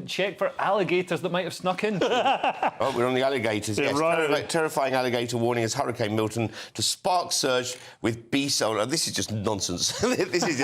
Check for alligators that might have snuck in. Oh, we're on the alligators, yes. Right. Terrifying alligator warning as Hurricane Milton to spark surge with bee solar. This is just nonsense. this is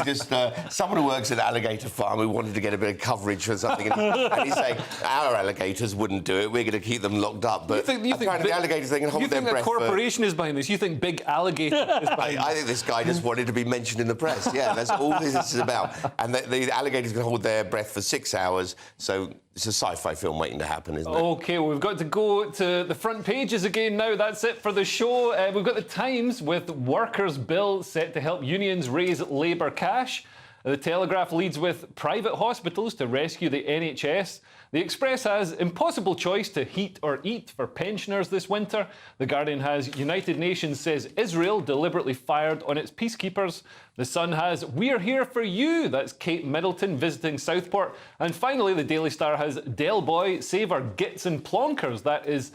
just someone who works at an alligator farm who wanted to get a bit of coverage for something, and he's saying our alligators wouldn't do it. We're going to keep them locked up. But apparently the alligators, they can hold their breath. You think a corporation is behind this? You think big alligator is behind this? I think this guy just wanted to be mentioned in the press. Yeah, that's all this is about. And the alligators can hold their breath for 6 hours. So it's a sci-fi film waiting to happen, isn't it? OK, well, we've got to go to the front pages again now. That's it for the show. We've got the Times with workers' bill set to help unions raise labour cash. The Telegraph leads with private hospitals to rescue the NHS. The Express has impossible choice to heat or eat for pensioners this winter. The Guardian has United Nations says Israel deliberately fired on its peacekeepers. The Sun has We're Here For You. That's Kate Middleton visiting Southport. And finally, the Daily Star has Del Boy, save our gits and plonkers. That is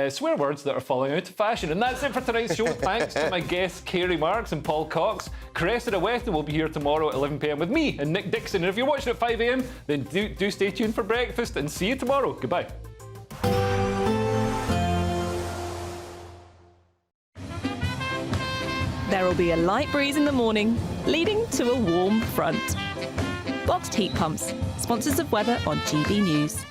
swear words that are falling out of fashion. And that's it for tonight's show. Thanks to my guests, Kerry Marks and Paul Cox. Cressida Weston will be here tomorrow at 11 p.m. with me and Nick Dixon. And if you're watching at 5 a.m, then do stay tuned for breakfast and see you tomorrow. Goodbye. There will be a light breeze in the morning, leading to a warm front. Boxed heat pumps, sponsors of weather on GB News.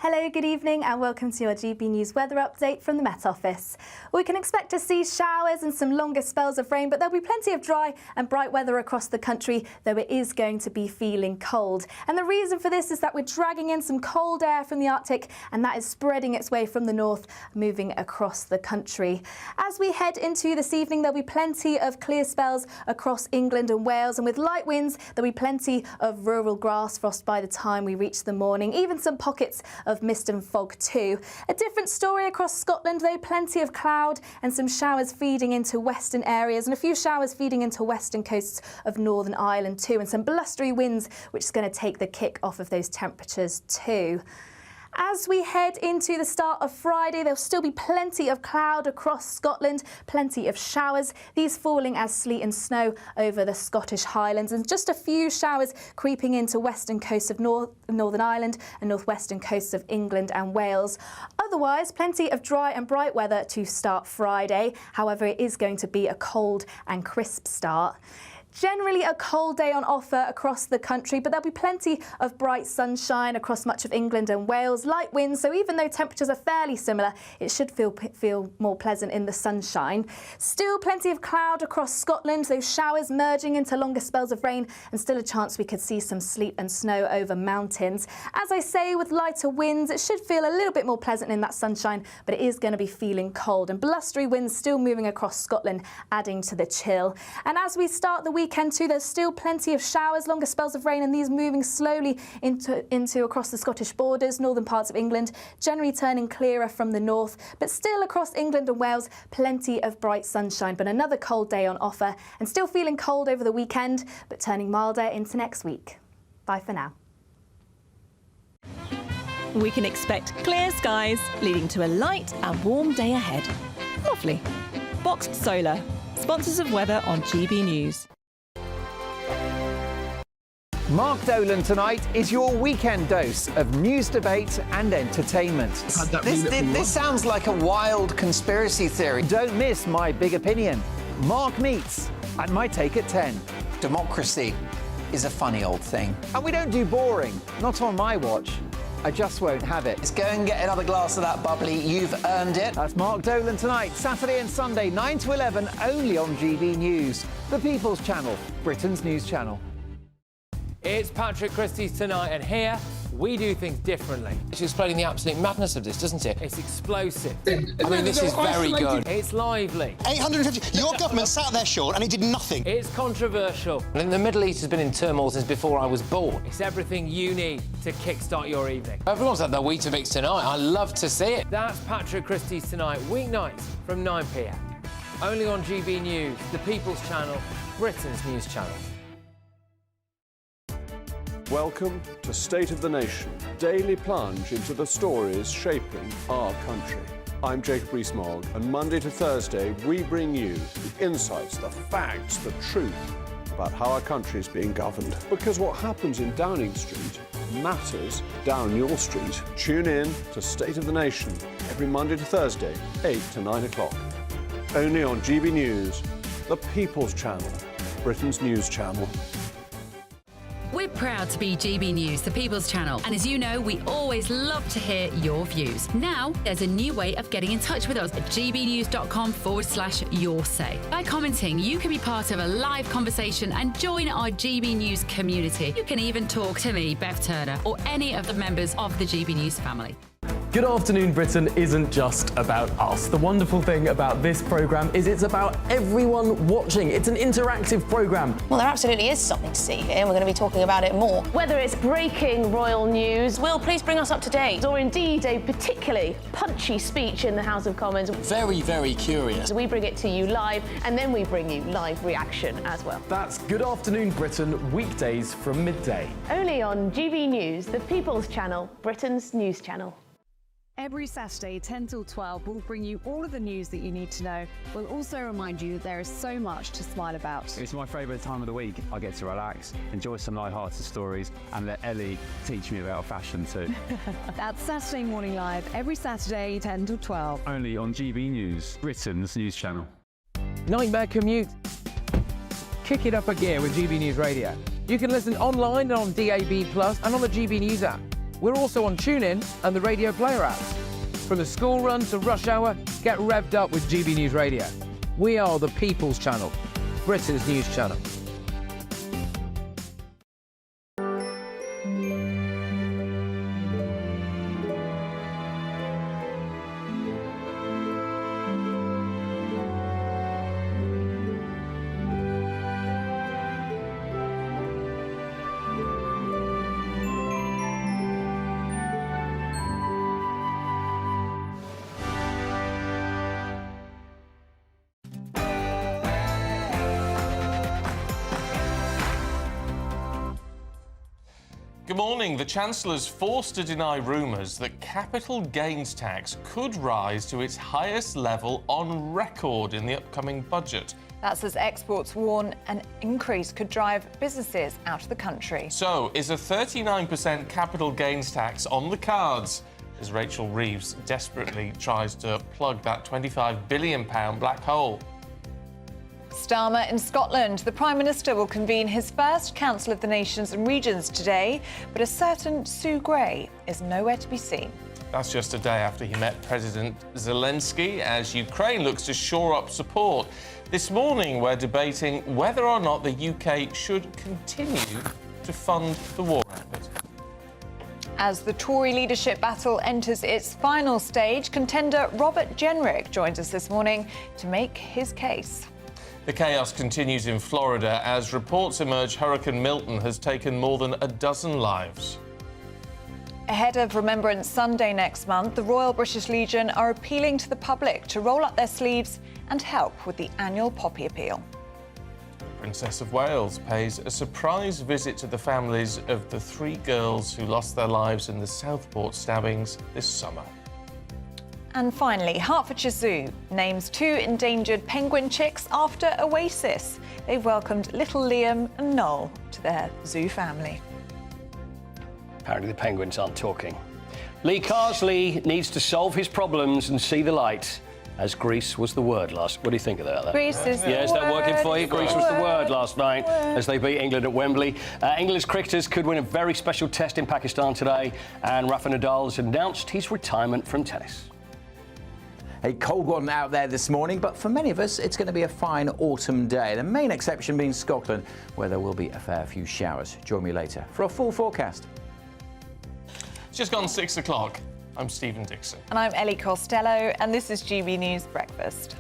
Hello, good evening and welcome to your GB News weather update from the Met Office. We can expect to see showers and some longer spells of rain, but there'll be plenty of dry and bright weather across the country, though it is going to be feeling cold. And the reason for this is that we're dragging in some cold air from the Arctic, and that is spreading its way from the north, moving across the country. As we head into this evening, there'll be plenty of clear spells across England and Wales, and with light winds, there'll be plenty of rural grass frost by the time we reach the morning, even some pockets of mist and fog too. A different story across Scotland though, plenty of cloud and some showers feeding into western areas and a few showers feeding into western coasts of Northern Ireland too, and some blustery winds which is going to take the kick off of those temperatures too. As we head into the start of Friday, there'll still be plenty of cloud across Scotland, plenty of showers, these falling as sleet and snow over the Scottish Highlands, and just a few showers creeping into western coasts of Northern Ireland and northwestern coasts of England and Wales. Otherwise, plenty of dry and bright weather to start Friday. However, it is going to be a cold and crisp start. Generally a cold day on offer across the country, but there'll be plenty of bright sunshine across much of England and Wales. Light winds, so even though temperatures are fairly similar, it should feel more pleasant in the sunshine. Still plenty of cloud across Scotland, those showers merging into longer spells of rain, and still a chance we could see some sleet and snow over mountains. As I say, with lighter winds, it should feel a little bit more pleasant in that sunshine, but it is going to be feeling cold, and blustery winds still moving across Scotland, adding to the chill. And as we start the weekend too, there's still plenty of showers, longer spells of rain, and these moving slowly into across the Scottish borders, northern parts of England, generally turning clearer from the north, but still across England and Wales, plenty of bright sunshine, but another cold day on offer, and still feeling cold over the weekend, but turning milder into next week. Bye for now. We can expect clear skies, leading to a light and warm day ahead. Lovely. Boxed Solar, sponsors of weather on GB News. Mark Dolan tonight is your weekend dose of news, debate and entertainment. This sounds like a wild conspiracy theory. Don't miss My Big Opinion. Mark Meets and My Take at 10. Democracy is a funny old thing. And we don't do boring, not on my watch. I just won't have it. Let's go and get another glass of that bubbly. You've earned it. That's Mark Dolan tonight, Saturday and Sunday, 9 to 11, only on GB News, the People's Channel, Britain's news channel. It's Patrick Christie's Tonight, and here we do things differently. It's explaining the absolute madness of this, doesn't it? It's explosive. I mean, this is very good. It's lively. 850. Your government sat there, Sean, and it did nothing. It's controversial. And the Middle East has been in turmoil since before I was born. It's everything you need to kickstart your evening. Everyone's had their Weetabix tonight. I love to see it. That's Patrick Christie's Tonight, weeknights from 9 p.m. Only on GB News, the People's Channel, Britain's news channel. Welcome to State of the Nation, daily plunge into the stories shaping our country. I'm Jacob Rees-Mogg, and Monday to Thursday we bring you the insights, the facts, the truth about how our country is being governed. Because what happens in Downing Street matters down your street. Tune in to State of the Nation every Monday to Thursday, 8 to 9 o'clock. Only on GB News, the People's Channel, Britain's news channel. We're proud to be GB News, the People's Channel. And as you know, we always love to hear your views. Now, there's a new way of getting in touch with us at gbnews.com/yoursay. By commenting, you can be part of a live conversation and join our GB News community. You can even talk to me, Bev Turner, or any of the members of the GB News family. Good Afternoon Britain isn't just about us. The wonderful thing about this programme is it's about everyone watching. It's an interactive programme. Well, there absolutely is something to see here, and we're going to be talking about it more. Whether it's breaking royal news, Will, please bring us up to date. Or indeed a particularly punchy speech in the House of Commons. Very, very curious. We bring it to you live, and then we bring you live reaction as well. That's Good Afternoon Britain, weekdays from midday. Only on GB News, the People's Channel, Britain's news channel. Every Saturday, 10 till 12, we'll bring you all of the news that you need to know. We'll also remind you that there is so much to smile about. It's my favourite time of the week. I get to relax, enjoy some light-hearted stories, and let Ellie teach me about fashion too. That's Saturday Morning Live, every Saturday, 10 till 12. Only on GB News, Britain's news channel. Nightmare commute? Kick it up a gear with GB News Radio. You can listen online and on DAB+ and on the GB News app. We're also on TuneIn and the Radio Player app. From the school run to rush hour, get revved up with GB News Radio. We are the People's Channel, Britain's news channel. Good morning. The Chancellor's forced to deny rumours that capital gains tax could rise to its highest level on record in the upcoming budget. That's as experts warn an increase could drive businesses out of the country. So, is a 39% capital gains tax on the cards as Rachel Reeves desperately tries to plug that £25 billion black hole? Starmer in Scotland. The Prime Minister will convene his first Council of the Nations and Regions today, but a certain Sue Gray is nowhere to be seen. That's just a day after he met President Zelensky as Ukraine looks to shore up support. This morning, we're debating whether or not the UK should continue to fund the war effort. As the Tory leadership battle enters its final stage, contender Robert Jenrick joins us this morning to make his case. The chaos continues in Florida as reports emerge Hurricane Milton has taken more than a dozen lives. Ahead of Remembrance Sunday next month, the Royal British Legion are appealing to the public to roll up their sleeves and help with the annual Poppy Appeal. Princess of Wales pays a surprise visit to the families of the 3 girls who lost their lives in the Southport stabbings this summer. And finally, Hertfordshire Zoo names 2 endangered penguin chicks after Oasis. They've welcomed little Liam and Noel to their zoo family. Apparently the penguins aren't talking. Lee Carsley needs to solve his problems and see the light, as Greece was the word last. What do you think about that? Greece is the Yeah, is that word, working for you? Greece was the word last night word. as they beat England at Wembley. England's cricketers could win a very special test in Pakistan today, and Rafa Nadal has announced his retirement from tennis. A cold one out there this morning, but for many of us, it's going to be a fine autumn day. The main exception being Scotland, where there will be a fair few showers. Join me later for a full forecast. It's just gone 6 o'clock. I'm Stephen Dixon. And I'm Ellie Costello, and this is GB News Breakfast.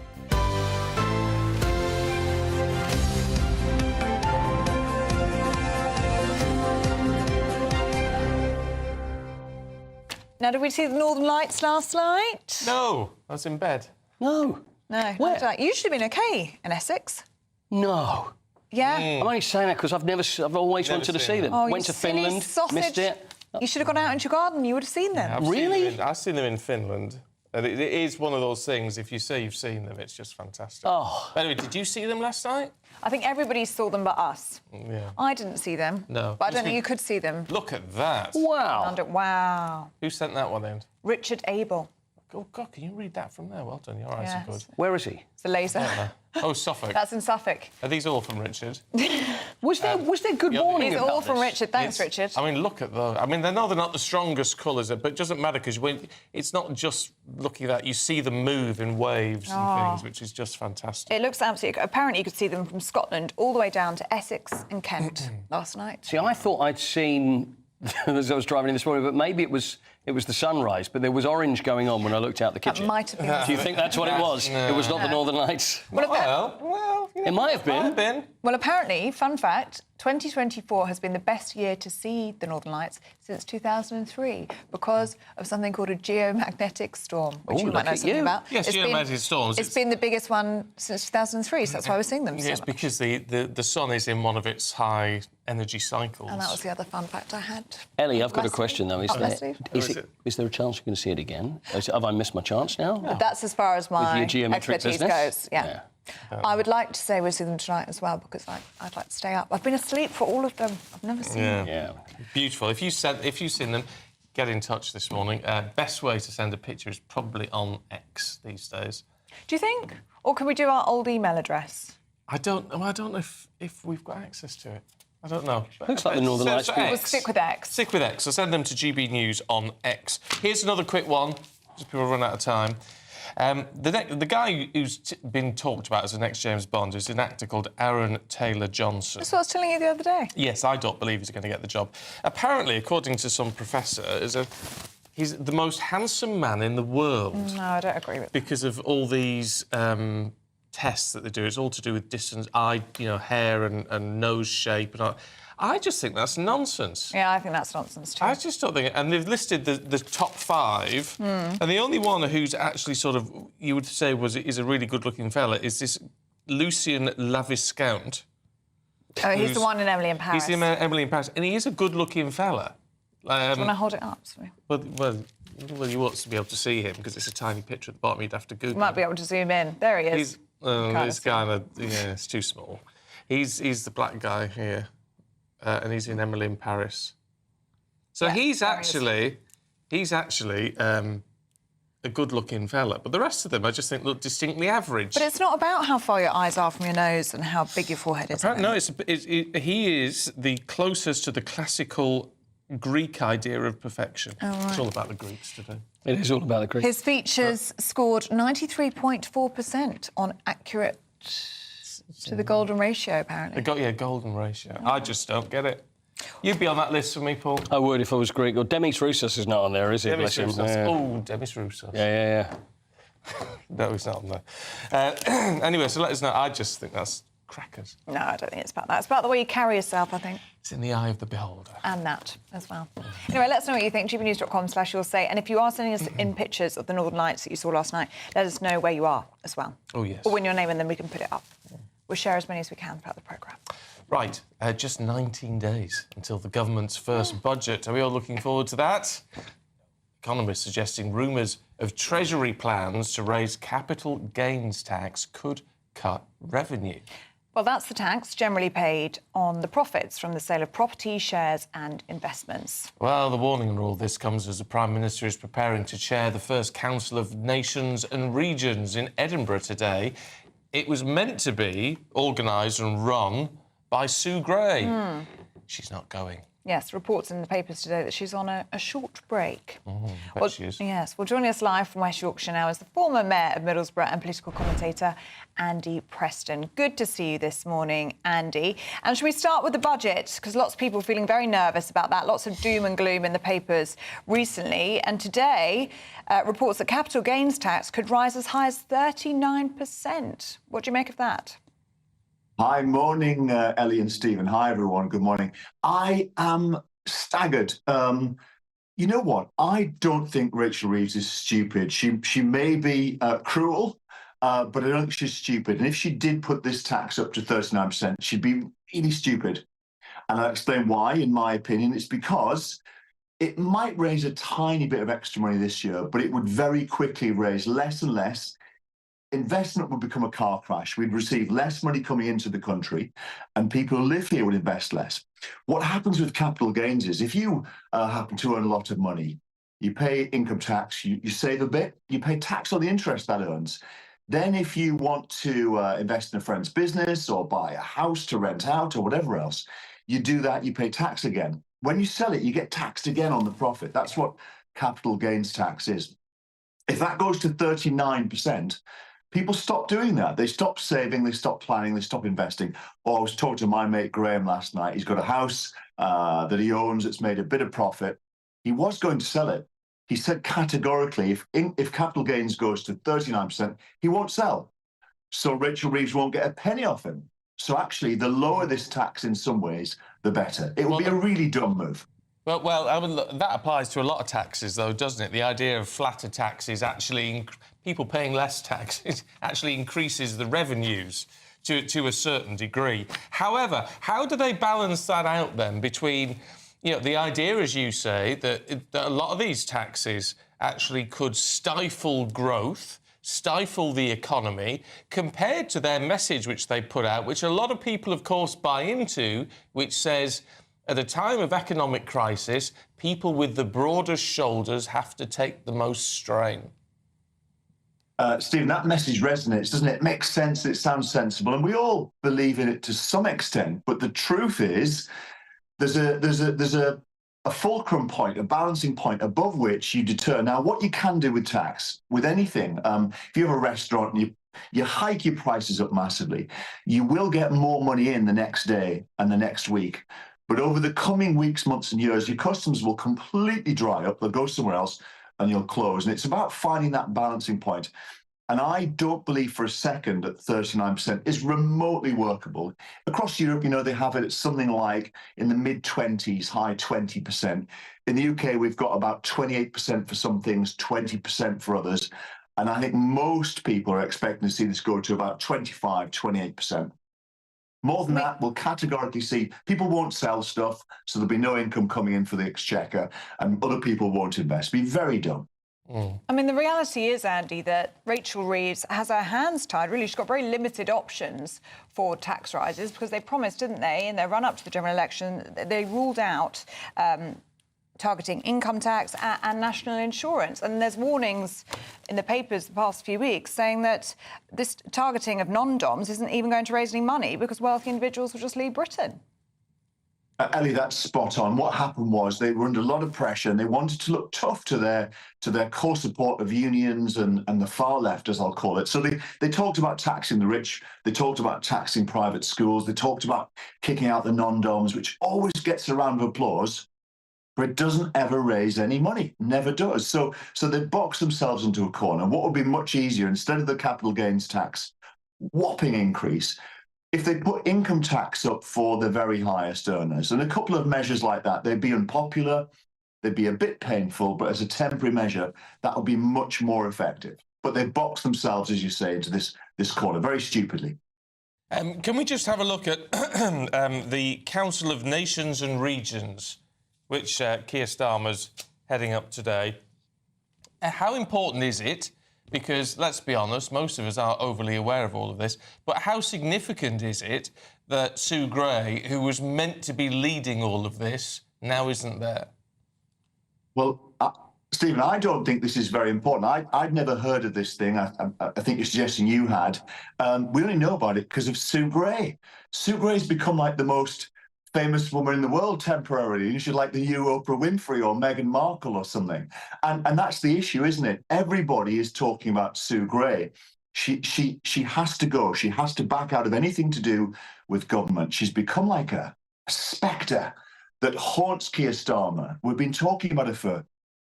Now, did we see the Northern Lights last night? No, I was in bed. No. No. Where? You should have been OK in Essex. No. Yeah? I'm only saying that because I've always wanted to see them. Oh, Went to Finland, sausage. missed it. You should have gone out into your garden, you would have seen them. Yeah, Really? I've seen them in Finland. And it is one of those things, if you say you've seen them, it's just fantastic. Oh. Anyway, did you see them last night? I think everybody saw them but us. Yeah. I didn't see them. No. But I don't think you could see them. Look at that. Wow. Wow. Who sent that one in? Richard Abel. Oh, God, can you read that from there? Well done, your eyes are good. Where is he? It's a laser. Oh, Suffolk. That's in Suffolk. Are these all from Richard? Was there good warning These about are all from this? Richard. Thanks, Richard. I mean, look at those. I mean, they're not the strongest colours, but it doesn't matter because it's not just looking at that. You see them move in waves and things, which is just fantastic. It looks absolutely... Apparently, you could see them from Scotland all the way down to Essex and Kent last night. See, I thought I'd seen as I was driving in this morning, but maybe it was the sunrise, but there was orange going on when I looked out the kitchen. That might have been. Do you think that's what it was? No. It was not the Northern Lights? Well, it might have been. Well, apparently, fun fact, 2024 has been the best year to see the Northern Lights since 2003 because of something called a geomagnetic storm, which you might know something about. Yes, geomagnetic storms. It's been the biggest one since 2003, so that's why we're seeing them so Yes, much. because the sun is in one of its high energy cycles. And that was the other fun fact I had. Ellie, I've got a question, though. Is Leslie? there a chance you're going to see it again? Have I missed my chance now? But that's as far as my With your geometric expertise business? goes. Yeah. I would like to say we'll see them tonight as well because I'd like to stay up. I've been asleep for all of them. I've never seen them. Yeah. Beautiful. If you've seen them, get in touch this morning. Best way to send a picture is probably on X these days. Do you think? Or can we do our old email address? I don't know if we've got access to it. I don't know. Looks like the Northern Lights. We'll stick with X. Stick with X. So send them to GB News on X. Here's another quick one, just people run out of time. The guy who's been talked about as the next James Bond is an actor called Aaron Taylor-Johnson. That's what I was telling you the other day. Yes, I don't believe he's going to get the job. Apparently, according to some professor, he's the most handsome man in the world. No, I don't agree with that. Because of all these tests that they do. It's all to do with distance, hair and nose shape and all. I just think that's nonsense. Yeah, I think that's nonsense too. I just don't think... And they've listed the top 5, and the only one who's actually sort of, you would say, is a really good-looking fella is this Lucien Laviscount. Oh, he's the one in Emily in Paris. He's the Emily in Paris, and he is a good-looking fella. Do you want to hold it up? Sorry. Well, you ought to be able to see him, because it's a tiny picture at the bottom. You'd have to Google You might be able to zoom in. There he is. He's kind of... Yeah, it's too small. He's the black guy here. And he's in Emily in Paris. So yeah, he's actually a good-looking fella. But the rest of them, I just think, look distinctly average. But it's not about how far your eyes are from your nose and how big your forehead is. No, he is the closest to the classical Greek idea of perfection. Oh, right. It's all about the Greeks today. It is all about the Greeks. His features scored 93.4% on accurate to the golden ratio, apparently. Golden ratio. I just don't get it. You'd be on that list for me, Paul. I would if I was Greek. Or Demis Roussos is not on there, is he? Demis Bless him. Roussos. Yeah. Oh, Demis Roussos. Yeah. No, he's not on there. Anyway, so let us know. I just think that's crackers. No, I don't think it's about that. It's about the way you carry yourself, I think. It's in the eye of the beholder. And that as well. Anyway, let us know what you think. gbnews.com/you'll say. And if you are sending us in pictures of the Northern Lights that you saw last night, let us know where you are as well. Oh, yes. Or when your name, and then we can put it up. We'll share as many as we can throughout the programme. Right, just 19 days until the government's first budget. Are we all looking forward to that? Economists suggesting rumours of Treasury plans to raise capital gains tax could cut revenue. Well, that's the tax generally paid on the profits from the sale of property, shares and investments. Well, the warning in all this comes as the Prime Minister is preparing to chair the first Council of Nations and Regions in Edinburgh today. It was meant to be organised and run by Sue Gray. She's not going. Yes, reports in the papers today that she's on a short break. She is. Yes. Well, joining us live from West Yorkshire now is the former Mayor of Middlesbrough and political commentator Andy Preston. Good to see you this morning, Andy. And should we start with the budget? Because lots of people are feeling very nervous about that. Lots of doom and gloom in the papers recently. And today, reports that capital gains tax could rise as high as 39%. What do you make of that? Hi, morning, Ellie and Stephen. Hi, everyone. Good morning. I am staggered. You know what? I don't think Rachel Reeves is stupid. She may be cruel, but I don't think she's stupid. And if she did put this tax up to 39%, she'd be really stupid. And I'll explain why, in my opinion. It's because it might raise a tiny bit of extra money this year, but it would very quickly raise less and less. Investment would become a car crash. We'd receive less money coming into the country, and people who live here would invest less. What happens with capital gains is if you happen to earn a lot of money, you pay income tax, you save a bit, you pay tax on the interest that earns. Then if you want to invest in a friend's business or buy a house to rent out or whatever else, you do that, you pay tax again. When you sell it, you get taxed again on the profit. That's what capital gains tax is. If that goes to 39%, people stop doing that. They stop saving, they stop planning, they stop investing. Or I was talking to my mate Graham last night. He's got a house that he owns that's made a bit of profit. He was going to sell it. He said categorically, if capital gains goes to 39%, he won't sell. So Rachel Reeves won't get a penny off him. So actually, the lower this tax in some ways, the better. It would be a really dumb move. Well, I mean, that applies to a lot of taxes, though, doesn't it? The idea of flatter taxes actually, people paying less tax, actually increases the revenues to a certain degree. However, how do they balance that out then between, you know, the idea, as you say, that a lot of these taxes actually could stifle growth, stifle the economy, compared to their message which they put out, which a lot of people, of course, buy into, which says, at a time of economic crisis, people with the broadest shoulders have to take the most strain. Stephen, that message resonates, doesn't it? It makes sense, it sounds sensible, and we all believe in it to some extent. But the truth is, there's a fulcrum point, a balancing point above which you deter. Now, what you can do with tax, with anything, if you have a restaurant and you hike your prices up massively, you will get more money in the next day and the next week. But over the coming weeks, months and years, your customers will completely dry up. They'll go somewhere else and you'll close. And it's about finding that balancing point. And I don't believe for a second that 39% is remotely workable. Across Europe, you know, they have it at something like in the mid-20s, high 20%. In the UK, we've got about 28% for some things, 20% for others. And I think most people are expecting to see this go to about 25, 28%. More than that, we'll categorically see people won't sell stuff, so there'll be no income coming in for the exchequer, and other people won't invest. Be very dumb. I mean, the reality is, Andy, that Rachel Reeves has her hands tied. Really, she's got very limited options for tax rises because they promised, didn't they, in their run-up to the general election, they ruled out targeting income tax and national insurance. And there's warnings in the papers the past few weeks saying that this targeting of non-DOMs isn't even going to raise any money because wealthy individuals will just leave Britain. Ellie, that's spot on. What happened was they were under a lot of pressure and they wanted to look tough to their core support of unions and the far left, as I'll call it. So they talked about taxing the rich, they talked about taxing private schools, they talked about kicking out the non-DOMs, which always gets a round of applause, but it doesn't ever raise any money, never does. So they box themselves into a corner. What would be much easier, instead of the capital gains tax, whopping increase, if they put income tax up for the very highest earners, and a couple of measures like that, they'd be unpopular, they'd be a bit painful, but as a temporary measure, that would be much more effective. But they box themselves, as you say, into this corner, very stupidly. Can we just have a look at the Council of Nations and Regions, which Keir Starmer's heading up today? How important is it? Because, let's be honest, most of us aren't overly aware of all of this, but how significant is it that Sue Gray, who was meant to be leading all of this, now isn't there? Well, Stephen, I don't think this is very important. I'd never heard of this thing. I think you're suggesting you had. We only know about it because of Sue Gray. Sue Gray's become like the most famous woman in the world temporarily. She's like the new Oprah Winfrey or Meghan Markle or something. And that's the issue, isn't it? Everybody is talking about Sue Gray. She has to go. She has to back out of anything to do with government. She's become like a spectre that haunts Keir Starmer. We've been talking about her for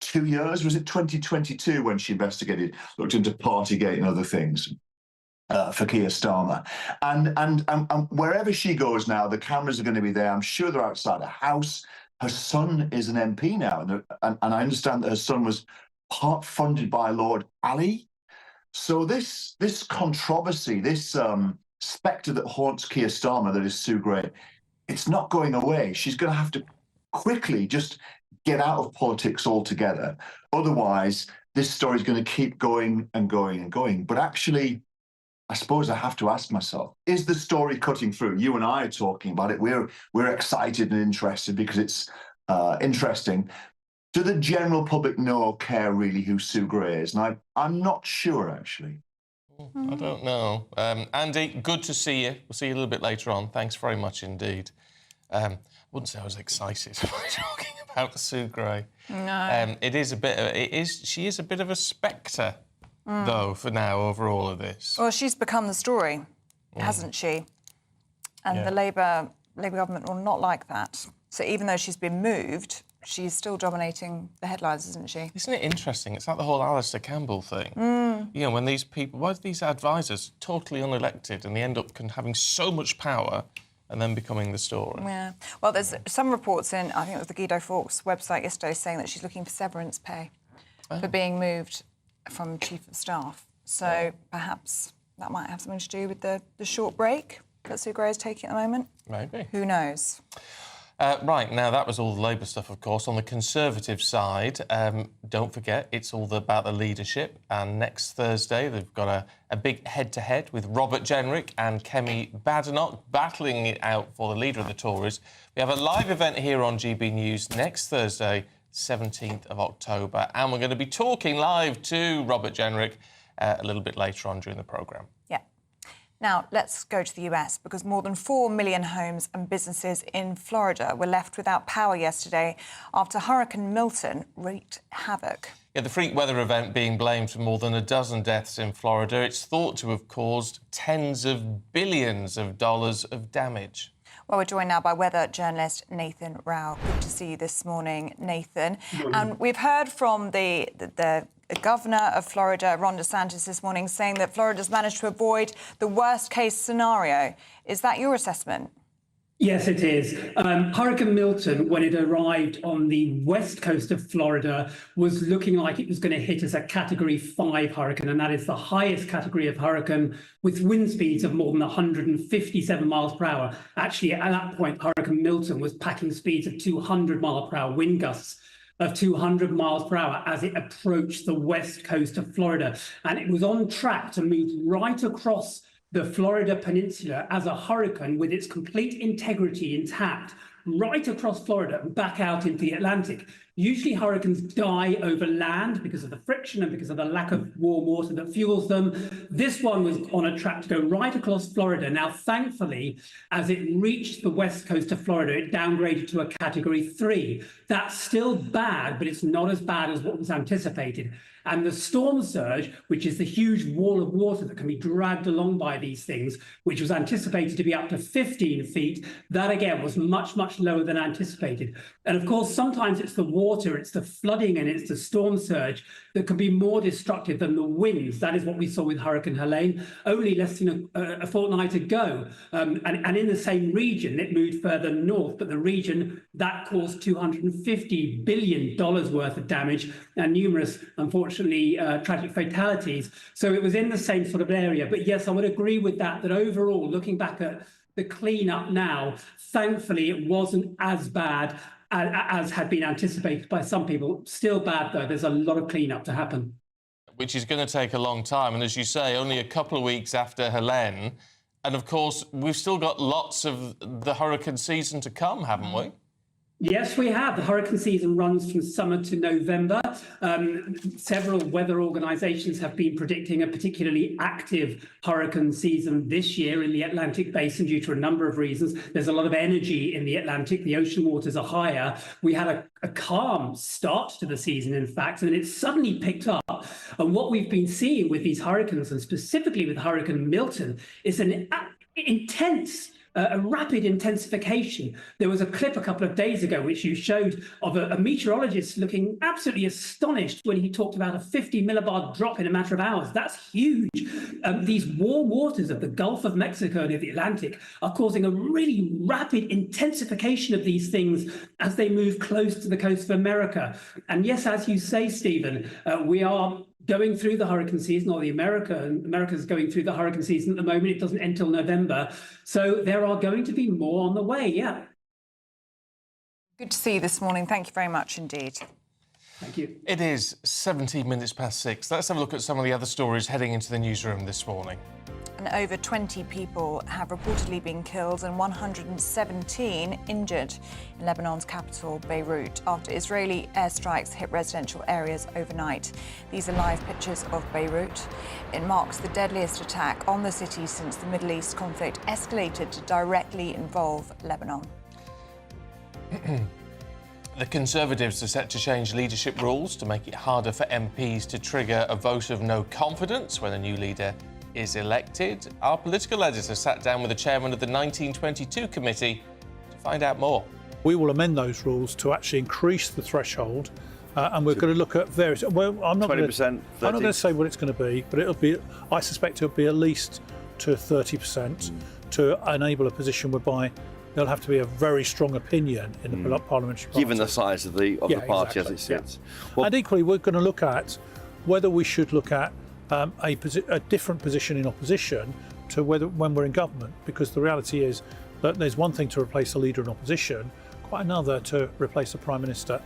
2 years. Was it 2022 when she looked into Partygate and other things? For Keir Starmer. And wherever she goes now, the cameras are going to be there. I'm sure they're outside her house. Her son is an MP now, and I understand that her son was part funded by Lord Ali. So this controversy, this spectre that haunts Keir Starmer, that is Sue Gray, it's not going away. She's going to have to quickly just get out of politics altogether. Otherwise, this story is going to keep going and going and going. But actually, I suppose I have to ask myself, is the story cutting through? You and I are talking about it. We're excited and interested because it's interesting. Do the general public know or care really who Sue Gray is? And I'm not sure, actually. I don't know. Andy, good to see you. We'll see you a little bit later on. Thanks very much indeed. I wouldn't say I was excited by talking about Sue Gray. No. She is a bit of a spectre, though, for now, over all of this. Well, she's become the story, hasn't she? And the Labour government will not like that. So even though she's been moved, she's still dominating the headlines, isn't she? Isn't it interesting? It's like the whole Alistair Campbell thing. You know, when these people, why are these advisors totally unelected and they end up having so much power and then becoming the story? Yeah. Well, there's some reports in, I think it was the Guido Fawkes website yesterday, saying that she's looking for severance pay for being moved from Chief of Staff. So perhaps that might have something to do with the short break that Sue Gray is taking at the moment. Maybe. Who knows? Right, now that was all the Labour stuff, of course. On the Conservative side, don't forget, it's all about the leadership. And next Thursday, they've got a big head-to-head with Robert Jenrick and Kemi Badenoch battling it out for the leader of the Tories. We have a live event here on GB News next Thursday, 17th of October. And we're going to be talking live to Robert Jenrick a little bit later on during the programme. Yeah. Now, let's go to the US, because more than 4 million homes and businesses in Florida were left without power yesterday after Hurricane Milton wreaked havoc. Yeah, the freak weather event being blamed for more than a dozen deaths in Florida. It's thought to have caused tens of billions of dollars of damage. Well, we're joined now by weather journalist Nathan Rao. Good to see you this morning, Nathan. And we've heard from the Governor of Florida, Ron DeSantis, this morning, saying that Florida's managed to avoid the worst-case scenario. Is that your assessment? Yes, it is. Hurricane Milton, when it arrived on the west coast of Florida, was looking like it was going to hit as a Category 5 hurricane, and that is the highest category of hurricane, with wind speeds of more than 157 miles per hour. Actually, at that point, Hurricane Milton was packing speeds of 200 miles per hour, wind gusts of 200 miles per hour as it approached the west coast of Florida. And it was on track to move right across the Florida Peninsula as a hurricane with its complete integrity intact, right across Florida and back out into the Atlantic. Usually hurricanes die over land because of the friction and because of the lack of warm water that fuels them. This one was on a track to go right across Florida. Now, thankfully, as it reached the west coast of Florida, it downgraded to a Category 3. That's still bad, but it's not as bad as what was anticipated. And the storm surge, which is the huge wall of water that can be dragged along by these things, which was anticipated to be up to 15 feet, that again was much, much lower than anticipated. And of course, sometimes it's the water, it's the flooding and it's the storm surge that can be more destructive than the winds. That is what we saw with Hurricane Helene only less than a fortnight ago. And in the same region, it moved further north, but the region that caused $250 billion worth of damage and numerous, unfortunately, tragic fatalities. So it was in the same sort of area. But yes, I would agree with that overall, looking back at the cleanup now, thankfully, it wasn't as bad as had been anticipated by some people. Still bad, though. There's a lot of cleanup to happen. Which is going to take a long time. And as you say, only a couple of weeks after Helene. And of course, we've still got lots of the hurricane season to come, haven't we? Yes, we have. The hurricane season runs from summer to November. Several weather organisations have been predicting a particularly active hurricane season this year in the Atlantic basin due to a number of reasons. There's a lot of energy in the Atlantic. The ocean waters are higher. We had a calm start to the season, in fact, and it suddenly picked up. And what we've been seeing with these hurricanes, and specifically with Hurricane Milton, is an intense a rapid intensification. There was a clip a couple of days ago which you showed of a meteorologist looking absolutely astonished when he talked about a 50 millibar drop in a matter of hours. That's huge. These warm waters of the Gulf of Mexico and of the Atlantic are causing a really rapid intensification of these things as they move close to the coast of America. And yes, as you say, Stephen, we are going through the hurricane season, or America's going through the hurricane season at the moment. It doesn't end till November. So there are going to be more on the way, yeah. Good to see you this morning. Thank you very much indeed. Thank you. It is 17 minutes past 6. Let's have a look at some of the other stories heading into the newsroom this morning. And over 20 people have reportedly been killed and 117 injured in Lebanon's capital, Beirut, after Israeli airstrikes hit residential areas overnight. These are live pictures of Beirut. It marks the deadliest attack on the city since the Middle East conflict escalated to directly involve Lebanon. The Conservatives are set to change leadership rules to make it harder for MPs to trigger a vote of no confidence when a new leader is elected. Our political editor sat down with the chairman of the 1922 committee to find out more. We will amend those rules to actually increase the threshold, and we're going to look at various. Well, I'm not 20%. I'm not going to say what it's going to be, but it'll be. I suspect it'll be at least to 30% to enable a position whereby there'll have to be a very strong opinion in the parliamentary party. Given the size of the party as it sits. Yeah. Well, and equally, we're going to look at whether we should look at a different position in opposition to when we're in government, because the reality is that there's one thing to replace a leader in opposition, quite another to replace a prime minister.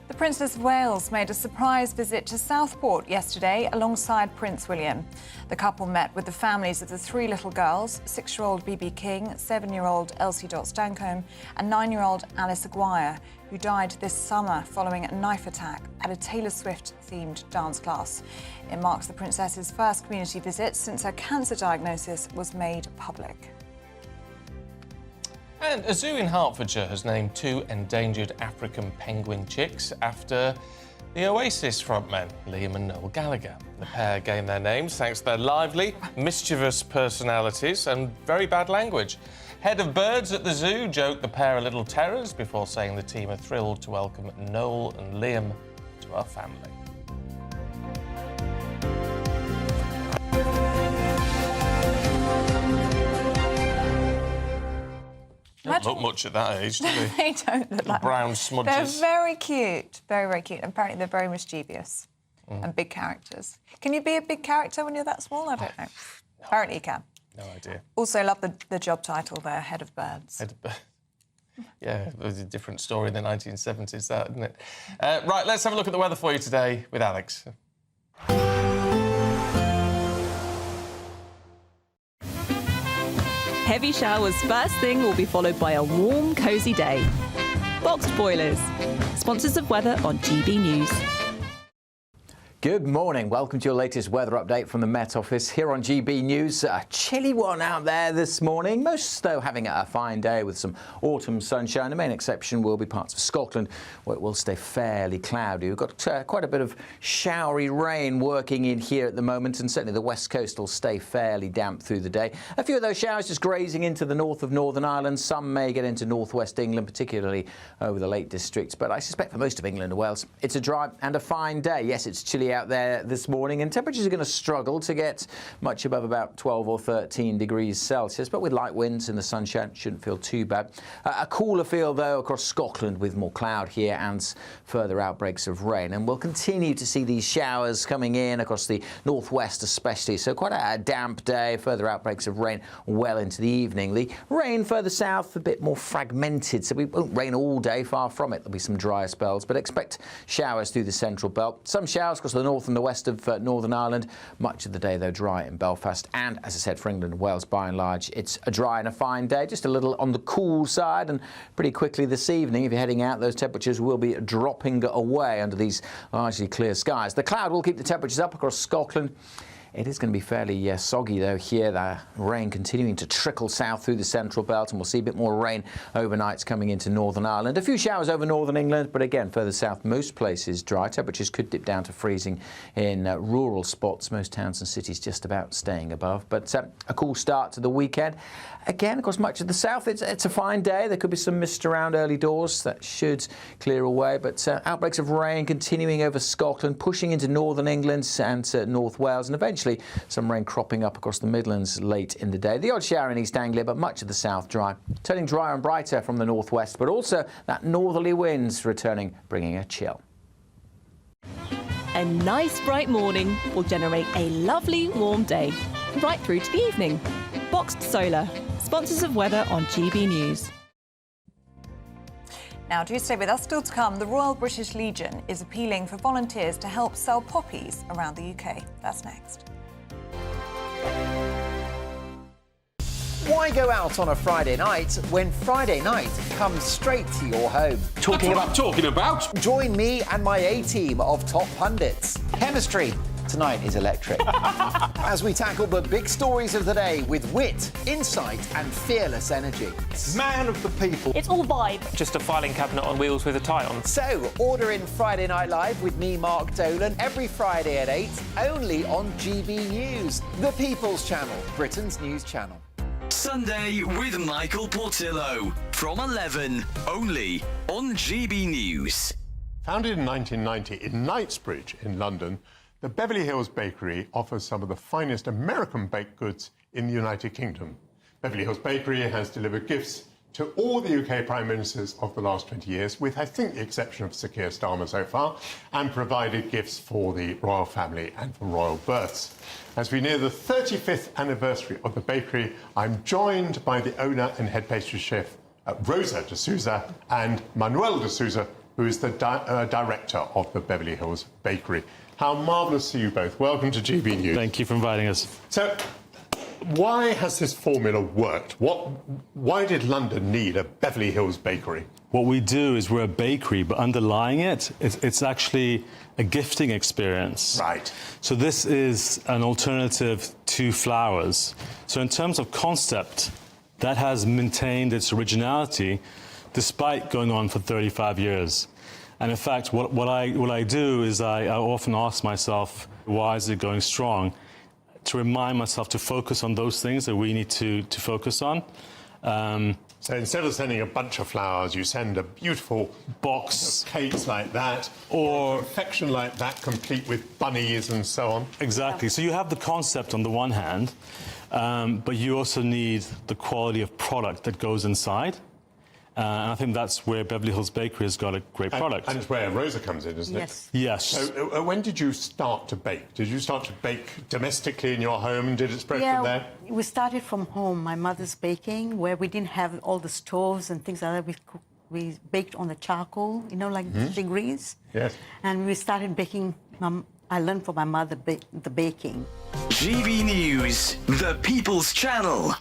The Princess of Wales made a surprise visit to Southport yesterday alongside Prince William. The couple met with the families of the three little girls, 6-year-old BB King, 7-year-old Elsie Stancombe and 9-year-old Alice Aguirre, who died this summer following a knife attack at a Taylor Swift-themed dance class. It marks the princess's first community visit since her cancer diagnosis was made public. And a zoo in Hertfordshire has named 2 endangered African penguin chicks after the Oasis frontmen, Liam and Noel Gallagher. The pair gained their names thanks to their lively, mischievous personalities and very bad language. Head of birds at the zoo joked the pair are little terrors before saying the team are thrilled to welcome Noel and Liam to our family. Don't look much at that age, do they? They don't look like brown smudges. They're very cute, very, very cute. Apparently they're very mischievous and big characters. Can you be a big character when you're that small? I don't know. No. Apparently you can. No idea. Also love the job title there, Head of Birds. Head of Birds. Yeah, it was a different story in the 1970s, that, isn't it? Right, let's have a look at the weather for you today with Alex. Heavy showers first thing will be followed by a warm, cosy day. Boxed Boilers, sponsors of weather on GB News. Good morning. Welcome to your latest weather update from the Met Office here on GB News. A chilly one out there this morning. Most, though, having a fine day with some autumn sunshine. The main exception will be parts of Scotland, where it will stay fairly cloudy. We've got quite a bit of showery rain working in here at the moment, and certainly the west coast will stay fairly damp through the day. A few of those showers just grazing into the north of Northern Ireland. Some may get into northwest England, particularly over the Lake District. But I suspect for most of England and Wales, it's a dry and a fine day. Yes, it's chilly out there this morning, and temperatures are going to struggle to get much above about 12 or 13 degrees Celsius, but with light winds and the sunshine, shouldn't feel too bad. A cooler feel, though, across Scotland with more cloud here and further outbreaks of rain, and we'll continue to see these showers coming in across the northwest especially, so quite a damp day, further outbreaks of rain well into the evening. The rain further south a bit more fragmented, so we won't rain all day, far from it. There'll be some drier spells, but expect showers through the central belt. Some showers across the north and the west of Northern Ireland. Much of the day, though, dry in Belfast. And, as I said, for England and Wales, by and large, it's a dry and a fine day. Just a little on the cool side, and pretty quickly this evening, if you're heading out, those temperatures will be dropping away under these largely clear skies. The cloud will keep the temperatures up across Scotland. It is going to be fairly soggy, though, here. The rain continuing to trickle south through the central belt, and we'll see a bit more rain overnights coming into Northern Ireland. A few showers over Northern England, but again, further south, most places dry. Temperatures could dip down to freezing in rural spots. Most towns and cities just about staying above. But a cool start to the weekend. Again, of course, much of the south, it's a fine day. There could be some mist around early doors. That should clear away. But outbreaks of rain continuing over Scotland, pushing into Northern England and North Wales, and eventually some rain cropping up across the Midlands late in the day. The odd shower in East Anglia, but much of the south dry. Turning drier and brighter from the northwest, but also that northerly winds returning, bringing a chill. A nice bright morning will generate a lovely warm day, right through to the evening. Boxed Solar, sponsors of weather on GB News. Now, do stay with us. Still to come, the Royal British Legion is appealing for volunteers to help sell poppies around the UK. That's next. Why go out on a Friday night when Friday night comes straight to your home? Talking about. Join me and my A-team of top pundits. Chemistry tonight is electric. As we tackle the big stories of the day with wit, insight and fearless energy. Man of the people. It's all vibe. Just a filing cabinet on wheels with a tie on. So, order in Friday Night Live with me, Mark Dolan, every Friday at 8, only on GB News, the People's Channel, Britain's news channel. Sunday with Michael Portillo from 11, only on GB News. Founded in 1990 in Knightsbridge in London, the Beverly Hills Bakery offers some of the finest American baked goods in the United Kingdom. Beverly Hills Bakery has delivered gifts to all the UK Prime Ministers of the last 20 years, with, I think, the exception of Sir Keir Starmer so far, and provided gifts for the royal family and for royal births. As we near the 35th anniversary of the bakery, I'm joined by the owner and head pastry chef, Rosa de Souza, and Manuel de Souza, who is the director of the Beverly Hills Bakery. How marvellous to see you both. Welcome to GB News. Thank you for inviting us. So, why has this formula worked? Why did London need a Beverly Hills Bakery? What we do is we're a bakery, but underlying it's actually a gifting experience. Right. So this is an alternative to flowers. So in terms of concept, that has maintained its originality despite going on for 35 years. And in fact, what I do is I often ask myself, why is it going strong? To remind myself to focus on those things that we need to focus on. So instead of sending a bunch of flowers, you send a beautiful box of cakes like that, or affection like that, complete with bunnies and so on. Exactly. So you have the concept on the one hand, but you also need the quality of product that goes inside. And I think that's where Beverly Hills Bakery has got a great product. And it's where Rosa comes in, isn't it? Yes. Yes. So when did you start to bake? Did you start to bake domestically in your home, and did it spread from there? We started from home, my mother's baking, where we didn't have all the stoves and things like that. We baked on the charcoal, like the grease. Yes. And we started baking. I learned from my mother the baking. GB News, the People's Channel.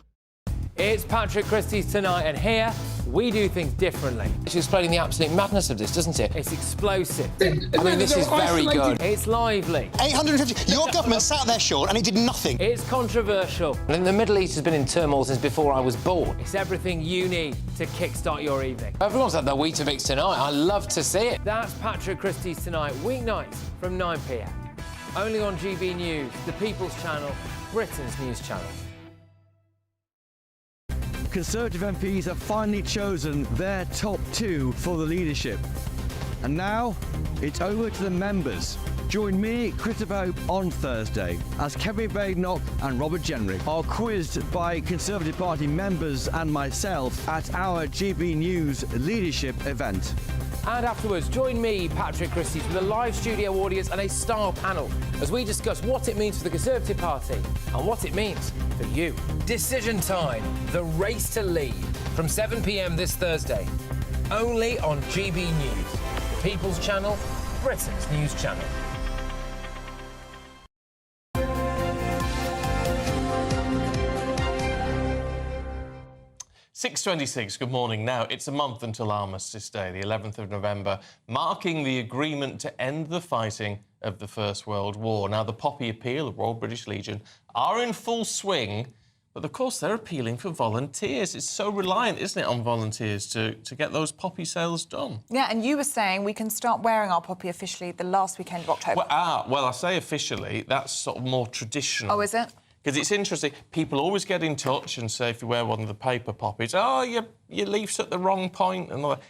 It's Patrick Christie's Tonight, and here we do things differently. It's explaining the absolute madness of this, doesn't it? It's explosive. I mean, this is very good. It's lively. 850. Your government sat there, Sean, and it did nothing. It's controversial. And the Middle East has been in turmoil since before I was born. It's everything you need to kickstart your evening. Everyone's had their Weetabix tonight. I love to see it. That's Patrick Christie's Tonight, weeknights from 9 p.m. Only on GB News, the People's Channel, Britain's news channel. Conservative MPs have finally chosen their top two for the leadership. And now, it's over to the members. Join me, Christopher Hope, on Thursday as Kevin Badenoch and Robert Jenrick are quizzed by Conservative Party members and myself at our GB News leadership event. And afterwards, join me, Patrick Christie's, with a live studio audience and a star panel as we discuss what it means for the Conservative Party and what it means for you. Decision Time, the race to lead, from 7 p.m. this Thursday, only on GB News, the People's Channel, Britain's news channel. 6:26, good morning. Now, it's a month until Armistice Day, the 11th of November, marking the agreement to end the fighting of the First World War. Now, the Poppy Appeal, the Royal British Legion, are in full swing, but of course they're appealing for volunteers. It's so reliant, isn't it, on volunteers to get those poppy sales done? Yeah, and you were saying we can start wearing our poppy officially the last weekend of October. Well, I say officially, that's sort of more traditional. Oh, is it? Because it's interesting, people always get in touch and say if you wear one of the paper poppies, oh, your leaf's at the wrong point and all that.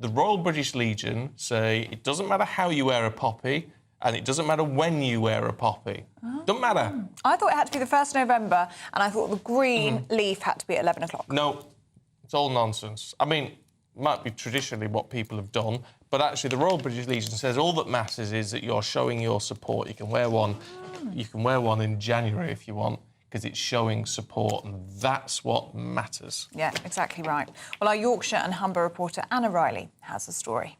The Royal British Legion say it doesn't matter how you wear a poppy and it doesn't matter when you wear a poppy. Doesn't matter. I thought it had to be the 1st of November and I thought the green leaf had to be at 11 o'clock. No, it's all nonsense. I mean, it might be traditionally what people have done, but actually the Royal British Legion says all that matters is that you're showing your support. You can wear one. You can wear one in January if you want, because it's showing support, and that's what matters. Yeah, exactly right. Well, our Yorkshire and Humber reporter Anna Riley has the story.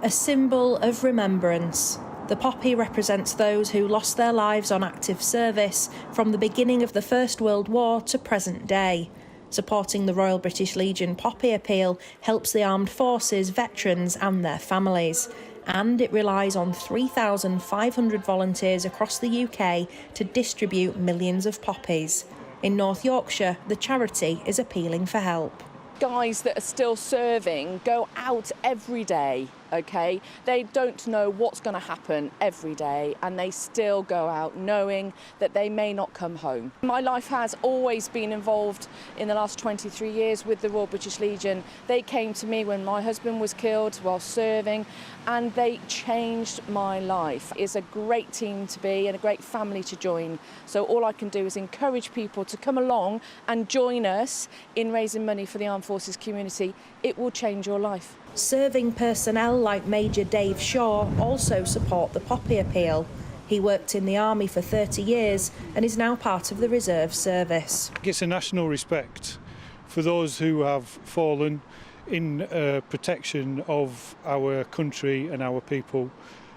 A symbol of remembrance. The poppy represents those who lost their lives on active service from the beginning of the First World War to present day. Supporting the Royal British Legion Poppy Appeal helps the armed forces, veterans and their families. And it relies on 3,500 volunteers across the UK to distribute millions of poppies. In North Yorkshire, the charity is appealing for help. Guys that are still serving go out every day, OK? They don't know what's going to happen every day, and they still go out knowing that they may not come home. My life has always been involved in the last 23 years with the Royal British Legion. They came to me when my husband was killed while serving, and they changed my life. It's a great team to be and a great family to join. So all I can do is encourage people to come along and join us in raising money for the Armed Forces community. It will change your life. Serving personnel like Major Dave Shaw also support the Poppy Appeal. He worked in the army for 30 years and is now part of the reserve service. It's a national respect for those who have fallen in protection of our country and our people.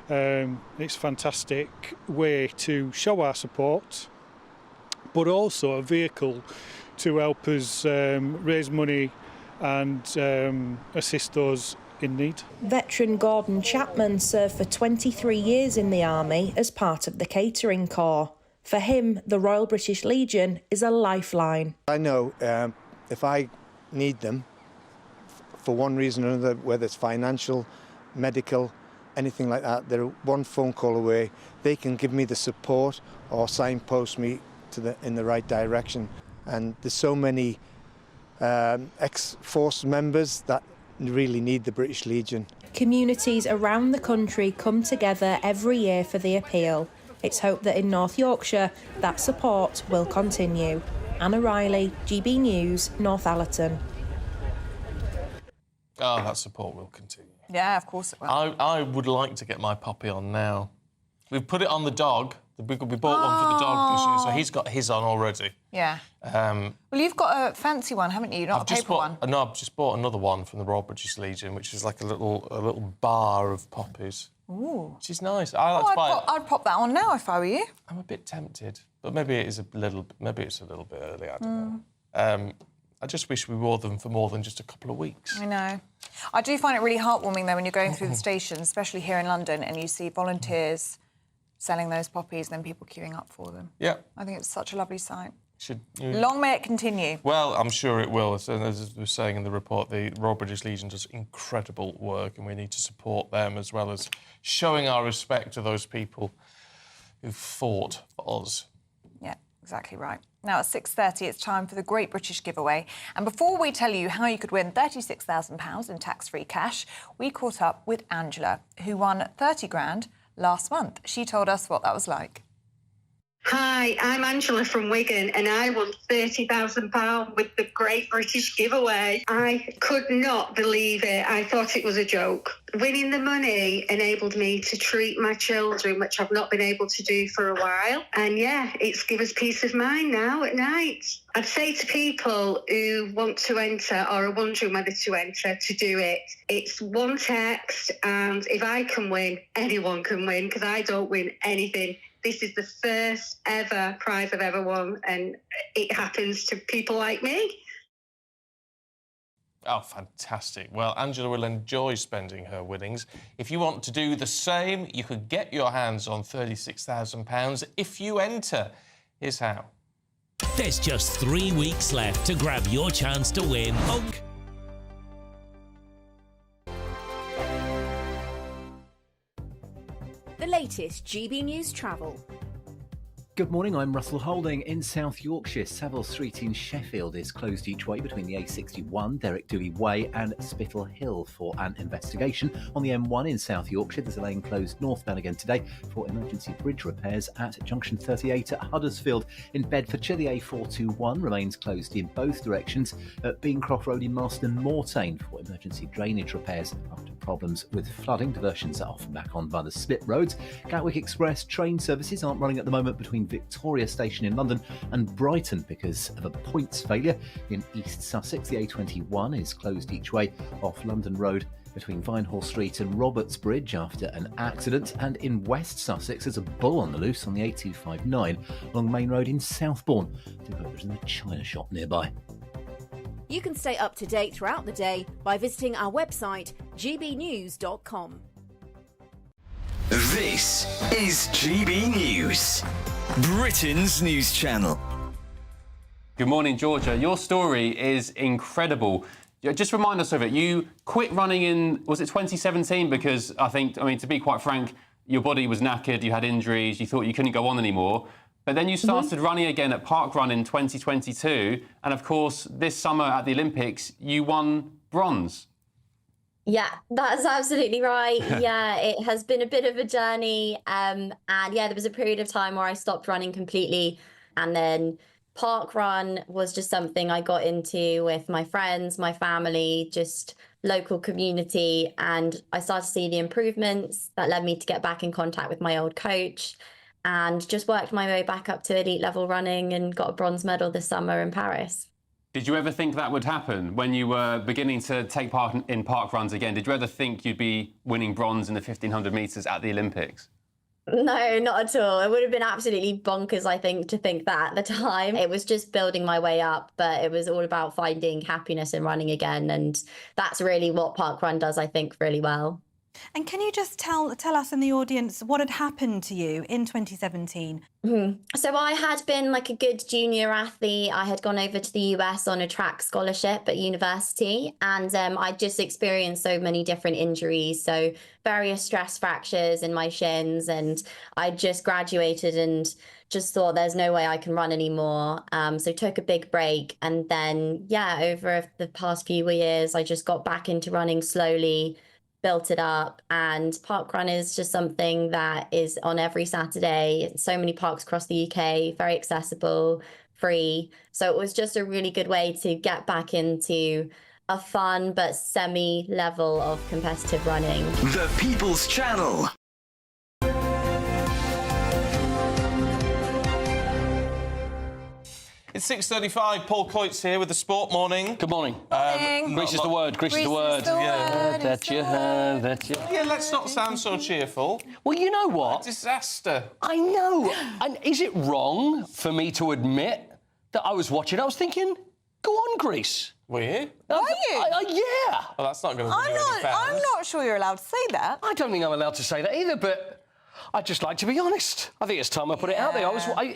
It's a fantastic way to show our support, but also a vehicle to help us raise money and assist those in need. Veteran Gordon Chapman served for 23 years in the army as part of the catering corps. For him, the Royal British Legion is a lifeline. I know if I need them for one reason or another, whether it's financial, medical, anything like that, they're one phone call away. They can give me the support or signpost me in the right direction. And there's so many ex-force members that really need the British Legion. Communities around the country come together every year for the appeal. It's hoped that in North Yorkshire that support will continue. Anna Riley, GB News, Northallerton. Oh, that support will continue. Yeah, of course it will. I would like to get my poppy on now. We've put it on the dog. We bought one for the dog this year, so he's got his on already. Yeah. Well, you've got a fancy one, haven't you? Not a paper one. No, I've just bought another one from the Royal British Legion, which is like a little bar of poppies. Ooh. Which is nice. I like to buy it. I'd pop that on now if I were you. I'm a bit tempted, but maybe it's a little bit early. I don't know. I just wish we wore them for more than just a couple of weeks. I know. I do find it really heartwarming, though, when you're going through the stations, especially here in London, and you see volunteers selling those poppies, then people queuing up for them. Yeah. I think it's such a lovely sight. Should Long may it continue. Well, I'm sure it will. So, as we were saying in the report, the Royal British Legion does incredible work, and we need to support them as well as showing our respect to those people who fought for us. Yeah, exactly right. Now, at 6:30, it's time for the Great British Giveaway. And before we tell you how you could win £36,000 in tax-free cash, we caught up with Angela, who won 30 grand last month. She told us what that was like. Hi, I'm Angela from Wigan and I won £30,000 with the Great British Giveaway. I could not believe it. I thought it was a joke. Winning the money enabled me to treat my children, which I've not been able to do for a while. And yeah, it's given us peace of mind now at night. I'd say to people who want to enter or are wondering whether to enter, to do it. It's one text, and if I can win, anyone can win, because I don't win anything. This is the first ever prize I've ever won, and it happens to people like me. Oh, fantastic. Well, Angela will enjoy spending her winnings. If you want to do the same, you could get your hands on £36,000 if you enter. Here's how. There's just 3 weeks left to grab your chance to win. The latest GB News travel. Good morning, I'm Russell Holding. In South Yorkshire, Savile Street in Sheffield is closed each way between the A61, Derek Dooley Way and Spittal Hill for an investigation. On the M1 in South Yorkshire, there's a lane closed northbound again today for emergency bridge repairs at junction 38 at Huddersfield. In Bedfordshire, the A421 remains closed in both directions at Beancroft Road in Marston Mortain for emergency drainage repairs after problems with flooding. Diversions are often back on via the split roads. Gatwick Express train services aren't running at the moment between Victoria Station in London and Brighton because of a points failure. In East Sussex, the A21 is closed each way off London Road between Vinehall Street and Roberts Bridge after an accident. And in West Sussex, there's a bull on the loose on the A259 along Main Road in Southbourne. There's a China shop nearby. You can stay up to date throughout the day by visiting our website, gbnews.com. This is GB News, Britain's news channel. Good morning, Georgia. Your story is incredible. Just remind us of it. You quit running in, was it 2017? Because I mean, to be quite frank, your body was knackered, you had injuries, you thought you couldn't go on anymore. But then you started running again at Parkrun in 2022. And of course, this summer at the Olympics, you won bronze. Yeah, that's absolutely right. Yeah, it has been a bit of a journey. And yeah, there was a period of time where I stopped running completely. And then Parkrun was just something I got into with my friends, my family, just local community. And I started to see the improvements that led me to get back in contact with my old coach and just worked my way back up to elite level running and got a bronze medal this summer in Paris. Did you ever think that would happen when you were beginning to take part in parkruns again? Did you ever think you'd be winning bronze in the 1500 metres at the Olympics? No, not at all. It would have been absolutely bonkers, I think, to think that at the time. It was just building my way up, but it was all about finding happiness in running again. And that's really what parkrun does, I think, really well. And can you just tell us in the audience what had happened to you in 2017? So I had been like a good junior athlete. I had gone over to the US on a track scholarship at university, and I just experienced so many different injuries. So various stress fractures in my shins, and I just graduated and just thought there's no way I can run anymore. So took a big break. And then, yeah, over the past few years, I just got back into running slowly, built it up, and parkrun is just something that is on every Saturday. So many parks across the UK, very accessible, free. So it was just a really good way to get back into a fun but semi-level of competitive running. The People's Channel. It's 6:35. Paul Coyte's here with the Sport Morning. Good morning. Greece is the word. Greece is the word. Yeah. That you have. That you. Yeah, let's not sound so cheerful. Well, you know what? A disaster. I know. And is it wrong for me to admit that I was watching? I was thinking, go on, Greece. Were you? Were you? Yeah. Well, that's not going to do any fans. I'm not sure you're allowed to say that. I don't think I'm allowed to say that either, but I'd just like to be honest. I think it's time I put it out there.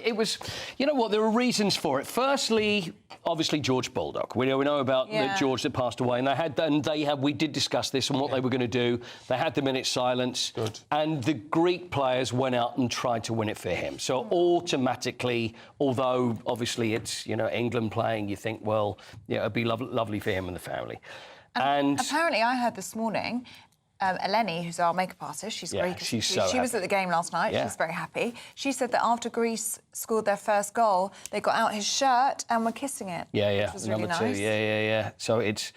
It was, you know what, there were reasons for it. Firstly, obviously George Baldock. We know about George that passed away, and we did discuss this and what they were going to do. They had the minute silence. Good. And the Greek players went out and tried to win it for him. So automatically, although obviously it's, England playing, you think, well, it'd be lovely for him and the family. And apparently I heard this morning, Eleni, who's our makeup artist, she's Greek. She was at the game last night. Yeah. She's very happy. She said that after Greece scored their first goal, they got out his shirt and were kissing it. Yeah. Which was really Number two. nice. Yeah. So it's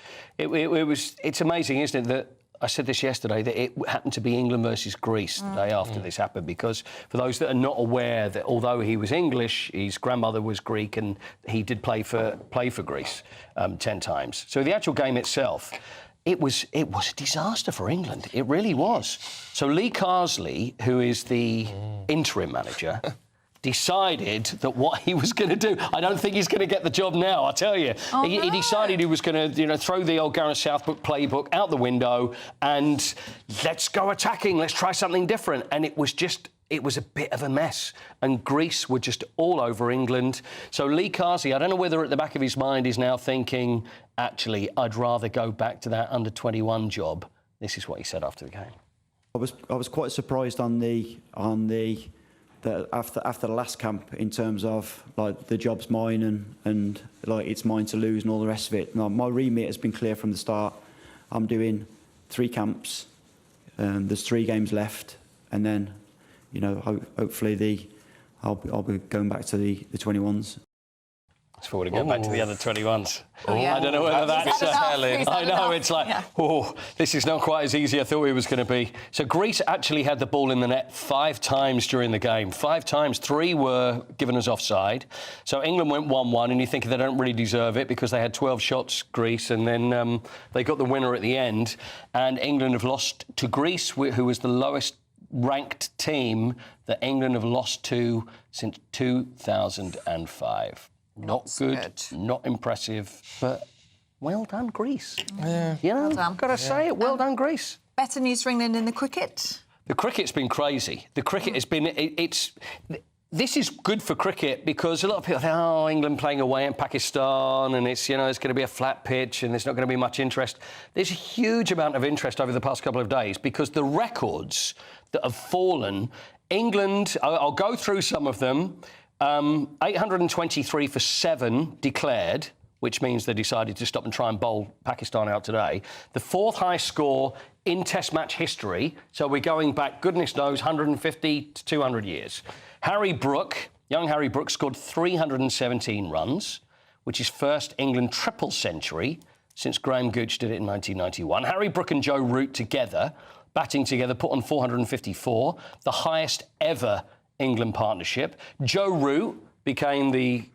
amazing, isn't it, that I said this yesterday, that it happened to be England versus Greece the day after this happened, because for those that are not aware, that although he was English, his grandmother was Greek, and he did play for Greece 10 times. So the actual game itself, it was a disaster for England. It really was. So Lee Carsley, who is the interim manager, decided that what he was going to do, I don't think he's going to get the job now, I tell you. He decided he was going to, throw the old Gareth Southbrook playbook out the window and let's go attacking, let's try something different. And it was a bit of a mess. And Greece were just all over England. So Lee Carsley, I don't know whether at the back of his mind he's now thinking, actually, I'd rather go back to that under-21 job. This is what he said after the game. I was quite surprised after the last camp, in terms of like the job's mine and like it's mine to lose and all the rest of it. Now, my remit has been clear from the start. I'm doing 3 camps. There's 3 games left, and then, hopefully I'll be going back to the 21s. It's forward to go back to the under 21s. Oh, yeah. I don't know whether that's. I know, it's like, Yeah. oh, this is not quite as easy as I thought it was going to be. So Greece actually had the ball in the net 5 times during the game. 5 times. 3 were given as offside. So England went 1-1, and you think they don't really deserve it because they had 12 shots, Greece, and then they got the winner at the end. And England have lost to Greece, who was the lowest ranked team that England have lost to since 2005. Not good, not impressive, but well done, Greece. Yeah. You know, Well done. got to say it, well done, Greece. Better news for England in the cricket? The cricket's been crazy. The cricket has been... This is good for cricket because a lot of people think, oh, England playing away in Pakistan and it's, it's going to be a flat pitch and there's not going to be much interest. There's a huge amount of interest over the past couple of days because the records that have fallen, England, I'll go through some of them, 823 for 7 declared, which means they decided to stop and try and bowl Pakistan out today. The 4th highest score in Test match history, so we're going back, goodness knows, 150 to 200 years. Young Harry Brook, scored 317 runs, which is first England triple century since Graham Gooch did it in 1991. Harry Brook and Joe Root together, batting together, put on 454, the highest ever England partnership. Joe Root became the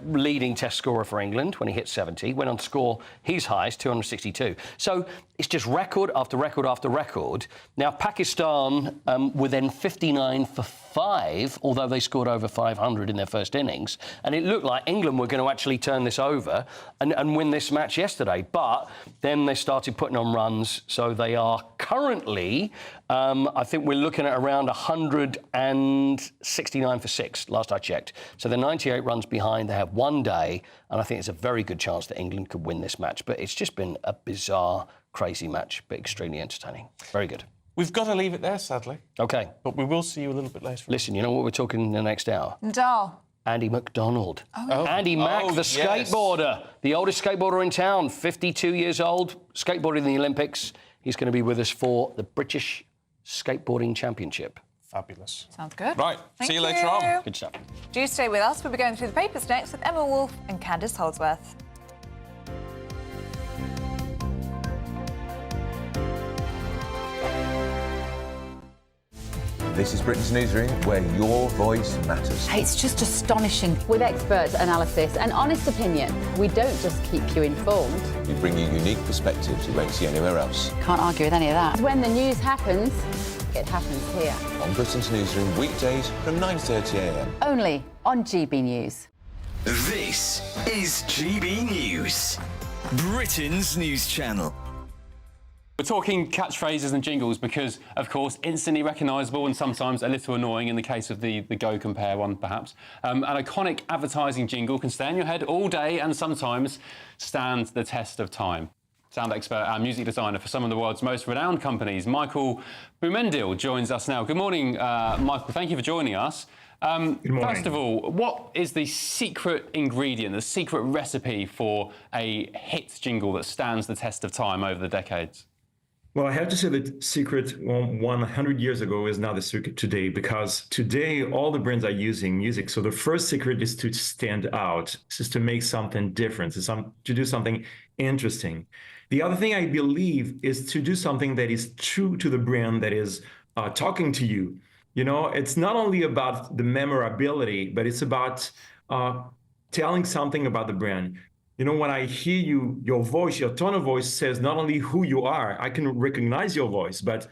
leading Test scorer for England when he hit 70, went on to score his highest, 262. So it's just record after record after record. Now, Pakistan were then 59 for 5, although they scored over 500 in their first innings. And it looked like England were going to actually turn this over and win this match yesterday. But then they started putting on runs. So they are currently, I think we're looking at around 169 for 6, last I checked. So they're 98 runs behind. They have 1 day. And I think it's a very good chance that England could win this match. But it's just been a bizarre, crazy match, but extremely entertaining. Very good. We've got to leave it there, sadly. OK. But we will see you a little bit later. Listen, you know what we're talking in the next hour? Nadal. Andy McDonald. Oh. Andy Mack, the yes. skateboarder, the oldest skateboarder in town, 52 years old, skateboarding in the Olympics. He's going to be with us for the British Skateboarding Championship. Fabulous. Sounds good. Right, Thank see you later on. Good stuff. Do stay with us. We'll be going through the papers next with Emma Wolf and Candice Holdsworth. This is Britain's Newsroom, where your voice matters. It's just astonishing. With expert analysis and honest opinion, we don't just keep you informed. We bring you unique perspectives you won't see anywhere else. Can't argue with any of that. When the news happens, it happens here. On Britain's Newsroom, weekdays from 9:30 a.m. Only on GB News. This is GB News, Britain's news channel. We're talking catchphrases and jingles because, of course, instantly recognisable and sometimes a little annoying in the case of the Go Compare one, perhaps. An iconic advertising jingle can stay in your head all day and sometimes stand the test of time. Sound expert and music designer for some of the world's most renowned companies, Michael Boumendil, joins us now. Good morning, Michael. Thank you for joining us. Good morning. First of all, what is the secret ingredient, the secret recipe for a hit jingle that stands the test of time over the decades? Well, I have to say that secret 100 years ago is not the secret today, because today all the brands are using music. So the first secret is to stand out, is to make something different, to do something interesting. The other thing I believe is to do something that is true to the brand, that is talking to you. You know, it's not only about the memorability, but it's about telling something about the brand. You know, when I hear you, your voice, your tone of voice says not only who you are, I can recognize your voice, but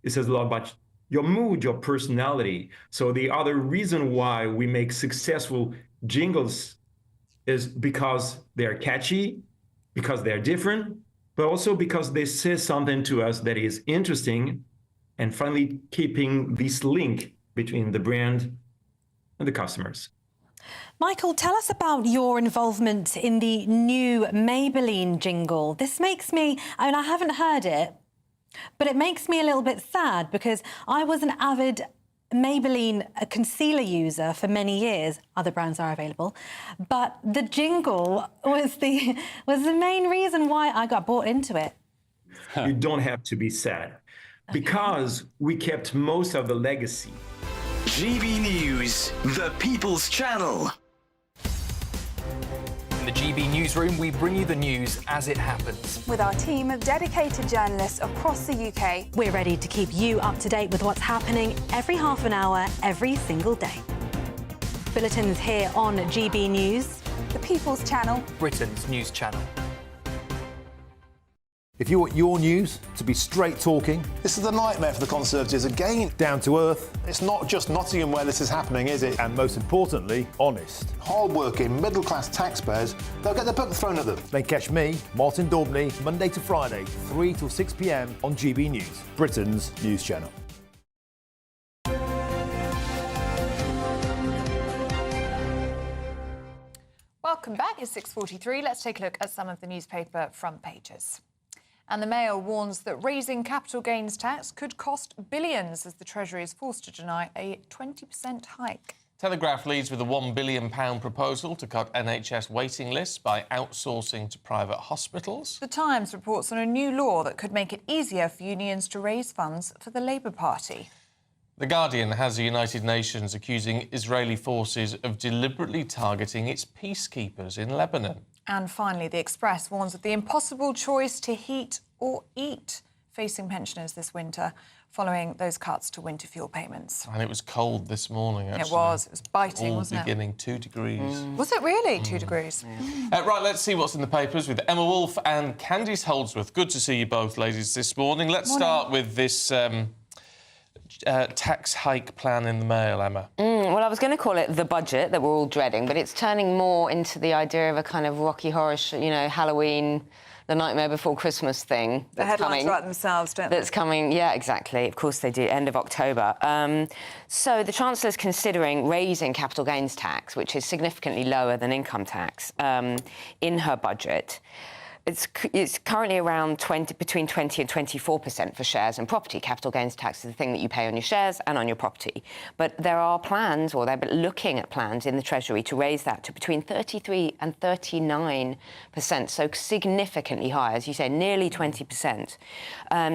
it says a lot about your mood, your personality. So the other reason why we make successful jingles is because they're catchy, because they're different, but also because they say something to us that is interesting, and finally keeping this link between the brand and the customers. Michael, tell us about your involvement in the new Maybelline jingle. This makes me, I haven't heard it, but it makes me a little bit sad because I was an avid Maybelline concealer user for many years. Other brands are available, but the jingle was the main reason why I got bought into it. You don't have to be sad, because we kept most of the legacy. GB News, the People's Channel. the GB newsroom, we bring you the news as it happens. With our team of dedicated journalists across the UK, we're ready to keep you up to date with what's happening every half an hour, every single day. Bulletins here on GB News, the People's Channel, Britain's news channel. If you want your news to be straight talking... This is a nightmare for the Conservatives again. Down to earth. It's not just Nottingham where this is happening, is it? And most importantly, honest. Hard-working, middle-class taxpayers, they'll get their book thrown at them. Then catch me, Martin Daubney, Monday to Friday, 3 till 6 p.m. on GB News, Britain's news channel. Welcome back. It's 6:43. Let's take a look at some of the newspaper front pages. And the Mail warns that raising capital gains tax could cost billions as the Treasury is forced to deny a 20% hike. Telegraph leads with a £1 billion proposal to cut NHS waiting lists by outsourcing to private hospitals. The Times reports on a new law that could make it easier for unions to raise funds for the Labour Party. The Guardian has the United Nations accusing Israeli forces of deliberately targeting its peacekeepers in Lebanon. And finally, The Express warns of the impossible choice to heat or eat facing pensioners this winter following those cuts to winter fuel payments. And it was cold this morning, actually. It was biting, wasn't it? Beginning 2 degrees. Was it really 2 degrees? Right, let's see what's in the papers with Emma Wolfe and Candice Holdsworth. Good to see you both, ladies, this morning. Let's start with this tax hike plan in the Mail, Emma. Well, I was going to call it the budget that we're all dreading, but it's turning more into the idea of a kind of Rocky Horror, Halloween, the Nightmare Before Christmas thing. The headlines write themselves, don't they? That's coming, yeah, exactly. Of course they do, end of October. So the Chancellor's considering raising capital gains tax, which is significantly lower than income tax, in her budget. It's currently around between 20 and 24% for shares and property. Capital gains tax is the thing that you pay on your shares and on your property. But there are plans, or they're looking at plans in the Treasury to raise that to between 33 and 39%, so significantly higher, as you say, nearly 20%.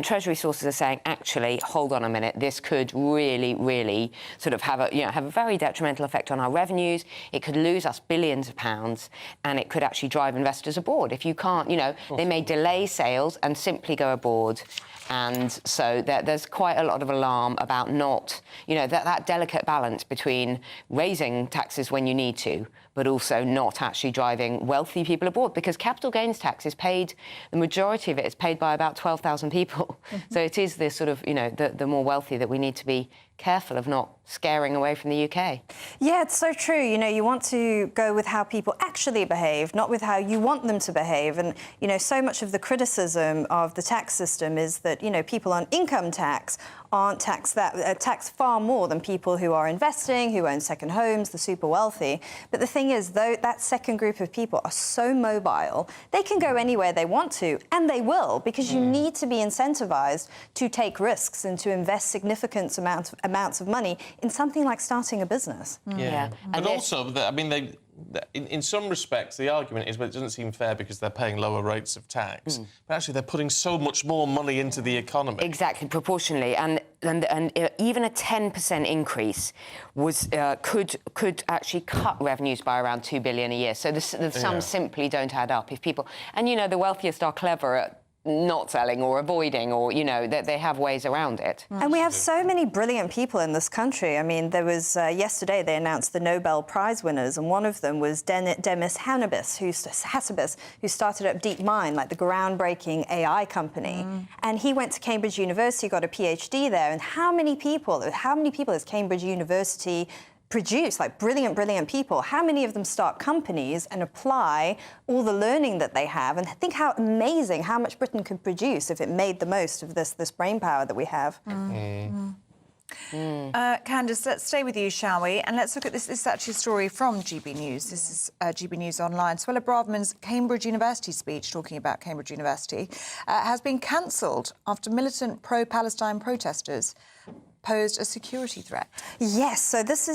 Treasury sources are saying, actually, hold on a minute, this could really, really sort of have a very detrimental effect on our revenues. It could lose us billions of pounds, and it could actually drive investors abroad. If you can't, they may delay sales and simply go abroad. And so there's quite a lot of alarm about not, that delicate balance between raising taxes when you need to, but also not actually driving wealthy people abroad, because capital gains tax is paid, the majority of it is paid by about 12,000 people. So it is this sort of, the more wealthy that we need to be careful of not scaring away from the UK. Yeah, it's so true. You want to go with how people actually behave, not with how you want them to behave. And, so much of the criticism of the tax system is that, people on income tax aren't taxed far more than people who are investing, who own second homes, the super wealthy. But the thing is, though, that second group of people are so mobile, they can go anywhere they want to, and they will, because you need to be incentivized to take risks and to invest significant amounts of money in something like starting a business. Yeah. But also, in some respects, the argument is, well, it doesn't seem fair because they're paying lower rates of tax. But actually, they're putting so much more money into the economy. Exactly, proportionally. And even a 10% increase could actually cut revenues by around £2 billion a year. So the sums simply don't add up. If people... And, the wealthiest are clever at not selling or avoiding, or, they have ways around it. And we have so many brilliant people in this country. I mean, there was, yesterday they announced the Nobel Prize winners, and one of them was Demis Hassabis, who started up DeepMind, like the groundbreaking AI company. And he went to Cambridge University, got a PhD there. And how many people has Cambridge University produce, like brilliant people? How many of them start companies and apply all the learning that they have? And think how amazing how much Britain could produce if it made the most of this brain power that we have. Candice, let's stay with you, shall we? And let's look at this. This is actually a story from GB News. This is GB News Online. Suella Braverman's Cambridge University speech, talking about Cambridge University, has been cancelled after militant pro-Palestine protesters posed a security threat. Yes, so this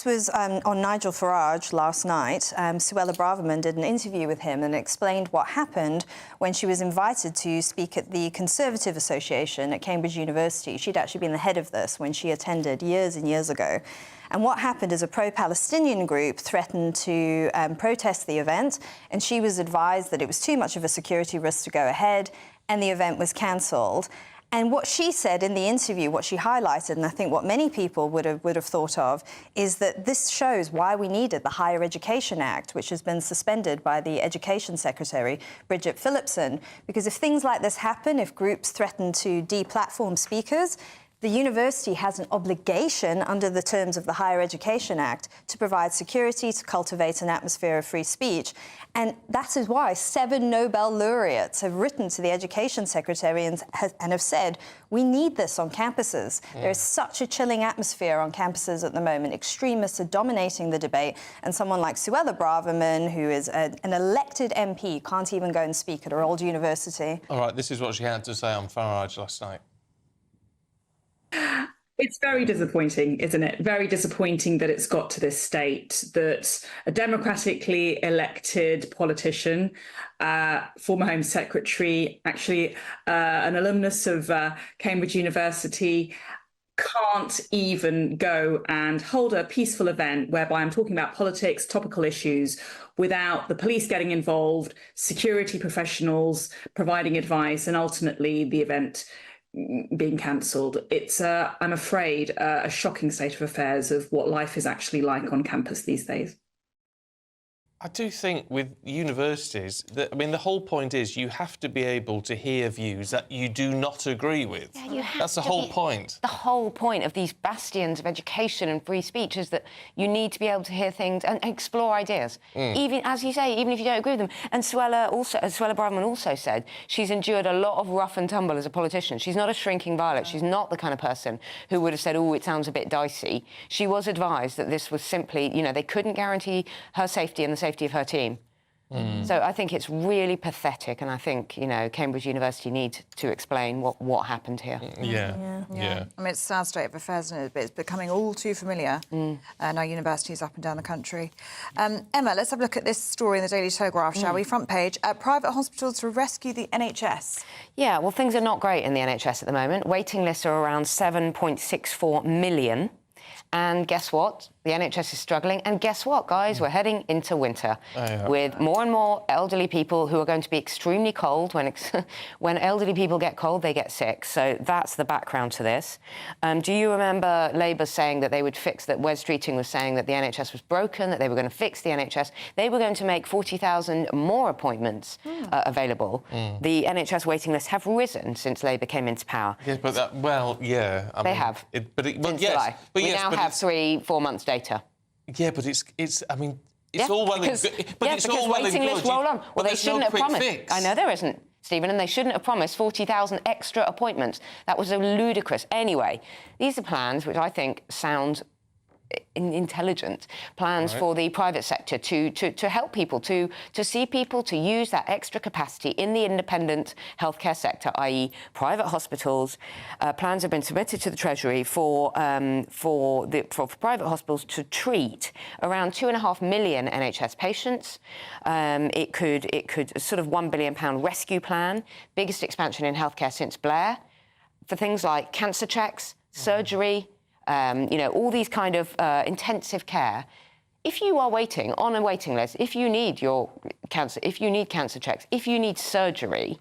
was on Nigel Farage last night. Suella Braverman did an interview with him and explained what happened when she was invited to speak at the Conservative Association at Cambridge University. She'd actually been the head of this when she attended years and years ago. And what happened is a pro-Palestinian group threatened to protest the event, and she was advised that it was too much of a security risk to go ahead, and the event was cancelled. And what she said in the interview, what she highlighted, and I think what many people would have thought of, is that this shows why we needed the Higher Education Act, which has been suspended by the Education Secretary, Bridget Phillipson. Because if things like this happen, if groups threaten to deplatform speakers, the university has an obligation under the terms of the Higher Education Act to provide security, to cultivate an atmosphere of free speech. And that is why 7 Nobel laureates have written to the Education Secretary and have said, we need this on campuses. There is such a chilling atmosphere on campuses at the moment. Extremists are dominating the debate. And someone like Suella Braverman, who is an elected MP, can't even go and speak at her old university. All right, this is what she had to say on Farage last night. It's very disappointing, isn't it? Very disappointing that it's got to this state, that a democratically elected politician, former Home Secretary, actually an alumnus of Cambridge University, can't even go and hold a peaceful event whereby I'm talking about politics, topical issues, without the police getting involved, security professionals providing advice, and ultimately the event being cancelled. It's, I'm afraid, a shocking state of affairs of what life is actually like on campus these days. I do think with universities, that, I mean, the whole point is you have to be able to hear views that you do not agree with. Yeah, you have That's the whole point. The whole point of these bastions of education and free speech is that you need to be able to hear things and explore ideas. Even, as you say, even if you don't agree with them. And Suella Braverman also said she's endured a lot of rough and tumble as a politician. She's not a shrinking violet. She's not the kind of person who would have said, oh, it sounds a bit dicey. She was advised that this was simply, you know, they couldn't guarantee her safety and the safety of her team. So I think it's really pathetic, and I think, you know, Cambridge University need to explain what happened here. Yeah. I mean, it's a sad state of affairs, isn't it? But it's becoming all too familiar in our universities up and down the country. Emma, let's have a look at this story in the Daily Telegraph, shall we? Front page. Private hospitals to rescue the NHS. Yeah, well, things are not great in the NHS at the moment. Waiting lists are around 7.64 million. And guess what? The NHS is struggling. And guess what, guys? We're heading into winter with more and more elderly people who are going to be extremely cold. When elderly people get cold, they get sick. So that's the background to this. Do you remember Labour saying that they would fix that? Wes Streeting was saying that the NHS was broken, that they were going to fix the NHS. They were going to make 40,000 more appointments available. The NHS waiting lists have risen since Labour came into power. Yes, but that, well, yeah. I they mean, have. Since July. We now have 3-4 months data. Yeah, but it's I mean, it's all well and good. But it's all well and waiting good. lists roll on. Well, they shouldn't have promised. Fix. I know there isn't, Stephen, and they shouldn't have promised 40,000 extra appointments. That was ludicrous. Anyway, these are plans which I think sound intelligent plans for the private sector to help people, to see people, to use that extra capacity in the independent healthcare sector, i.e. private hospitals. Plans have been submitted to the Treasury for private hospitals to treat around 2.5 million NHS patients. It could sort of £1 billion rescue plan, biggest expansion in healthcare since Blair, for things like cancer checks, surgery, you know, all these kind of intensive care. If you are waiting on a waiting list, if you need your cancer, if you need cancer checks, if you need surgery,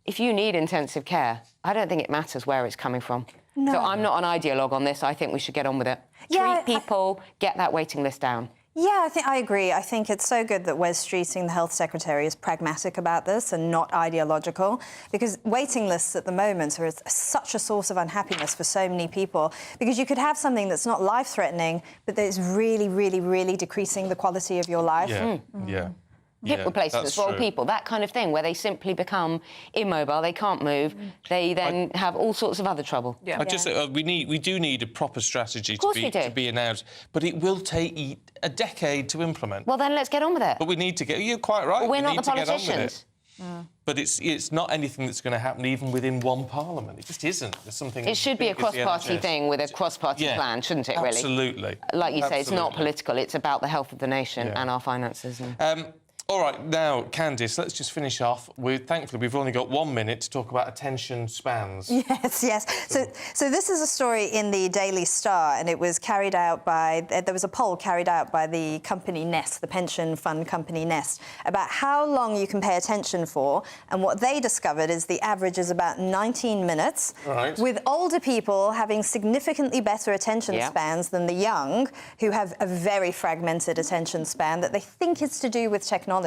if you need intensive care, I don't think it matters where it's coming from. No. So I'm not an ideologue on this. I think we should get on with it. Yeah, Treat people, get that waiting list down. Yeah, I agree. I think it's so good that Wes Streeting, the Health Secretary, is pragmatic about this and not ideological, because waiting lists at the moment are such a source of unhappiness for so many people, because you could have something that's not life-threatening, but that is really, really, really decreasing the quality of your life. Hip replacements for old people, that kind of thing, where they simply become immobile, they can't move, they then have all sorts of other trouble. We do need a proper strategy to be announced, but it will take a decade to implement. Well, then let's get on with it. But we need to get... You're quite right. Well, we're not the politicians. But it's not anything that's going to happen even within one parliament. It just isn't. There's something. It should be a cross-party thing with a cross-party plan, shouldn't it? Really, absolutely. Like you say, it's not political. It's about the health of the nation and our finances. All right, now, Candice, let's just finish off. Thankfully, we've only got 1 minute to talk about attention spans. Yes. So this is a story in the Daily Star, and it was carried out by... There was a poll carried out by the company Nest, the pension fund company Nest, about how long you can pay attention for, and what they discovered is the average is about 19 minutes, with older people having significantly better attention spans than the young, who have a very fragmented attention span that they think is to do with technology,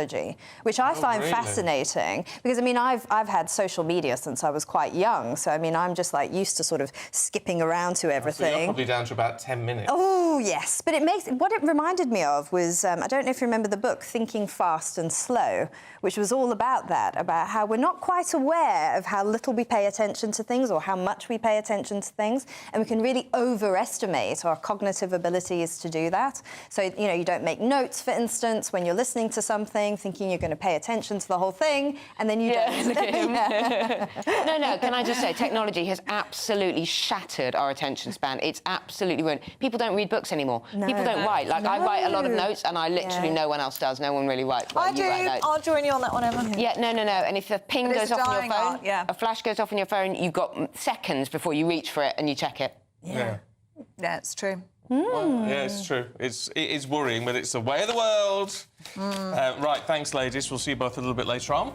which I find fascinating, because I mean I've had social media since I was quite young, so I mean I'm just like used to sort of skipping around to everything. So you're probably down to about 10 minutes. Oh yes, but what it reminded me of was I don't know if you remember the book Thinking Fast and Slow, which was all about that, about how we're not quite aware of how little we pay attention to things or how much we pay attention to things, and we can really overestimate our cognitive abilities to do that. So you know, you don't make notes, for instance, when you're listening to something, thinking you're going to pay attention to the whole thing, and then you don't. No, can I just say, technology has absolutely shattered our attention span. It's absolutely ruined. People don't read books anymore. People don't write. Like, I write a lot of notes, and I literally, no one else does. No one really writes. I do. I'll join you on that one, Emma. Yeah, no. And if a ping goes off on your phone, a flash goes off on your phone, you've got seconds before you reach for it and you check it. Yeah, it's true. Well, yeah, it's true. It is worrying, but it's the way of the world. Right, thanks, ladies. We'll see you both a little bit later on.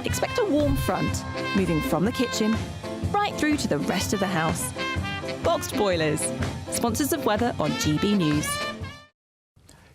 Expect a warm front, moving from the kitchen right through to the rest of the house. Boxed Boilers, sponsors of weather on GB News.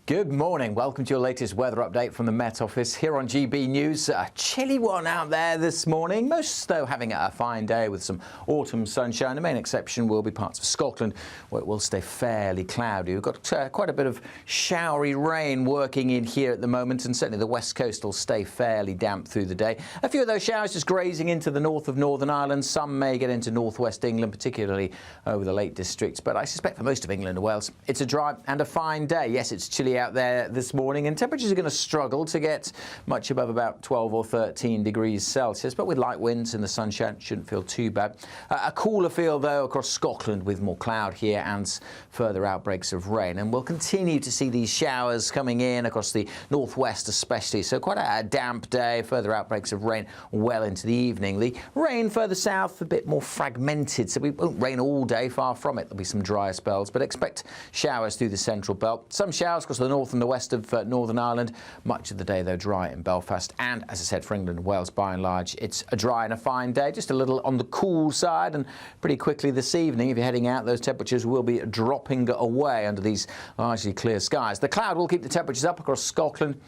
Good morning. Welcome to your latest weather update from the Met Office here on GB News. A chilly one out there this morning. Most, though, having a fine day with some autumn sunshine. The main exception will be parts of Scotland, where it will stay fairly cloudy. We've got quite a bit of showery rain working in here at the moment, and certainly the west coast will stay fairly damp through the day. A few of those showers just grazing into the north of Northern Ireland. Some may get into northwest England, particularly over the Lake Districts. But I suspect for most of England and Wales, it's a dry and a fine day. Yes, it's chilly out there this morning, and temperatures are going to struggle to get much above about 12 or 13 degrees Celsius, but with light winds and the sunshine, shouldn't feel too bad. A cooler feel, though, across Scotland with more cloud here and further outbreaks of rain, and we'll continue to see these showers coming in across the northwest especially, so quite a damp day, further outbreaks of rain well into the evening. The rain further south a bit more fragmented, so we won't rain all day, far from it. There'll be some drier spells, but expect showers through the central belt. Some showers across the north and the west of Northern Ireland. Much of the day, though, dry in Belfast. And, as I said, for England and Wales, by and large, it's a dry and a fine day. Just a little on the cool side, and pretty quickly this evening, if you're heading out, those temperatures will be dropping away under these largely clear skies. The cloud will keep the temperatures up across Scotland.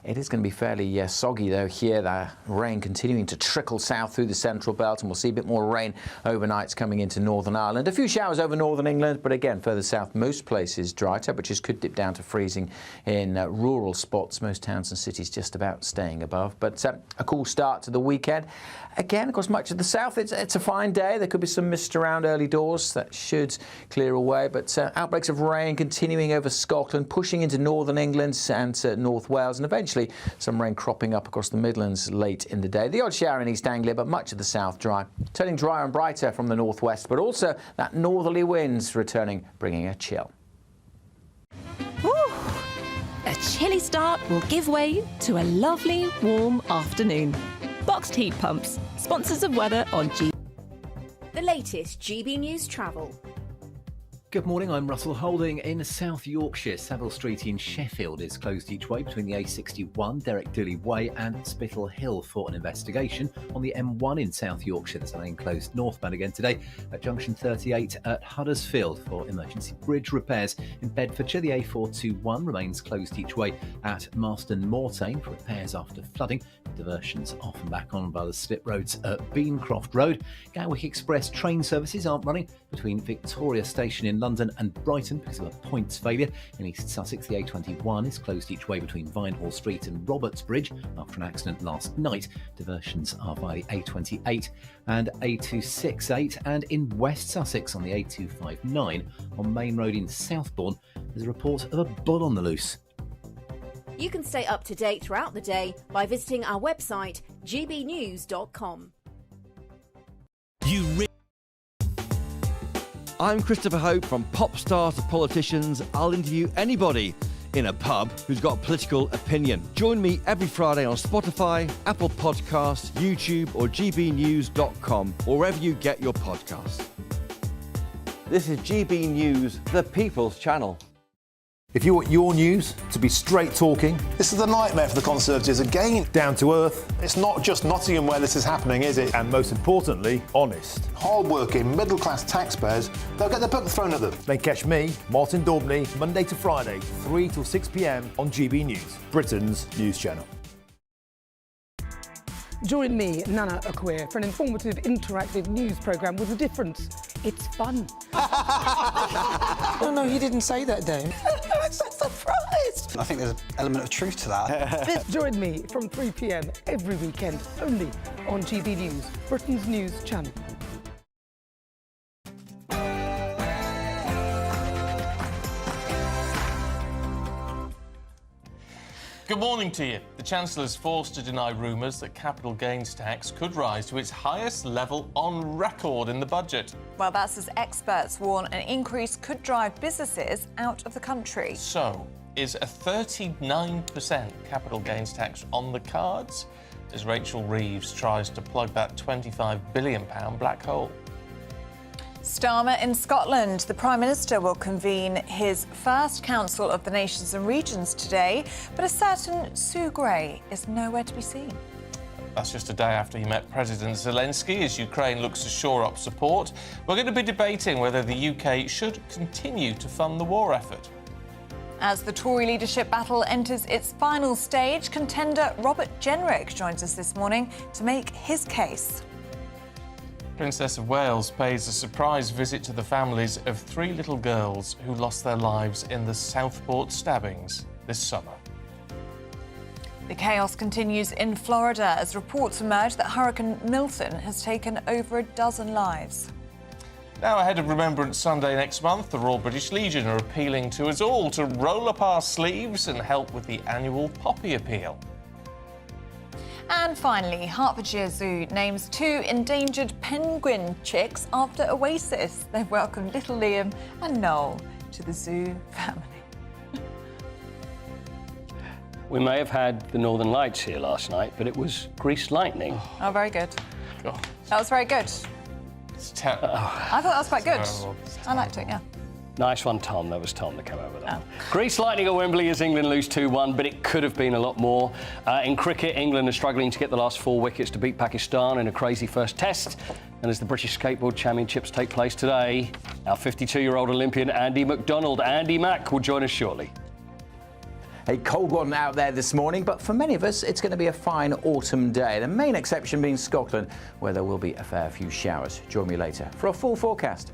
It is going to be fairly soggy, though, here. The rain continuing to trickle south through the central belt, and we'll see a bit more rain overnights coming into Northern Ireland. A few showers over Northern England, but again, further south, most places dry. Temperatures could dip down to freezing in rural spots. Most towns and cities just about staying above. But a cool start to the weekend. Again, of course, much of the south, it's a fine day. There could be some mist around early doors. That should clear away. But outbreaks of rain continuing over Scotland, pushing into Northern England and North Wales, and eventually some rain cropping up across the Midlands late in the day. The odd shower in East Anglia, but much of the south dry. Turning drier and brighter from the northwest, but also that northerly winds returning, bringing a chill. Woo! A chilly start will give way to a lovely, warm afternoon. Boxed Heat Pumps, sponsors of weather on GB. The latest GB News travel. Good morning, I'm Russell Holding. In South Yorkshire, Savile Street in Sheffield is closed each way between the A61, Derek Dooley Way and Spittal Hill for an investigation. On the M1 in South Yorkshire, there's a lane closed northbound again today at junction 38 at Huddersfield for emergency bridge repairs. In Bedfordshire, the A421 remains closed each way at Marston Mortain for repairs after flooding. Diversions off and back on by the slip roads at Beancroft Road. Gatwick Express train services aren't running between Victoria Station in London and Brighton because of a points failure. In East Sussex, the A21 is closed each way between Vinehall Street and Roberts Bridge after an accident last night. Diversions are via the A28 and A268, and in West Sussex on the A259 on Main Road in Southbourne, there's a report of a bull on the loose. You can stay up to date throughout the day by visiting our website, gbnews.com. I'm Christopher Hope. From pop stars to politicians, I'll interview anybody in a pub who's got a political opinion. Join me every Friday on Spotify, Apple Podcasts, YouTube or gbnews.com, or wherever you get your podcasts. This is GB News, the People's Channel. If you want your news to be straight talking, This is a nightmare for the Conservatives again. down to earth, It's not just Nottingham where this is happening, is it? and most importantly, honest, Hard-working, middle-class taxpayers, they'll get the book thrown at them. then catch me, Martin Daubney, Monday to Friday, 3 till 6 p.m. on GB News, Britain's news channel. Join me, Nana Akwe, for an informative, interactive news programme with a difference. It's fun. No, he didn't say that, Dave. I'm so surprised. I think there's an element of truth to that. Join me from 3 p.m. every weekend, only on GB News, Britain's news channel. Good morning to you. The Chancellor's forced to deny rumours that capital gains tax could rise to its highest level on record in the budget. Well, that's as experts warn an increase could drive businesses out of the country. So, is a 39% capital gains tax on the cards as Rachel Reeves tries to plug that £25 billion black hole? Starmer in Scotland. The Prime Minister will convene his first Council of the Nations and Regions today, but a certain Sue Gray is nowhere to be seen. That's just a day after he met President Zelensky as Ukraine looks to shore up support. We're going to be debating whether the UK should continue to fund the war effort. As the Tory leadership battle enters its final stage, contender Robert Jenrick joins us this morning to make his case. Princess of Wales pays a surprise visit to the families of 3 little girls who lost their lives in the Southport stabbings this summer. The chaos continues in Florida as reports emerge that Hurricane Milton has taken over a dozen lives. Now, ahead of Remembrance Sunday next month, the Royal British Legion are appealing to us all to roll up our sleeves and help with the annual Poppy Appeal. And finally, Hertfordshire Zoo names 2 endangered penguin chicks after Oasis. They've welcomed little Liam and Noel to the zoo family. We may have had the Northern Lights here last night, but it was greased lightning. Oh, very good. God. That was very good. It's terrible. I thought that was quite good. Terrible. I liked it, yeah. Nice one, Tom. That was Tom that came over that one. Grease lightning at Wembley as England lose 2-1, but it could have been a lot more. In cricket, England are struggling to get the last 4 wickets to beat Pakistan in a crazy first test. And as the British Skateboard Championships take place today, our 52-year-old Olympian Andy McDonald, Andy Mack, will join us shortly. A cold one out there this morning, but for many of us, it's going to be a fine autumn day. The main exception being Scotland, where there will be a fair few showers. Join me later for a full forecast.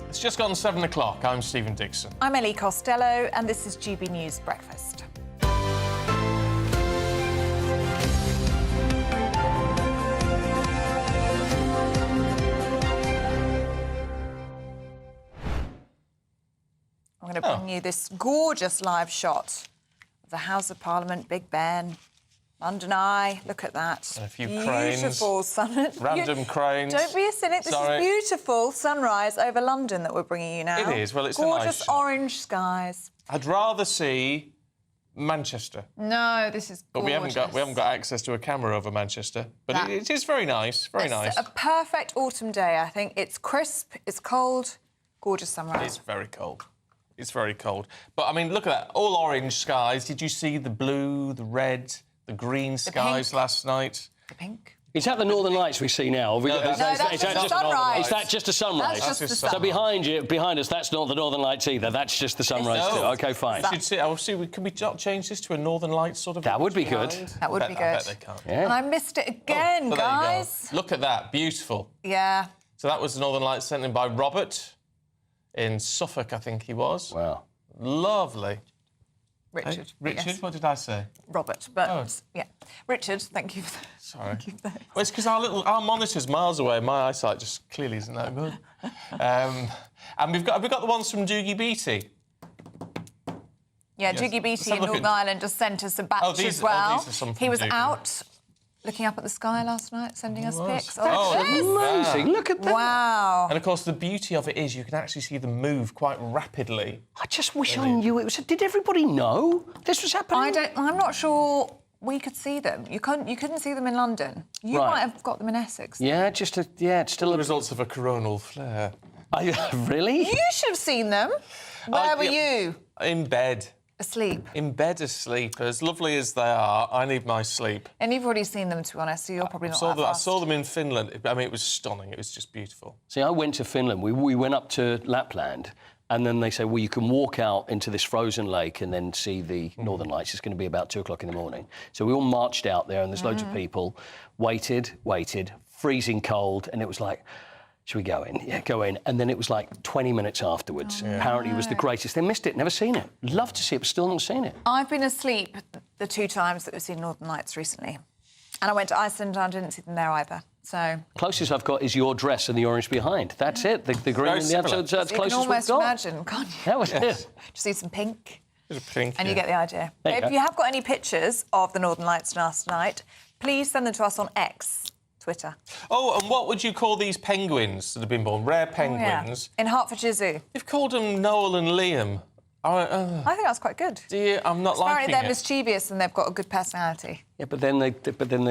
It's just gone 7 o'clock. I'm Stephen Dixon. I'm Ellie Costello, and this is GB News Breakfast. I'm going to bring you this gorgeous live shot of the House of Parliament, Big Ben, London Eye. Look at that. And a few beautiful cranes. Random cranes. Don't be a cynic. This is beautiful sunrise over London that we're bringing you now. It is. Well, it's gorgeous a nice shot. orange skies. I'd rather see Manchester. No, this is gorgeous. But we haven't got access to a camera over Manchester. But it is very nice. Very nice. A perfect autumn day, I think. It's crisp. It's cold. Gorgeous sunrise. It's very cold. It's very cold. But I mean, look at that. All orange skies. Did you see the blue, the red, the green skies last night? The pink. Is that the Northern Lights we see now? That's just a sunrise. Is that just a sunrise? That's just the sunrise. So behind us, that's not the Northern Lights either. That's just the sunrise too. OK, fine. Can we not change this to a Northern Lights sort of? That would be good. That would be good. I bet they can't. Yeah. And I missed it again, guys. Look at that, beautiful. Yeah. So that was the Northern Lights sent in by Robert. in Suffolk, I think he was. Wow. Lovely. Richard. Hey, Richard, yes. what did I say? Robert, but yeah. Richard, thank you for that. Sorry. Well, it's because our monitor's miles away. My eyesight just clearly isn't that good. And we've got the ones from Doogie Beattie. Yeah, Yes. Doogie Beattie in Northern Ireland just sent us a batch as well. these are some He from was Doogie. out looking up at the sky last night, sending us pics. amazing. Look at that. Wow. And of course, the beauty of it is you can actually see them move quite rapidly. I just wish I knew it was. Did everybody know this was happening? I'm not sure we could see them. You couldn't see them in London. You Right. might have got them in Essex. Yeah, it's still the results of a coronal flare. Really? You should have seen them. Where were you? In bed. Asleep. In bed asleep. As lovely as they are, I need my sleep. And you've already seen them, to be honest, so you're probably not that I fast. saw them in Finland. I mean, it was stunning. It was just beautiful. See, I went to Finland. We went up to Lapland, and then they say, well, you can walk out into this frozen lake and then see the Northern Lights. It's going to be about 2 o'clock in the morning. So we all marched out there, and there's loads of people. Waited, freezing cold, and it was like, should we go in? Yeah, go in. And then it was like 20 minutes afterwards. Apparently it was the greatest. They missed it, never seen it. Love to see it, but still not seen it. I've been asleep the 2 times that we've seen Northern Lights recently. And I went to Iceland and I didn't see them there either. So Closest I've got is your dress and the orange behind. That's it. The green in the episode. That's you can closest we've almost got. imagine, can't you? That was it. Just see some pink. Pink, and you get the idea. There you If go. you have got any pictures of the Northern Lights last night, please send them to us on X, Twitter. Oh, and what would you call these penguins that have been born? Rare penguins. In Hertfordshire Zoo. You've called them Noel and Liam. I think that's quite good. Do you? I'm not Apparently liking they're it. mischievous and they've got a good personality. Yeah, but then they're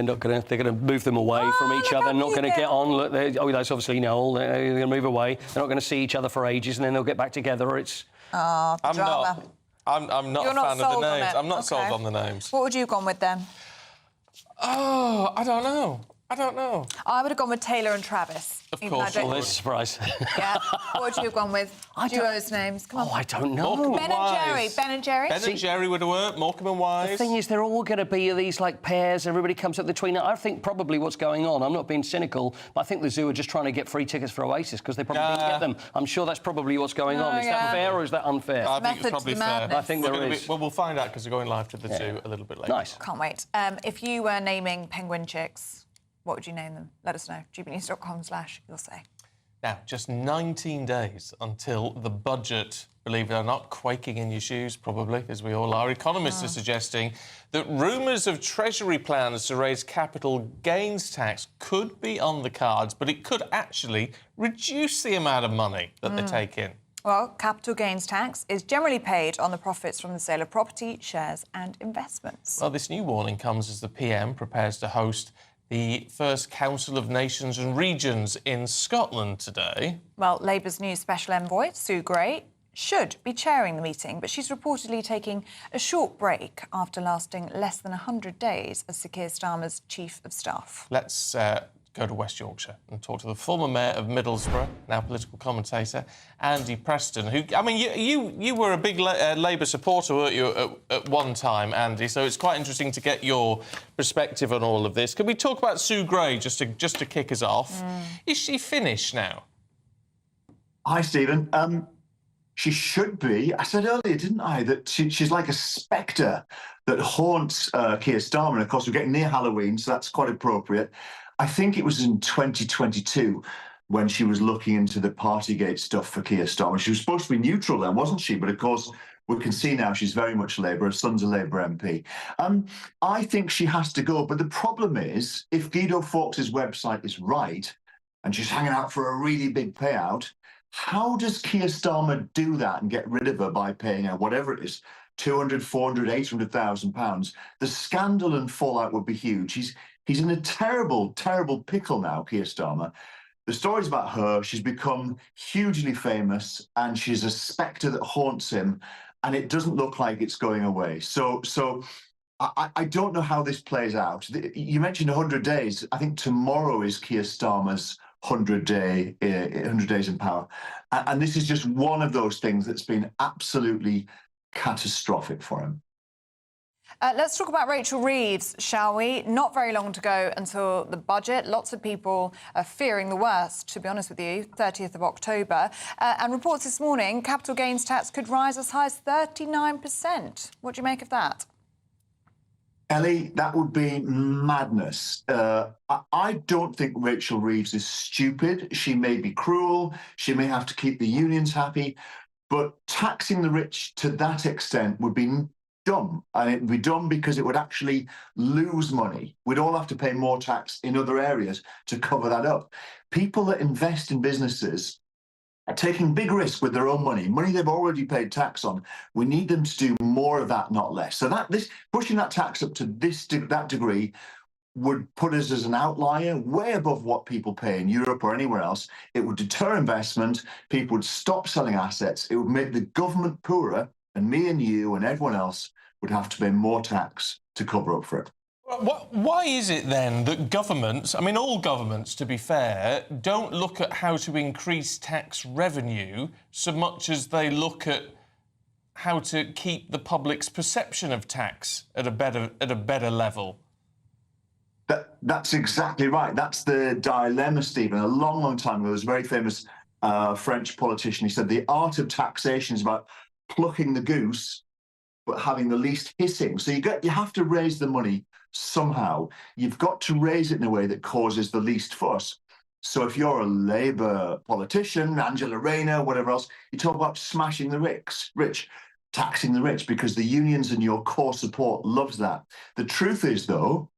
not going to. They're going to move them away from each other. Not going to get on. Look, that's obviously Noel. They're going to move away. They're not going to see each other for ages, and then they'll get back together. It's. Oh, the drama. I'm not You're a not fan of sold the on names. it. I'm not Okay. sold on the names. What would you have gone with then? Oh, I don't know. I would have gone with Taylor and Travis. Of even though I course. don't- There's a surprise. Yeah. What would you have gone with? Duos names. Come on. Oh, I don't know. Ben and Jerry. Ben and Jerry. Ben and Jerry would have worked. Morecambe and Wise. The thing is, they're all going to be these like pairs. Everybody comes up the tween. I think probably what's going on. I'm not being cynical, but I think the zoo are just trying to get free tickets for Oasis because they probably didn't get them. I'm sure that's probably what's going on. Is that fair or is that unfair? I think it's probably fair. I think there is. Well, we'll find out because we're going live to the zoo a little bit later. Nice. Can't wait. If you were naming penguin chicks, what would you name them? Let us know. gbnews.com/you'll say. Now, just 19 days until the budget, believe it or not, quaking in your shoes, probably, as we all are. Economists are suggesting that rumours of Treasury plans to raise capital gains tax could be on the cards, but it could actually reduce the amount of money that they take in. Well, capital gains tax is generally paid on the profits from the sale of property, shares and investments. Well, this new warning comes as the PM prepares to host the first Council of Nations and Regions in Scotland today. Well, Labour's new special envoy, Sue Gray, should be chairing the meeting, but she's reportedly taking a short break after lasting less than 100 days as Sir Keir Starmer's Chief of Staff. Let's go to West Yorkshire and talk to the former mayor of Middlesbrough, now political commentator, Andy Preston, who, I mean, you were a big Labour supporter, weren't you, at one time, Andy, so it's quite interesting to get your perspective on all of this. Can we talk about Sue Gray just to kick us off? Is she finished now? Hi, Stephen. She should be. I said earlier, didn't I, that she's like a spectre that haunts Keir Starmer. And of course, we're getting near Halloween, so that's quite appropriate. I think it was in 2022 when she was looking into the Partygate stuff for Keir Starmer. She was supposed to be neutral then, wasn't she? But of course, we can see now she's very much Labour. Her son's a Labour MP. I think she has to go. But the problem is, if Guido Fawkes' website is right, and she's hanging out for a really big payout, how does Keir Starmer do that and get rid of her by paying her whatever it is, 200, 400, 800,000 pounds? The scandal and fallout would be huge. He's in a terrible, terrible pickle now, Keir Starmer. The story's about her. She's become hugely famous and she's a spectre that haunts him, and it doesn't look like it's going away. So I don't know how this plays out. You mentioned 100 days. I think tomorrow is Keir Starmer's 100 days in power. And this is just one of those things that's been absolutely catastrophic for him. Let's talk about Rachel Reeves, shall we? Not very long to go until the budget. Lots of people are fearing the worst, to be honest with you, 30th of October. And reports this morning, capital gains tax could rise as high as 39%. What do you make of that? Ellie, that would be madness. I don't think Rachel Reeves is stupid. She may be cruel. She may have to keep the unions happy. But taxing the rich to that extent would be dumb. And it would be dumb because it would actually lose money. We'd all have to pay more tax in other areas to cover that up. People that invest in businesses are taking big risk with their own money they've already paid tax on. We need them to do more of that, not less. So pushing that tax up to that degree would put us as an outlier way above what people pay in Europe or anywhere else. It would deter investment. People would stop selling assets. It would make the government poorer, and me and you and everyone else would have to pay more tax to cover up for it. Why is it then that governments, I mean all governments to be fair, don't look at how to increase tax revenue so much as they look at how to keep the public's perception of tax at a better level? That's exactly right. That's the dilemma, Stephen. A long, long time ago, there was a very famous French politician. He said the art of taxation is about plucking the goose but having the least hissing. So you have to raise the money somehow. You've got to raise it in a way that causes the least fuss. So if you're a Labour politician, Angela Rayner, whatever else, you talk about smashing the rich, taxing the rich, because the unions and your core support loves that. The truth is, though,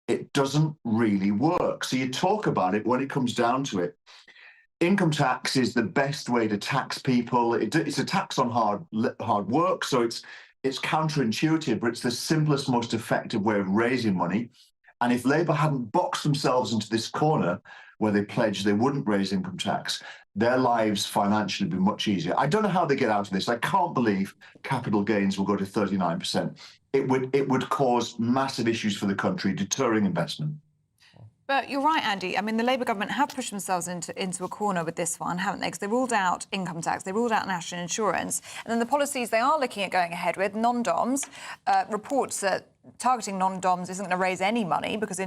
it doesn't really work. So you talk about it when it comes down to it. Income tax is the best way to tax people. It's a tax on hard work, so it's counterintuitive, but it's the simplest, most effective way of raising money. And if Labour hadn't boxed themselves into this corner where they pledged they wouldn't raise income tax, their lives financially would be much easier. I don't know how they get out of this. I can't believe capital gains will go to 39%. It would cause massive issues for the country, deterring investment. But you're right, Andy. I mean, the Labour government have pushed themselves into a corner with this one, haven't they? Because they ruled out income tax, they ruled out national insurance. And then the policies they are looking at going ahead with, non-DOMs, reports that targeting non-DOMs isn't going to raise any money because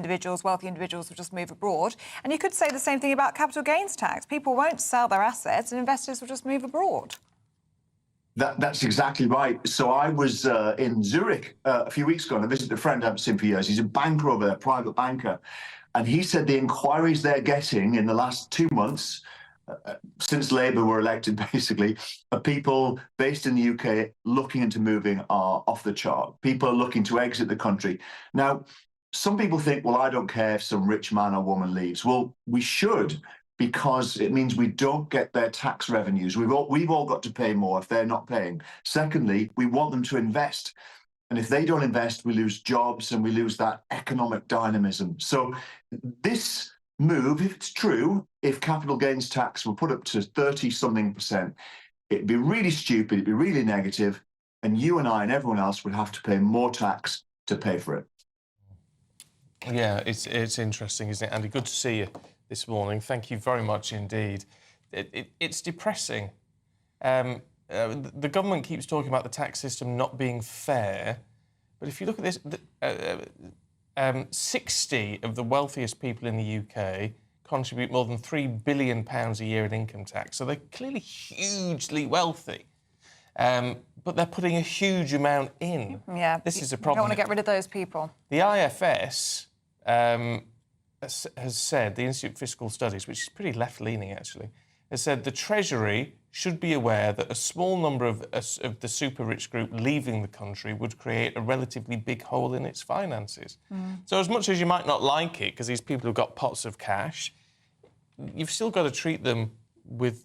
wealthy individuals will just move abroad. And you could say the same thing about capital gains tax. People won't sell their assets and investors will just move abroad. That's exactly right. So I was in Zurich a few weeks ago and I visited a friend I haven't seen for years. He's a banker over there, private banker. And he said the inquiries they're getting in the last 2 months, since Labour were elected, basically, are people based in the UK looking into moving are off the chart. People are looking to exit the country. Now, some people think, well, I don't care if some rich man or woman leaves. Well, we should, because it means we don't get their tax revenues. We've all got to pay more if they're not paying. Secondly, we want them to invest. And if they don't invest, we lose jobs and we lose that economic dynamism. So this move, if it's true, if capital gains tax were put up to 30-something%, it'd be really stupid, it'd be really negative, and you and I and everyone else would have to pay more tax to pay for it. Yeah, it's interesting, isn't it, Andy? Good to see you this morning. Thank you very much indeed. It's depressing. The government keeps talking about the tax system not being fair, but if you look at this, 60 of the wealthiest people in the UK contribute more than £3 billion a year in income tax, so they're clearly hugely wealthy. But they're putting a huge amount in. Yeah, this is a You problem. don't want to get rid of those people. The IFS has said, the Institute for Fiscal Studies, which is pretty left-leaning actually, has said the Treasury should be aware that a small number of the super-rich group leaving the country would create a relatively big hole in its finances. So as much as you might not like it, because these people have got pots of cash, you've still got to treat them with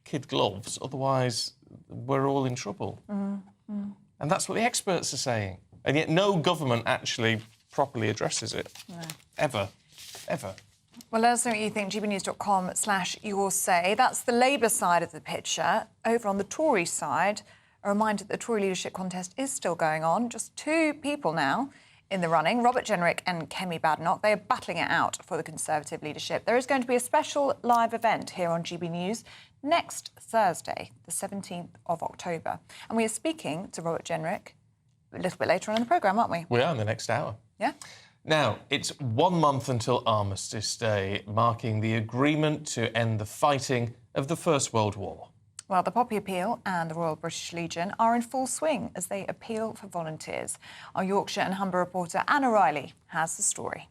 kid gloves, otherwise we're all in trouble. And that's what the experts are saying. And yet no government actually properly addresses it. No. Ever. Well, let us know what you think. gbnews.com/your say. That's the Labour side of the picture. Over on the Tory side, a reminder that the Tory leadership contest is still going on. Just two people now in the running, Robert Jenrick and Kemi Badenoch. They are battling it out for the Conservative leadership. There is going to be a special live event here on GB News next Thursday, the 17th of October. And we are speaking to Robert Jenrick a little bit later on in the programme, aren't we? We are in the next hour. Yeah. Now, it's 1 month until Armistice Day, marking the agreement to end the fighting of the First World War. Well, the Poppy Appeal and the Royal British Legion are in full swing as they appeal for volunteers. Our Yorkshire and Humber reporter Anna Riley has the story.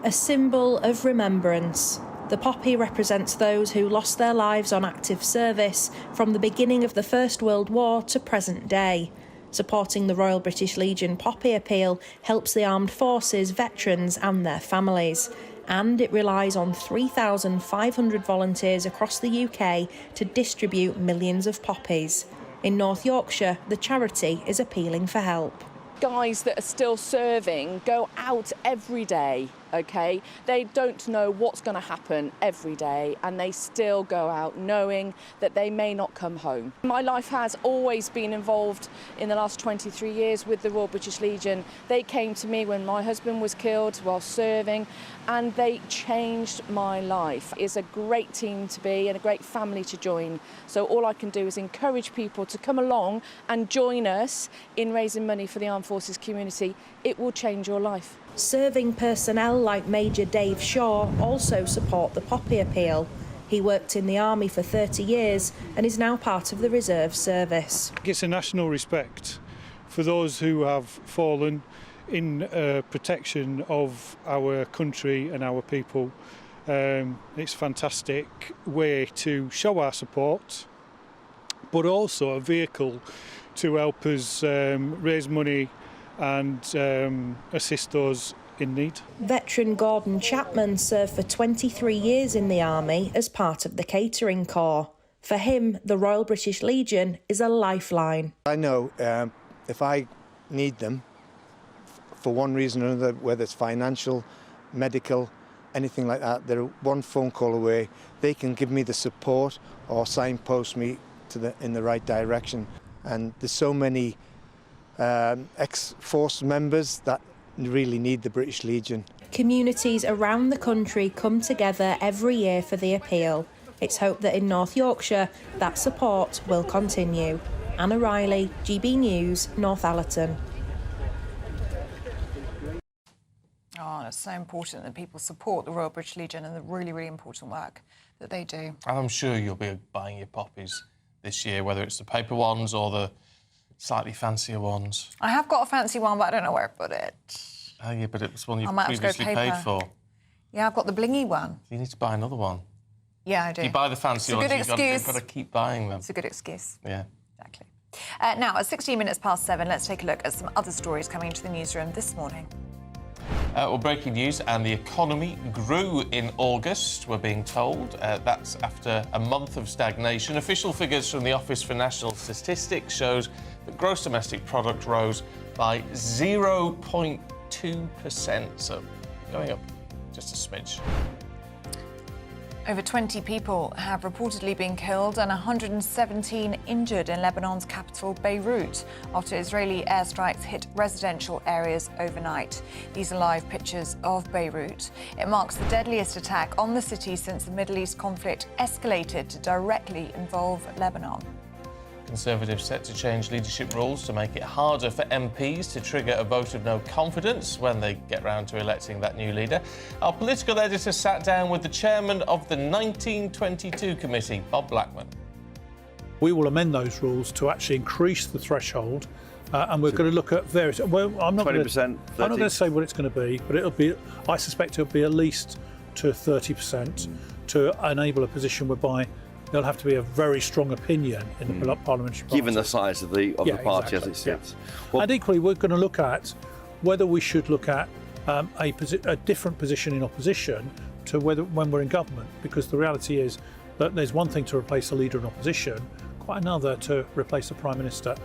A symbol of remembrance. The poppy represents those who lost their lives on active service from the beginning of the First World War to present day. Supporting the Royal British Legion Poppy Appeal helps the armed forces, veterans and their families. And it relies on 3,500 volunteers across the UK to distribute millions of poppies. In North Yorkshire, the charity is appealing for help. Guys that are still serving go out every day, OK? They don't know what's going to happen every day and they still go out knowing that they may not come home. My life has always been involved in the last 23 years with the Royal British Legion. They came to me when my husband was killed while serving and they changed my life. It's a great team to be and a great family to join. So all I can do is encourage people to come along and join us in raising money for the armed forces community. It will change your life. Serving personnel like Major Dave Shaw also support the Poppy Appeal. He worked in the army for 30 years and is now part of the reserve service. It's a national respect for those who have fallen in protection of our country and our people. It's a fantastic way to show our support, but also a vehicle to help us raise money and assist those in need. Veteran Gordon Chapman served for 23 years in the army as part of the catering corps. For him, the Royal British Legion is a lifeline. I know if I need them for one reason or another, whether it's financial, medical, anything like that, they're one phone call away. They can give me the support or signpost me in the right direction. And there's so many ex-force members that really need the British Legion. Communities around the country come together every year for the appeal. It's hoped that in North Yorkshire that support will continue. Anna Riley, GB News, Northallerton. Oh, it's so important that people support the Royal British Legion and the really, really important work that they do. And I'm sure you'll be buying your poppies this year, whether it's the paper ones or the slightly fancier ones. I have got a fancy one, but I don't know where to put it. Oh, yeah, but it was one you I might have to go previously paid paper. for. Yeah, I've got the blingy one. You need to buy another one. Yeah, I do. You buy the fancy ones, you've got to keep buying them. It's a good excuse. Yeah. Exactly. Now, at 16 minutes past 7, let's take a look at some other stories coming into the newsroom this morning. Well, breaking news, and the economy grew in August, we're being told. That's after a month of stagnation. Official figures from the Office for National Statistics shows that gross domestic product rose by 0.2%, so going up just a smidge. Over 20 people have reportedly been killed and 117 injured in Lebanon's capital, Beirut, after Israeli airstrikes hit residential areas overnight. These are live pictures of Beirut. It marks the deadliest attack on the city since the Middle East conflict escalated to directly involve Lebanon. Conservatives set to change leadership rules to make it harder for MPs to trigger a vote of no confidence when they get round to electing that new leader. Our political editor sat down with the chairman of the 1922 committee, Bob Blackman. We will amend those rules to actually increase the threshold, and we're going to look at various. Well, I'm not 20%. I'm not going to say what it's going to be, but it'll be. I suspect it'll be at least to 30% to enable a position whereby there'll have to be a very strong opinion in the parliamentary party. Given the size of the party as it sits. Well, and equally, we're going to look at whether we should look at a different position in opposition to when we're in government, because the reality is that there's one thing to replace a leader in opposition, quite another to replace the Prime Minister.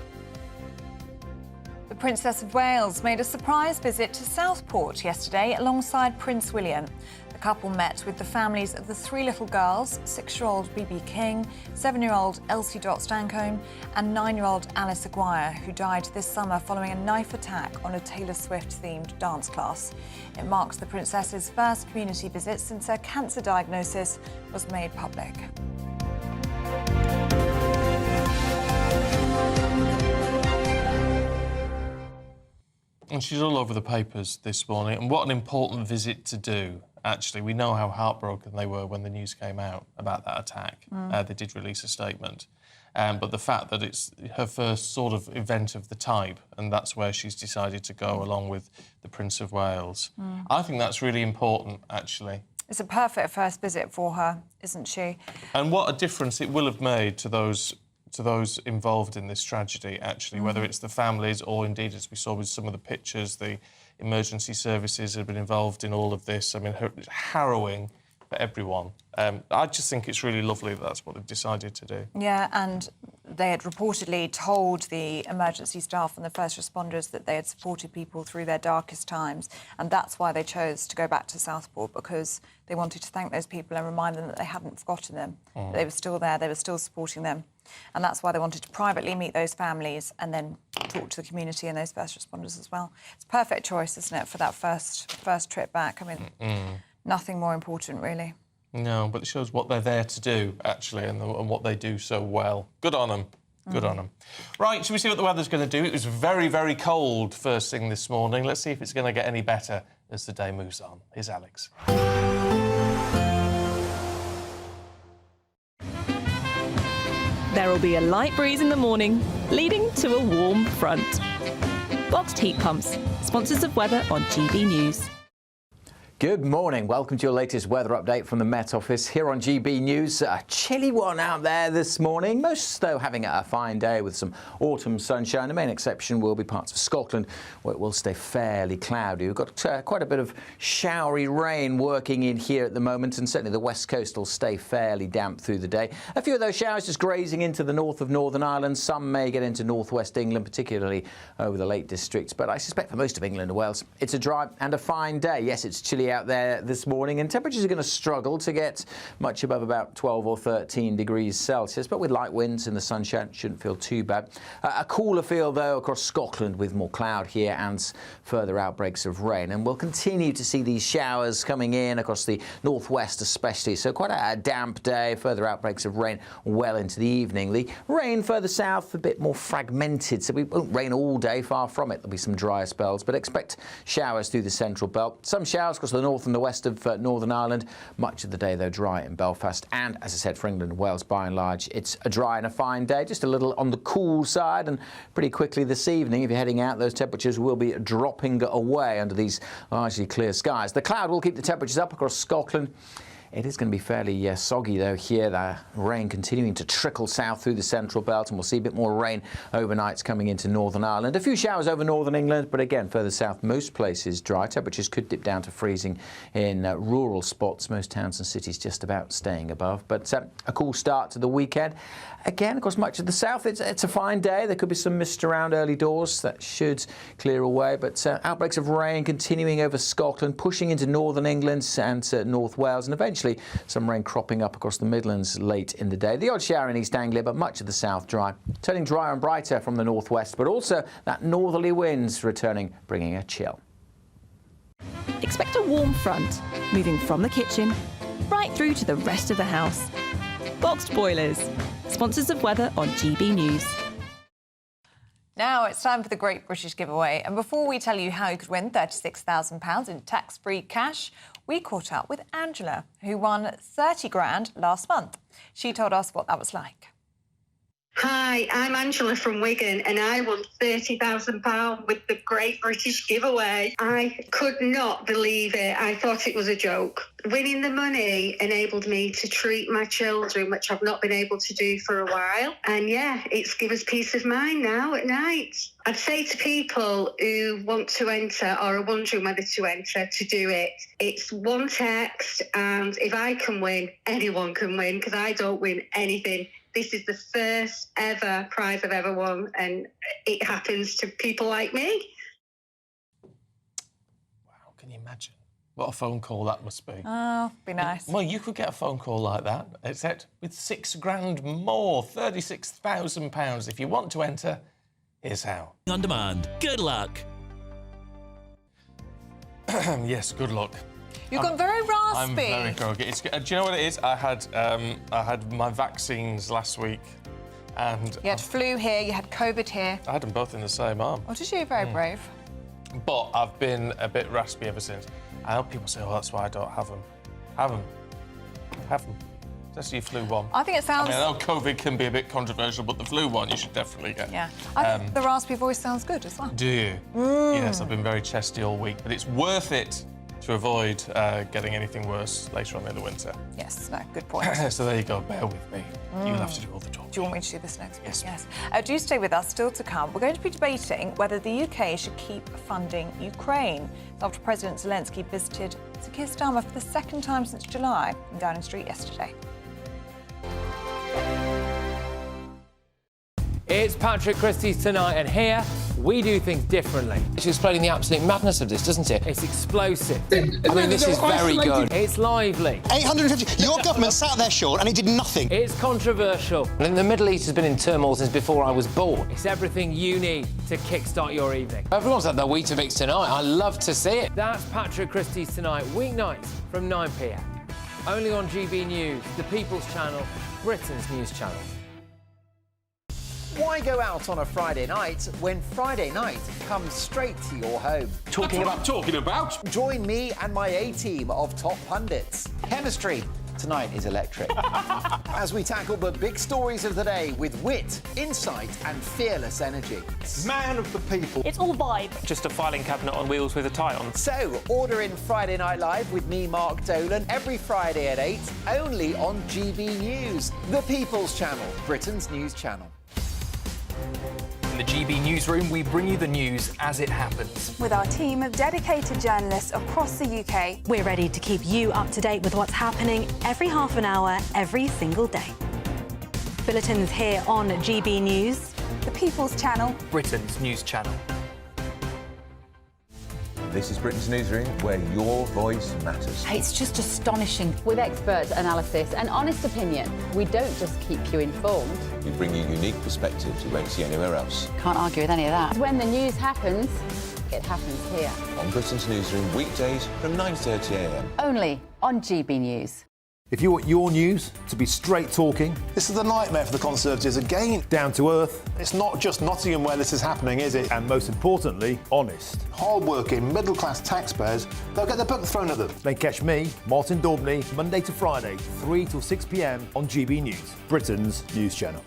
The Princess of Wales made a surprise visit to Southport yesterday alongside Prince William. The couple met with the families of the 3 little girls, 6-year-old BB King, 7-year-old Elsie Stancombe and 9-year-old Alice Aguirre, who died this summer following a knife attack on a Taylor Swift-themed dance class. It marks the princess's first community visit since her cancer diagnosis was made public. And she's all over the papers this morning. And what an important visit to do, actually. We know how heartbroken they were when the news came out about that attack. They did release a statement. But the fact that it's her first sort of event of the type, and that's where she's decided to go along with the Prince of Wales. I think that's really important, actually. It's a perfect first visit for her, isn't she? And what a difference it will have made to those involved in this tragedy, actually, whether it's the families or, indeed, as we saw with some of the pictures, the emergency services have been involved in all of this. I mean, it's harrowing for everyone. I just think it's really lovely that that's what they've decided to do. Yeah, and they had reportedly told the emergency staff and the first responders that they had supported people through their darkest times, and that's why they chose to go back to Southport, because they wanted to thank those people and remind them that they hadn't forgotten them. They were still there, they were still supporting them, and that's why they wanted to privately meet those families and then talk to the community and those first responders as well. It's a perfect choice, isn't it, for that first trip back? I mean, nothing more important, really. No, but it shows what they're there to do, actually, and what they do so well. Good on them. Good on them. Right, shall we see what the weather's going to do? It was very, very cold first thing this morning. Let's see if it's going to get any better as the day moves on. Here's Alex. There will be a light breeze in the morning, leading to a warm front. Boxed heat pumps, sponsors of weather on GB News. Good morning. Welcome to your latest weather update from the Met Office here on GB News. A chilly one out there this morning. Most, though, having a fine day with some autumn sunshine. The main exception will be parts of Scotland, where it will stay fairly cloudy. We've got quite a bit of showery rain working in here at the moment, and certainly the west coast will stay fairly damp through the day. A few of those showers just grazing into the north of Northern Ireland. Some may get into northwest England, particularly over the Lake District. But I suspect for most of England and Wales, it's a dry and a fine day. Yes, it's chilly out there this morning, and temperatures are going to struggle to get much above about 12 or 13 degrees Celsius, but with light winds and the sunshine, shouldn't feel too bad. A cooler feel, though, across Scotland with more cloud here and further outbreaks of rain, and we'll continue to see these showers coming in across the northwest especially, so quite a damp day, further outbreaks of rain well into the evening. The rain further south a bit more fragmented, so we won't rain all day, far from it. There'll be some drier spells, but expect showers through the central belt. Some showers across the north and the west of Northern Ireland. Much of the day, though, dry in Belfast. And, as I said, for England and Wales, by and large, it's a dry and a fine day. Just a little on the cool side, and pretty quickly this evening, if you're heading out, those temperatures will be dropping away under these largely clear skies. The cloud will keep the temperatures up across Scotland. It is going to be fairly soggy, though, here. The rain continuing to trickle south through the central belt, and we'll see a bit more rain overnights coming into Northern Ireland. A few showers over Northern England, but again, further south, most places dry. Temperatures could dip down to freezing in rural spots. Most towns and cities just about staying above. But a cool start to the weekend. Again, of course, much of the south, it's a fine day. There could be some mist around early doors. That should clear away. But outbreaks of rain continuing over Scotland, pushing into Northern England and North Wales, and eventually some rain cropping up across the Midlands late in the day. The odd shower in East Anglia, but much of the south dry. Turning drier and brighter from the northwest, but also that northerly winds returning, bringing a chill. Expect a warm front, moving from the kitchen right through to the rest of the house. Boxed boilers, sponsors of weather on GB News. Now it's time for the Great British Giveaway. And before we tell you how you could win £36,000 in tax-free cash, we caught up with Angela, who won 30 grand last month. She told us what that was like. Hi, I'm Angela from Wigan, and I won £30,000 with the Great British Giveaway. I could not believe it. I thought it was a joke. Winning the money enabled me to treat my children, which I've not been able to do for a while. And yeah, it's given us peace of mind now at night. I'd say to people who want to enter or are wondering whether to enter, to do it. It's one text, and if I can win, anyone can win, because I don't win anything. This is the first ever prize I've ever won, and it happens to people like me. Wow, can you imagine? What a phone call that must be. Oh, be nice. Well, you could get a phone call like that, except with 6 grand more, £36,000. If you want to enter, here's how. On demand. Good luck. Yes, good luck. You've gone very raspy. I'm very groggy. Do you know what it is? I had my vaccines last week, and you had flu here, you had COVID here. I had them both in the same arm. Oh, did you? Very brave. but I've been a bit raspy ever since. I hope people say, oh, that's why I don't have them. Have them. Have them. That's your flu one. I think it sounds... I mean, I know COVID can be a bit controversial, but the flu one you should definitely get. Yeah. I think the raspy voice sounds good as well. Do you? Yes, I've been very chesty all week, but it's worth it to avoid getting anything worse later on in the winter. Yes, no, good point. So there you go, bear with me. You'll have to do all the talking. Do you want me to do this next week? Yes. Do stay with us, still to come. We're going to be debating whether the UK should keep funding Ukraine after President Zelensky visited Sir Keir Starmer for the second time since July in Downing Street yesterday. It's Patrick Christie's Tonight, and here we do things differently. It's explaining the absolute madness of this, doesn't it? It's explosive. I mean, this is very good. It's lively. 850. Your government sat there, Sean, and it did nothing. It's controversial. And the Middle East has been in turmoil since before I was born. It's everything you need to kickstart your evening. Everyone's had their Weetabix tonight. I love to see it. That's Patrick Christie's Tonight, weeknights from 9 p.m. Only on GB News, the People's Channel, Britain's news channel. Why go out on a Friday night when Friday night comes straight to your home? Talking about? Join me and my A-team of top pundits. Chemistry tonight is electric. As we tackle the big stories of the day with wit, insight and fearless energy. Man of the people. It's all vibe. Just a filing cabinet on wheels with a tie on. So, order in Friday Night Live with me, Mark Dolan, every Friday at 8, only on GB News, the People's Channel, Britain's news channel. In the GB Newsroom, we bring you the news as it happens. With our team of dedicated journalists across the UK, we're ready to keep you up to date with what's happening every half an hour, every single day. Bulletins here on GB News, the People's Channel, Britain's news channel. This is Britain's Newsroom, where your voice matters. It's just astonishing. With expert analysis and honest opinion, we don't just keep you informed. We bring you unique perspectives you won't see anywhere else. Can't argue with any of that. When the news happens, it happens here. On Britain's Newsroom, weekdays from 9:30 a.m. Only on GB News. If you want your news to be straight talking... This is a nightmare for the Conservatives again. Down to earth. It's not just Nottingham where this is happening, is it? And most importantly, honest. Hard-working, middle-class taxpayers, they'll get their book thrown at them. Then catch me, Martin Daubney, Monday to Friday, 3 till 6 p.m. on GB News, Britain's news channel.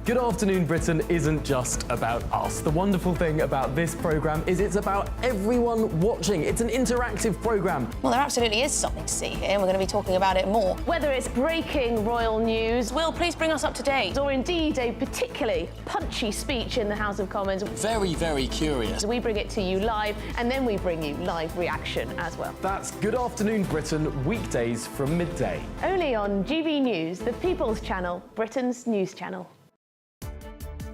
Good Afternoon Britain isn't just about us. The wonderful thing about this programme is it's about everyone watching. It's an interactive programme. Well, there absolutely is something to see here, and we're going to be talking about it more. Whether it's breaking royal news, Will, please bring us up to date, or indeed a particularly punchy speech in the House of Commons. Very, very curious. We bring it to you live, and then we bring you live reaction as well. That's Good Afternoon Britain, weekdays from midday. Only on GB News, the People's Channel, Britain's news channel.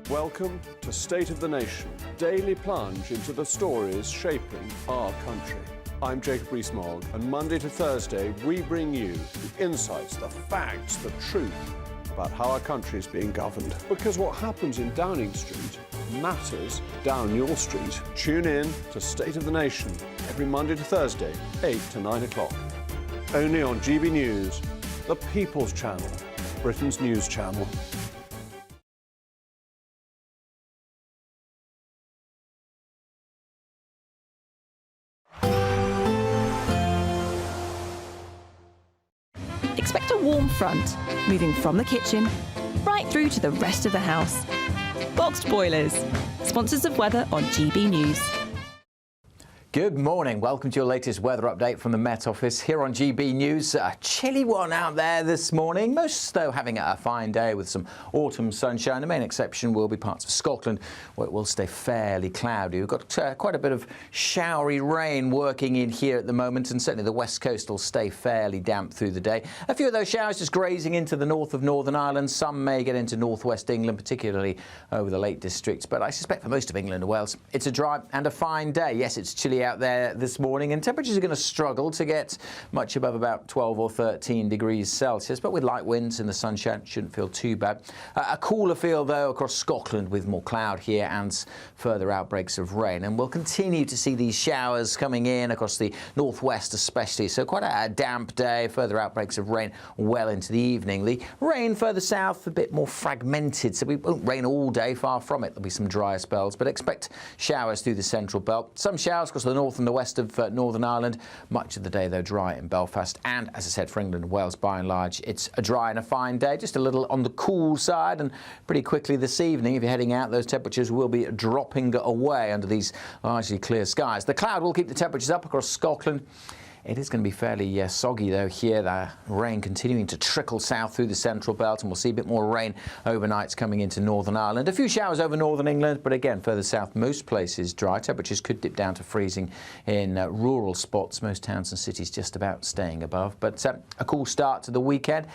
Welcome to State of the Nation, daily plunge into the stories shaping our country. I'm Jacob Rees-Mogg, and Monday to Thursday we bring you the insights, the facts, the truth about how our country is being governed. Because what happens in Downing Street matters down your street. Tune in to State of the Nation every Monday to Thursday, 8 to 9 o'clock. Only on GB News, the People's Channel, Britain's news channel. Expect a warm front, moving from the kitchen right through to the rest of the house. Boxed Boilers, sponsors of weather on GB News. Good morning. Welcome to your latest weather update from the Met Office here on GB News. A chilly one out there this morning. Most, though, having a fine day with some autumn sunshine. The main exception will be parts of Scotland, where it will stay fairly cloudy. We've got quite a bit of showery rain working in here at the moment, and certainly the west coast will stay fairly damp through the day. A few of those showers just grazing into the north of Northern Ireland. Some may get into northwest England, particularly over the Lake District. But I suspect for most of England and Wales, it's a dry and a fine day. Yes, it's chilly cloudy out there this morning, and temperatures are going to struggle to get much above about 12 or 13 degrees Celsius, but with light winds and the sunshine, shouldn't feel too bad. A cooler feel, though, across Scotland with more cloud here and further outbreaks of rain. And we'll continue to see these showers coming in across the northwest especially, so quite a damp day, further outbreaks of rain well into the evening. The rain further south a bit more fragmented, so we won't rain all day, far from it. There'll be some drier spells, but expect showers through the central belt. Some showers across the north and the west of Northern Ireland. Much of the day, though, dry in Belfast. And, as I said, for England and Wales, by and large, it's a dry and a fine day. Just a little on the cool side, and pretty quickly this evening, if you're heading out, those temperatures will be dropping away under these largely clear skies. The cloud will keep the temperatures up across Scotland. It is going to be fairly soggy, though, here. The rain continuing to trickle south through the central belt, and we'll see a bit more rain overnights coming into Northern Ireland. A few showers over northern England, but again, further south, most places dry. Temperatures could dip down to freezing in rural spots. Most towns and cities just about staying above. But a cool start to the weekend.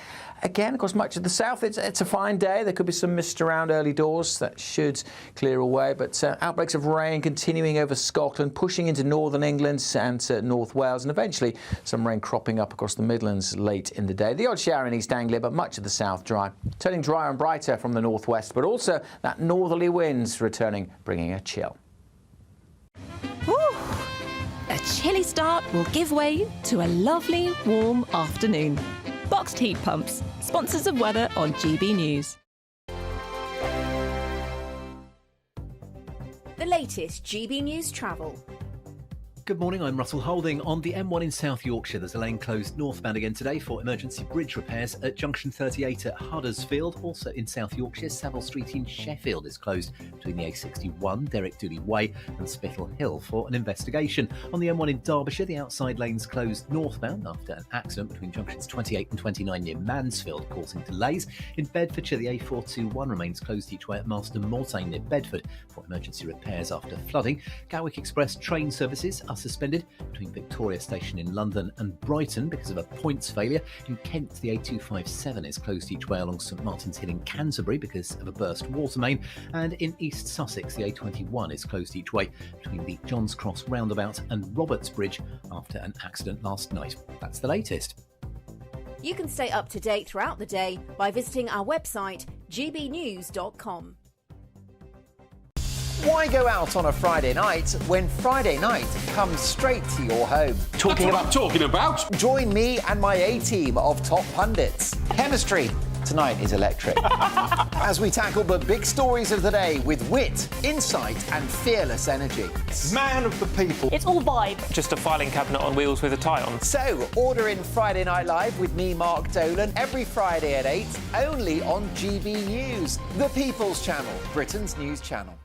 Again, of course, much of the south, it's a fine day. There could be some mist around early doors. That should clear away. But outbreaks of rain continuing over Scotland, pushing into northern England and North Wales, and eventually some rain cropping up across the Midlands late in the day. The odd shower in East Anglia, but much of the south dry. Turning drier and brighter from the northwest, but also that northerly winds returning, bringing a chill. Woo! A chilly start will give way to a lovely, warm afternoon. Boxed heat pumps, sponsors of weather on GB News. The latest GB News travel. Good morning, I'm Russell Holding. On the M1 in South Yorkshire, there's a lane closed northbound again today for emergency bridge repairs at junction 38 at Huddersfield. Also in South Yorkshire, Savile Street in Sheffield is closed between the A61, Derek Dooley Way and Spittal Hill for an investigation. On the M1 in Derbyshire, the outside lane's closed northbound after an accident between junctions 28 and 29 near Mansfield, causing delays. In Bedfordshire, the A421 remains closed each way at Marston Mortain near Bedford for emergency repairs after flooding. Gatwick Express train services are suspended between Victoria Station in London and Brighton because of a points failure. In Kent, the A257 is closed each way along St Martin's Hill in Canterbury because of a burst water main. And in East Sussex, the A21 is closed each way between the Johns Cross roundabout and Roberts Bridge after an accident last night. That's the latest. You can stay up to date throughout the day by visiting our website, gbnews.com. Why go out on a Friday night when Friday night comes straight to your home? Talking about? Join me and my A-team of top pundits. Chemistry tonight is electric. As we tackle the big stories of the day with wit, insight and fearless energy. Man of the people. It's all vibe. Just a filing cabinet on wheels with a tie on. So, order in Friday Night Live with me, Mark Dolan, every Friday at 8, only on GB News, the People's Channel, Britain's news channel.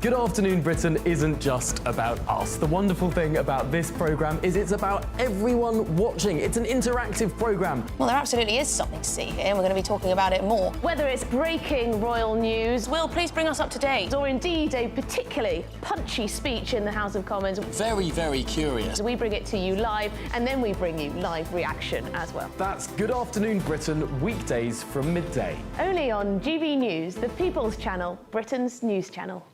Good Afternoon Britain isn't just about us. The wonderful thing about this programme is it's about everyone watching. It's an interactive programme. Well, there absolutely is something to see here, and we're going to be talking about it more. Whether it's breaking royal news, Will, please bring us up to date, or indeed a particularly punchy speech in the House of Commons. Very, very curious. We bring it to you live, and then we bring you live reaction as well. That's Good Afternoon Britain, weekdays from midday. Only on GB News, the People's Channel, Britain's news channel.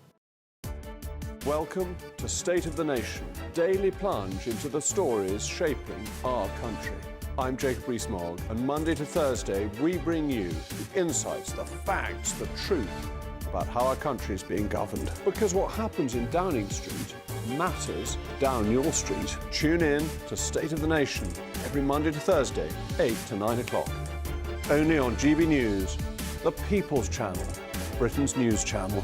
Welcome to State of the Nation, daily plunge into the stories shaping our country. I'm Jacob Rees-Mogg, and Monday to Thursday we bring you the insights, the facts, the truth about how our country is being governed. Because what happens in Downing Street matters down your street. Tune in to State of the Nation every Monday to Thursday, 8 to 9 o'clock. Only on GB News, the People's Channel, Britain's news channel.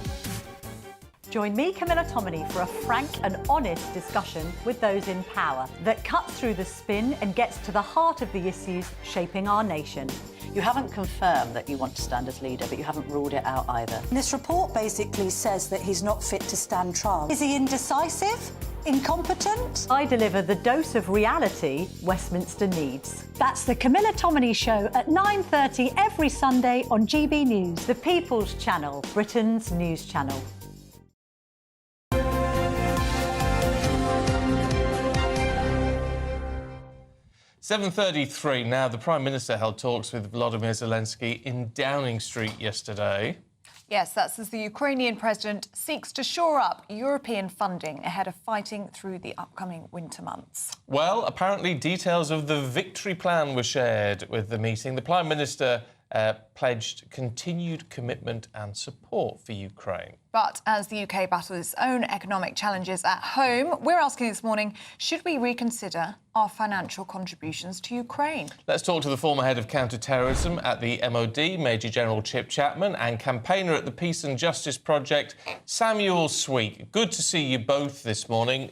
Join me, Camilla Tominey, for a frank and honest discussion with those in power that cuts through the spin and gets to the heart of the issues shaping our nation. You haven't confirmed that you want to stand as leader, but you haven't ruled it out either. This report basically says that he's not fit to stand trial. Is he indecisive? Incompetent? I deliver the dose of reality Westminster needs. That's the Camilla Tominey Show at 9:30 every Sunday on GB News. The People's Channel, Britain's news channel. 7:33 now. The Prime Minister held talks with Volodymyr Zelensky in Downing Street yesterday. Yes, that's as the Ukrainian president seeks to shore up European funding ahead of fighting through the upcoming winter months. Well, apparently details of the victory plan were shared with the meeting. The Prime Minister pledged continued commitment and support for Ukraine. But as the UK battles its own economic challenges at home, we're asking this morning, should we reconsider our financial contributions to Ukraine? Let's talk to the former head of counter-terrorism at the MOD, Major General Chip Chapman, and campaigner at the Peace and Justice Project, Samuel Sweet. Good to see you both this morning.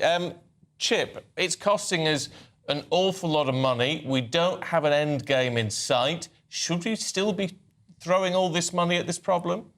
Chip, it's costing us an awful lot of money. We don't have an end game in sight. Should we still be throwing all this money at this problem?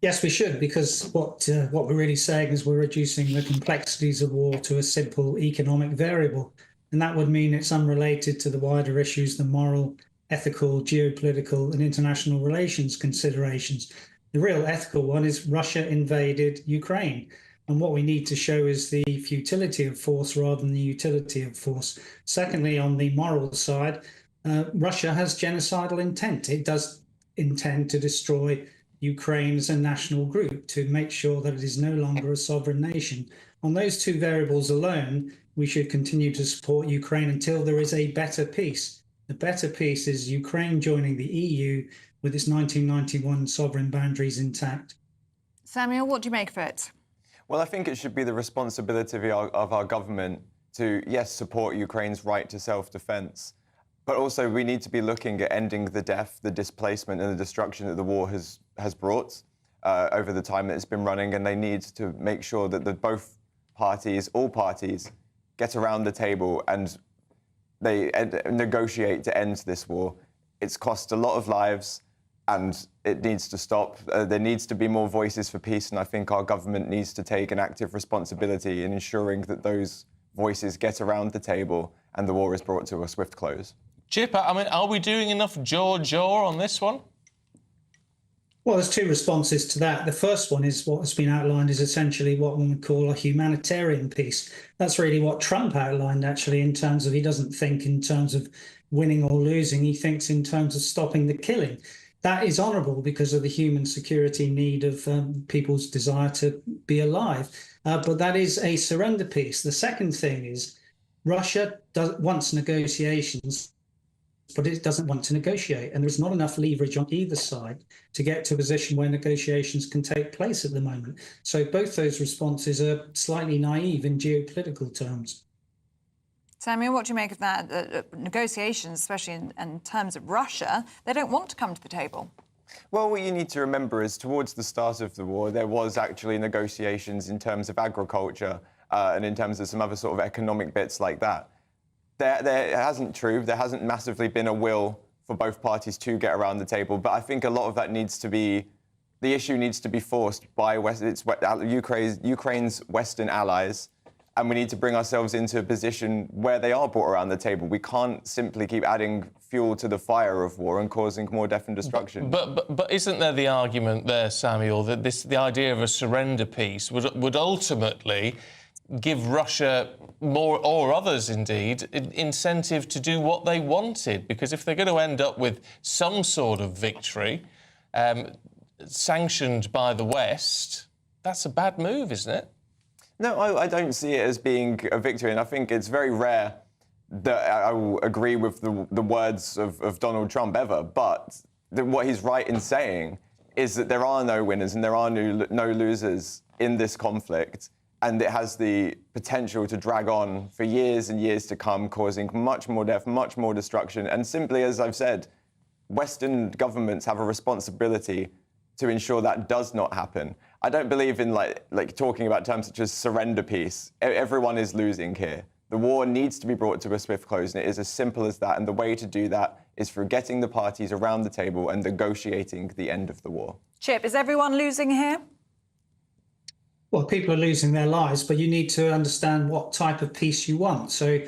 Yes, we should, because what we're really saying is we're reducing the complexities of war to a simple economic variable. And that would mean it's unrelated to the wider issues, the moral, ethical, geopolitical and international relations considerations. The real ethical one is Russia invaded Ukraine. And what we need to show is the futility of force rather than the utility of force. Secondly, on the moral side, Russia has genocidal intent. It does intend to destroy Ukraine as a national group to make sure that it is no longer a sovereign nation. On those two variables alone, we should continue to support Ukraine until there is a better peace. The better peace is Ukraine joining the EU with its 1991 sovereign boundaries intact. Samuel, what do you make of it? Well, I think it should be the responsibility of our government to, yes, support Ukraine's right to self-defence, but also we need to be looking at ending the death, the displacement and the destruction that the war has brought over the time that it's been running, and they need to make sure that both parties, all parties, get around the table and they negotiate to end this war. It's cost a lot of lives and it needs to stop. There needs to be more voices for peace, and I think our government needs to take an active responsibility in ensuring that those voices get around the table and the war is brought to a swift close. Chip, I mean, are we doing enough jaw on this one? Well, there's two responses to that. The first one is what has been outlined is essentially what one would call a humanitarian peace. That's really what Trump outlined, actually, in terms of he doesn't think in terms of winning or losing. He thinks in terms of stopping the killing. That is honourable because of the human security need of people's desire to be alive. But that is a surrender peace. The second thing is Russia wants negotiations, but it doesn't want to negotiate. And there's not enough leverage on either side to get to a position where negotiations can take place at the moment. So both those responses are slightly naive in geopolitical terms. Samuel, what do you make of that? Negotiations, especially in terms of Russia, they don't want to come to the table. Well, what you need to remember is towards the start of the war, there was actually negotiations in terms of agriculture and in terms of some other sort of economic bits like that. There hasn't massively been a will for both parties to get around the table, but I think a lot of that the issue needs to be forced by Ukraine's Western allies, and we need to bring ourselves into a position where they are brought around the table. We can't simply keep adding fuel to the fire of war and causing more death and destruction. But isn't there the argument there, Samuel, that the idea of a surrender peace would ultimately give Russia more, or others indeed, incentive to do what they wanted? Because if they're going to end up with some sort of victory sanctioned by the West, that's a bad move, isn't it? No, I don't see it as being a victory, and I think it's very rare that I will agree with the words of Donald Trump ever, but what he's right in saying is that there are no winners and there are no losers in this conflict, and it has the potential to drag on for years and years to come, causing much more death, much more destruction. And simply, as I've said, Western governments have a responsibility to ensure that does not happen. I don't believe in like talking about terms such as surrender peace. Everyone is losing here. The war needs to be brought to a swift close, and it is as simple as that. And the way to do that is through getting the parties around the table and negotiating the end of the war. Chip, is everyone losing here? Well, people are losing their lives, but you need to understand what type of peace you want. So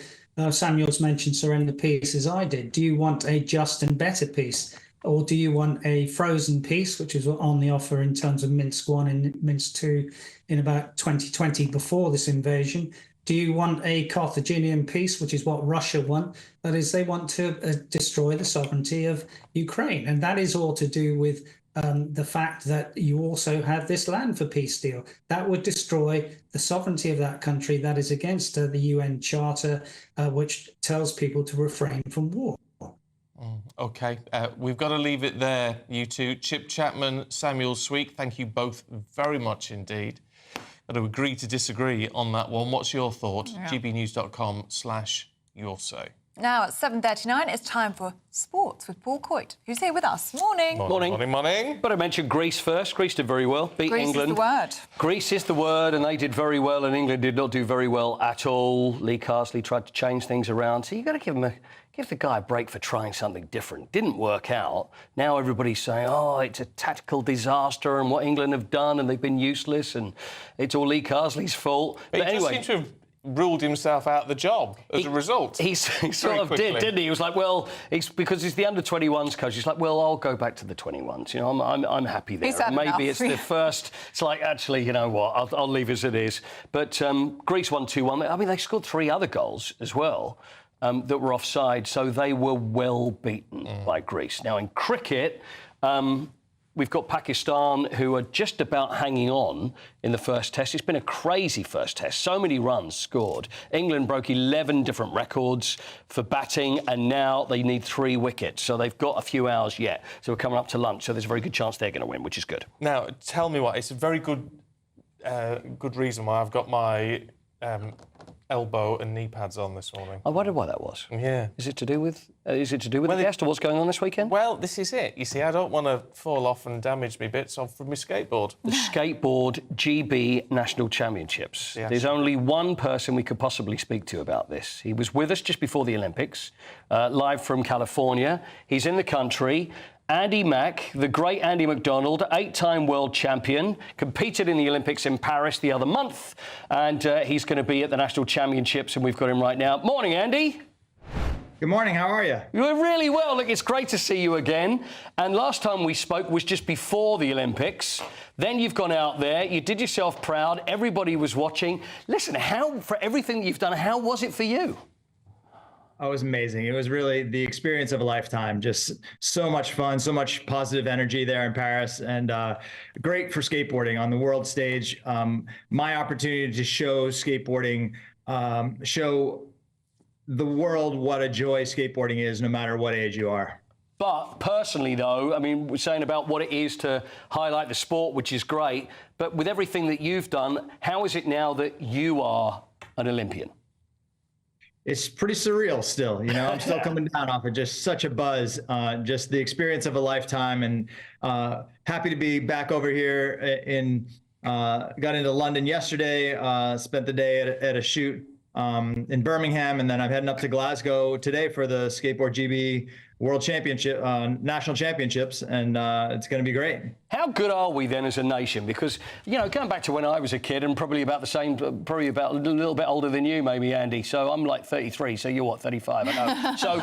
Samuel's mentioned surrender peace, as I did. Do you want a just and better peace? Or do you want a frozen peace, which is on the offer in terms of Minsk I and Minsk II in about 2020 before this invasion? Do you want a Carthaginian peace, which is what Russia want? That is, they want to destroy the sovereignty of Ukraine. And that is all to do with the fact that you also have this land for peace deal. That would destroy the sovereignty of that country. That is against the UN Charter, which tells people to refrain from war. OK, we've got to leave it there, you two. Chip Chapman, Samuel Sweek, thank you both very much indeed. Got to agree to disagree on that one. What's your thought? Yeah. gbnews.com/yoursay. Now at 7:39, it's time for sports with Paul Coit, who's here with us. Morning. Morning. But I mentioned Greece first. Greece did very well, beat Greece England. is the word. Greece is the word, and they did very well, and England did not do very well at all. Lee Carsley tried to change things around, so you've got to give the guy a break for trying something different. Didn't work out. Now everybody's saying, oh, it's a tactical disaster and what England have done and they've been useless and it's all Lee Carsley's fault. But anyway, he seemed to have ruled himself out of the job as a result. He sort of did, didn't he? He was like, well, it's because he's the under-21s coach. He's like, well, I'll go back to the 21s. You know, I'm happy there. Maybe it's the first. It's like, actually, you know what? I'll leave as it is. But Greece won 2-1. I mean, they scored 3 other goals as well. That were offside, so they were well beaten by Greece. Now, in cricket, we've got Pakistan, who are just about hanging on in the first test. It's been a crazy first test. So many runs scored. England broke 11 different records for batting, and now they need 3 wickets. So they've got a few hours yet. So we're coming up to lunch, so there's a very good chance they're going to win, which is good. Now, tell me what, it's a very good reason why I've got my elbow and knee pads on this morning. I wondered why that was. Yeah. Is it to do with the guest or what's going on this weekend? Well, this is it. You see, I don't want to fall off and damage me bits off from my skateboard. The skateboard GB National Championships. Yes. There's only one person we could possibly speak to about this. He was with us just before the Olympics, live from California. He's in the country. Andy Mack, the great Andy McDonald, 8-time world champion, competed in the Olympics in Paris the other month, and he's going to be at the National Championships, and we've got him right now. Morning, Andy. Good morning, how are you? You're really well. Look, it's great to see you again. And last time we spoke was just before the Olympics. Then you've gone out there, you did yourself proud, everybody was watching. Listen, for everything that you've done, how was it for you? Oh, it was amazing. It was really the experience of a lifetime. Just so much fun, so much positive energy there in Paris, and great for skateboarding on the world stage. My opportunity to show skateboarding, show the world what a joy skateboarding is, no matter what age you are. But personally, though, I mean, we're saying about what it is to highlight the sport, which is great. But with everything that you've done, how is it now that you are an Olympian? It's pretty surreal still, you know. I'm still coming down off of just such a buzz, just the experience of a lifetime, and happy to be back over here got into London yesterday, spent the day at a shoot in Birmingham, and then I'm heading up to Glasgow today for the Skateboard GB World Championship, National Championships, and it's going to be great. How good are we then as a nation? Because, you know, going back to when I was a kid and probably about a little bit older than you, maybe, Andy. So I'm like 33, so you're what, 35? I know. So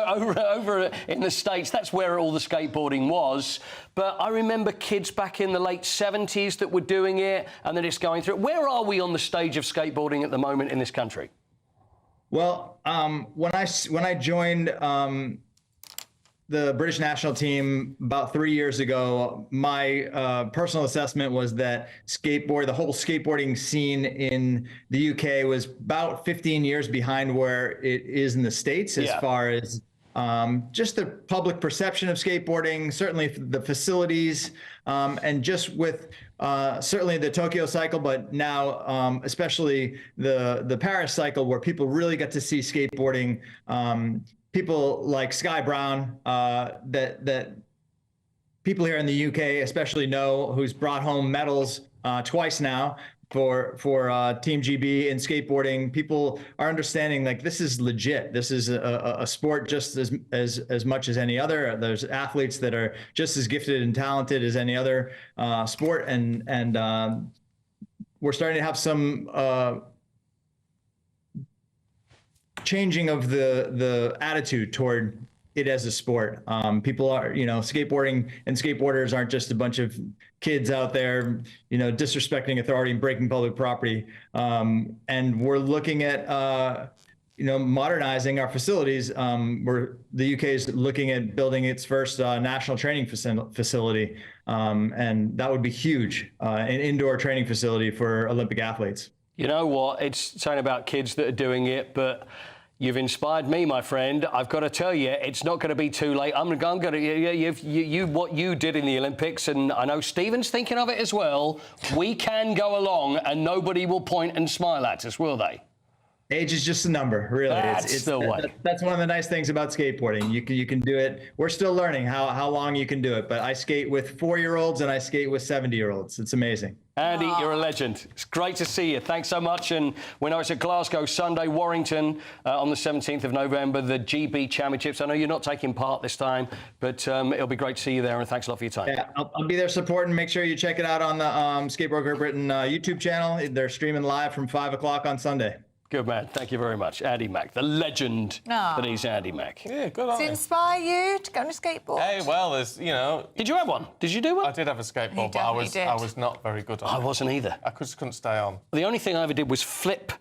over in the States, that's where all the skateboarding was. But I remember kids back in the late 70s that were doing it, and then it's going through. Where are we on the stage of skateboarding at the moment in this country? Well, when I joined the British national team about 3 years ago, my personal assessment was that the whole skateboarding scene in the UK was about 15 years behind where it is in the States, as far as just the public perception of skateboarding, certainly the facilities, and just with certainly the Tokyo cycle, but now especially the Paris cycle, where people really get to see skateboarding. People like Sky Brown, that people here in the UK especially know, who's brought home medals twice now for Team GB in skateboarding. People are understanding, like, this is legit. This is a sport just as much as any other. There's athletes that are just as gifted and talented as any other sport, and we're starting to have some changing of the attitude toward it as a sport. People are, skateboarding and skateboarders aren't just a bunch of kids out there, disrespecting authority and breaking public property. And we're looking at modernizing our facilities. The UK is looking at building its first national training facility, and that would be huge, an indoor training facility for Olympic athletes. You know what? It's saying about kids that are doing it, but you've inspired me, my friend. I've got to tell you, it's not going to be too late. I'm going to what you did in the Olympics, and I know Stephen's thinking of it as well. We can go along, and nobody will point and smile at us, will they? Age is just a number, really. That's the way. That's one of the nice things about skateboarding. You can do it. We're still learning how long you can do it, but I skate with 4-year-olds and I skate with 70-year-olds. It's amazing. Andy, you're a legend. It's great to see you. Thanks so much. And we know it's at Glasgow Sunday, Warrington on the 17th of November, the GB Championships. I know you're not taking part this time, but it'll be great to see you there. And thanks a lot for your time. Yeah, I'll be there supporting. Make sure you check it out on the Skateboard Great Britain YouTube channel. They're streaming live from 5 o'clock on Sunday. Good man. Thank you very much. Andy Mack, the legend that is Andy Mack. Yeah, good on Does it inspire you to go on a skateboard? Hey, well, there's, Did you have one? Did you do one? I did have a skateboard, but I was not very good on it. I wasn't either. I just couldn't stay on. The only thing I ever did was flip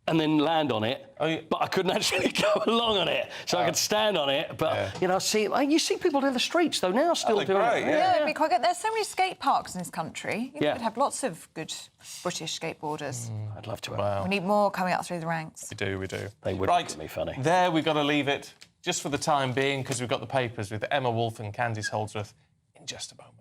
and then land on it, but I couldn't actually go along on it. So I could stand on it, but, you see people in the streets, though, now still doing it. Yeah, it'd be quite good. There's so many skate parks in this country. You Yeah. could have lots of good British skateboarders. I'd love to. Wow. We need more coming up through the ranks. We do. They would look at me funny. There, we've got to leave it just for the time being, because we've got the papers with Emma Wolf and Candice Holdsworth in just a moment.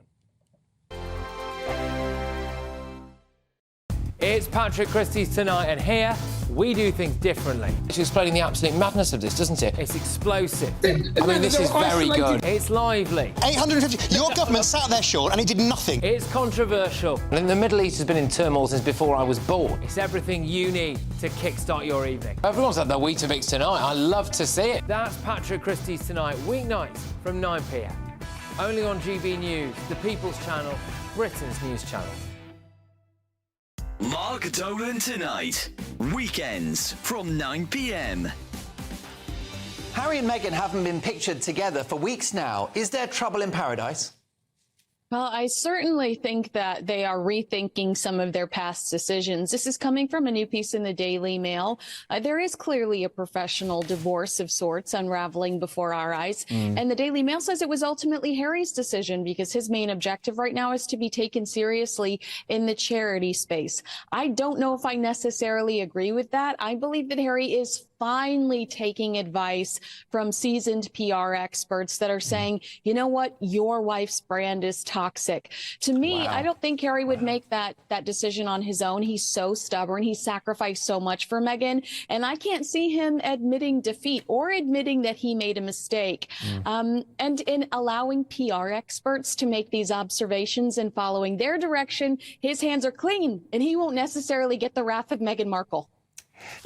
It's Patrick Christie's Tonight, and here we do things differently. It's explaining the absolute madness of this, doesn't it? It's explosive. I mean, this is very good. It's lively. 850. Your government sat there, Sean, and it did nothing. It's controversial. And the Middle East has been in turmoil since before I was born. It's everything you need to kickstart your evening. Everyone's had their Weetabix tonight. I love to see it. That's Patrick Christie's Tonight, weeknights from 9 p.m. Only on GB News, the People's Channel, Britain's news channel. Mark Dolan Tonight, weekends from 9 p.m. Harry and Meghan haven't been pictured together for weeks now. Is there trouble in paradise? Well, I certainly think that they are rethinking some of their past decisions. This is coming from a new piece in the Daily Mail. There is clearly a professional divorce of sorts unraveling before our eyes. And the Daily Mail says it was ultimately Harry's decision because his main objective right now is to be taken seriously in the charity space. I don't know if I necessarily agree with that. I believe that Harry is finally taking advice from seasoned PR experts that are saying, you know what, your wife's brand is toxic. To me, I don't think Harry would make that decision on his own. He's so stubborn. He sacrificed so much for Meghan. And I can't see him admitting defeat or admitting that he made a mistake. And in allowing PR experts to make these observations and following their direction, his hands are clean and he won't necessarily get the wrath of Meghan Markle.